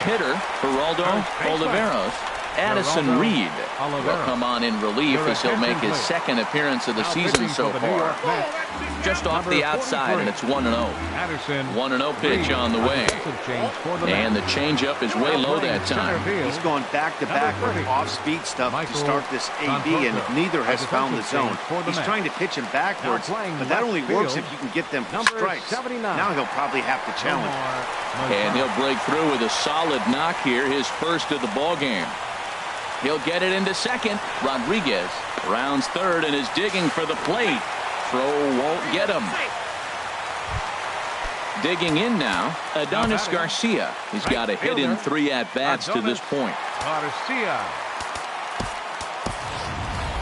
hitter, Geraldo Oliveros. Addison Reed will come on in relief as he'll make his 2nd appearance of the season so far. Just off the outside, and it's 1-0. 1-0 pitch on the way. And the changeup is way low that time. He's gone back-to-back with off-speed stuff to start this AB, and neither has found the zone. He's trying to pitch him backwards, but that only works if you can get them for strikes. Now he'll probably have to challenge. And he'll break through with a solid knock here, his 1st of the ball game. He'll get it into 2nd. Rodriguez rounds 3rd and is digging for the plate. Throw won't get him. Digging in now, Adonis Garcia. He's got a hit in 3 at-bats to this point. Garcia.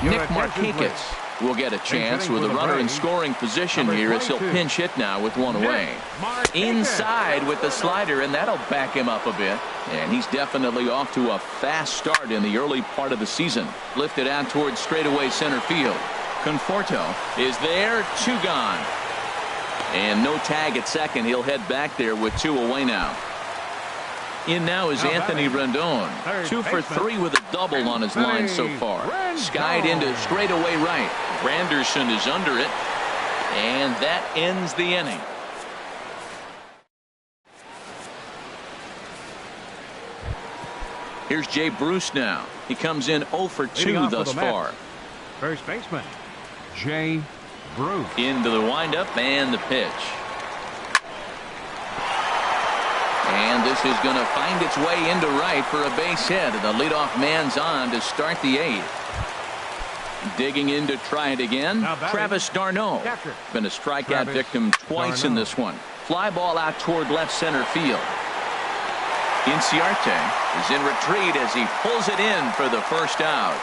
Nick Markakis will get a chance with a runner in scoring position here as he'll pinch hit now with 1 away. Inside with the slider, and that'll back him up a bit. And he's definitely off to a fast start in the early part of the season. Lifted out towards straightaway center field. Conforto is there, 2 gone. And no tag at 2nd. He'll head back there with 2 away now. In now is Anthony Rendon. 2 for 3 with a double on his line so far. Skied into straightaway right. Granderson is under it. And that ends the inning. Here's Jay Bruce now. He comes in 0 for 2 thus far. First baseman, Jay Bruce. Into the windup and the pitch. And this is going to find its way into right for a base hit. And the leadoff man's on to start the 8th. Digging in to try it again. Travis d'Arnaud. Been a strikeout victim twice in this one. Fly ball out toward left center field. Inciarte is in retreat as he pulls it in for the 1st out.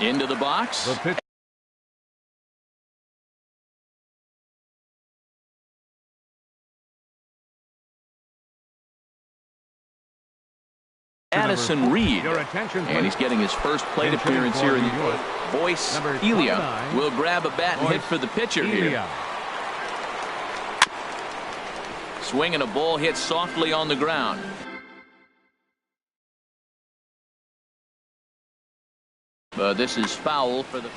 Into the box. The pitch. Addison Reed. And he's getting his first plate appearance here in Voice Elia will grab a bat and hit for the pitcher here. Swinging a ball hit softly on the ground. But this is foul for the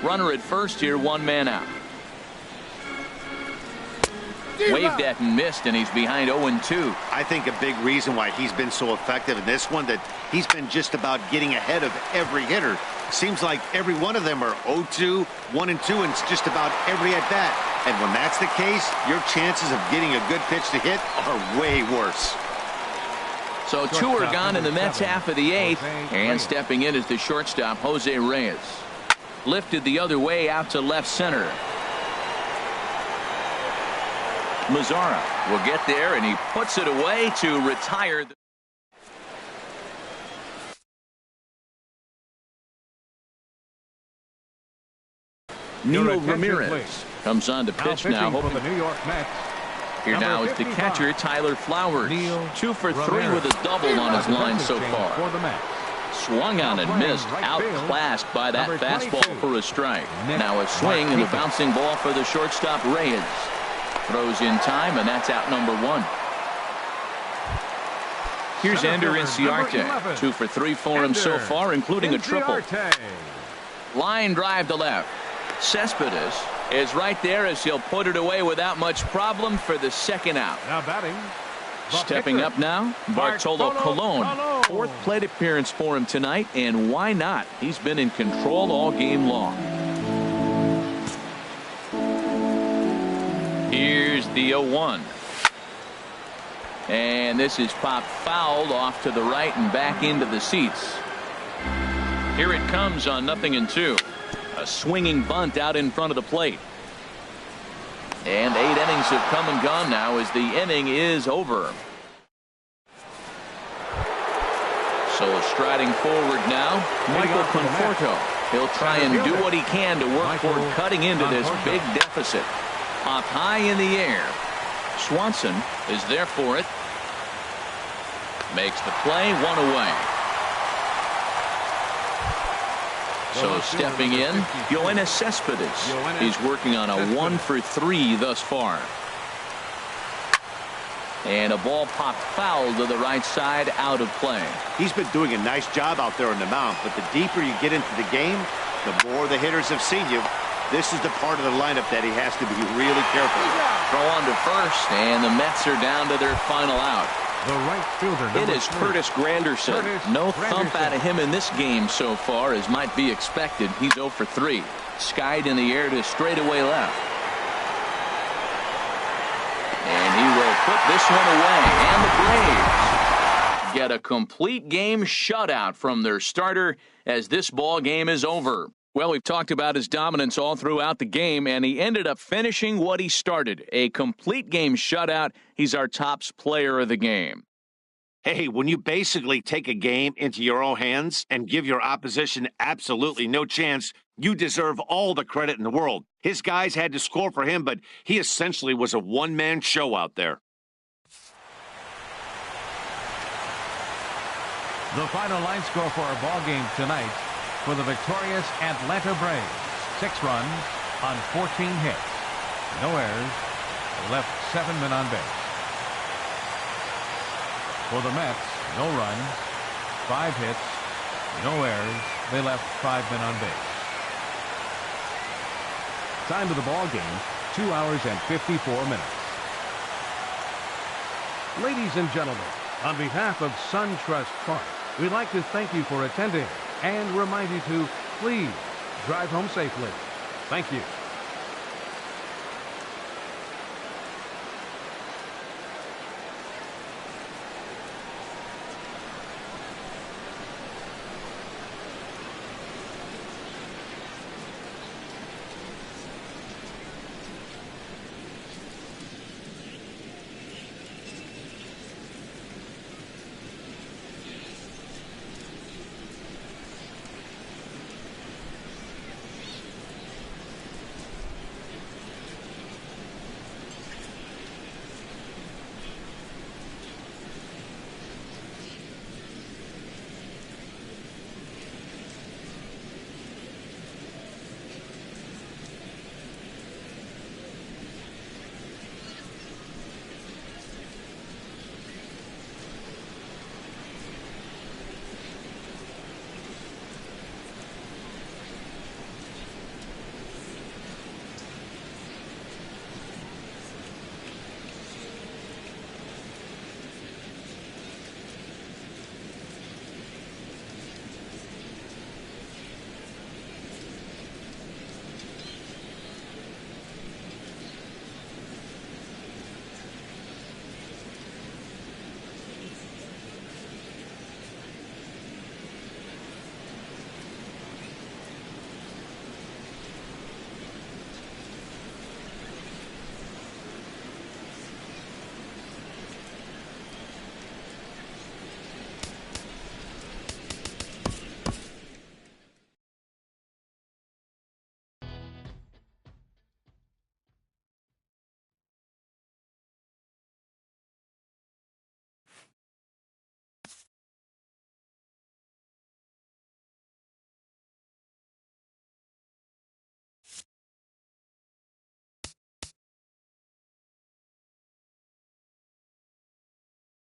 runner at first here, 1 man out. Waved at and missed, and he's behind 0-2. I think a big reason why he's been so effective in this one, that he's been just about getting ahead of every hitter. Seems like every one of them are 0-2, 1-2, and it's just about every at bat. And when that's the case, your chances of getting a good pitch to hit are way worse. So 2 are gone in the Mets half of the 8th, and stepping in is the shortstop, Jose Reyes. Lifted the other way out to left center. Mazzara will get there, and he puts it away to retire. Nino Ramirez comes on to pitch now. For the New York Mets. Here now is the catcher, Tyler Flowers. 2 for 3 with a double on his line so far. Swung on and missed, outclassed by that fastball for a strike. Now a swing and a bouncing ball for the shortstop, Reyes. Throws in time, and that's out number 1. Here's Ender Inciarte. 2 for 3 for him so far, including a triple. Line drive to left. Cespedes is right there as he'll put it away without much problem for the second out. Now batting. Stepping up now, Bartolo Colon. 4th plate appearance for him tonight, and why not? He's been in control all game long. Here's the 0-1. And this is popped fouled off to the right and back into the seats. Here it comes on 0-2. A swinging bunt out in front of the plate. And 8 innings have come and gone now as the inning is over. So striding forward now, Michael Conforto. He'll try and do what he can to work toward cutting into this big deficit. Up high in the air. Swanson is there for it. Makes the play, 1 away. So stepping in, Yoenis Cespedes. He's working on a 1 for 3 thus far. And a ball popped foul to the right side, out of play. He's been doing a nice job out there on the mound, but the deeper you get into the game, the more the hitters have seen you. This is the part of the lineup that he has to be really careful. Throw on to first, and the Mets are down to their final out. The right fielder, it is Curtis Granderson. No thump out of him in this game so far, as might be expected. He's 0 for 3. Skied in the air to straightaway left. And he will put this one away. And the Braves get a complete game shutout from their starter as this ball game is over. Well, we've talked about his dominance all throughout the game, and he ended up finishing what he started. A complete game shutout. He's our top player of the game. Hey, when you basically take a game into your own hands and give your opposition absolutely no chance, you deserve all the credit in the world. His guys had to score for him, but he essentially was a one-man show out there. The final line score for our ball game tonight for the victorious Atlanta Braves. 6 runs on 14 hits. No errors. They left 7 men on base. For the Mets, no runs, 5 hits, no errors. They left 5 men on base. Time of the ball game, 2 hours and 54 minutes. Ladies and gentlemen, on behalf of SunTrust Park, we'd like to thank you for attending and remind you to please drive home safely. Thank you.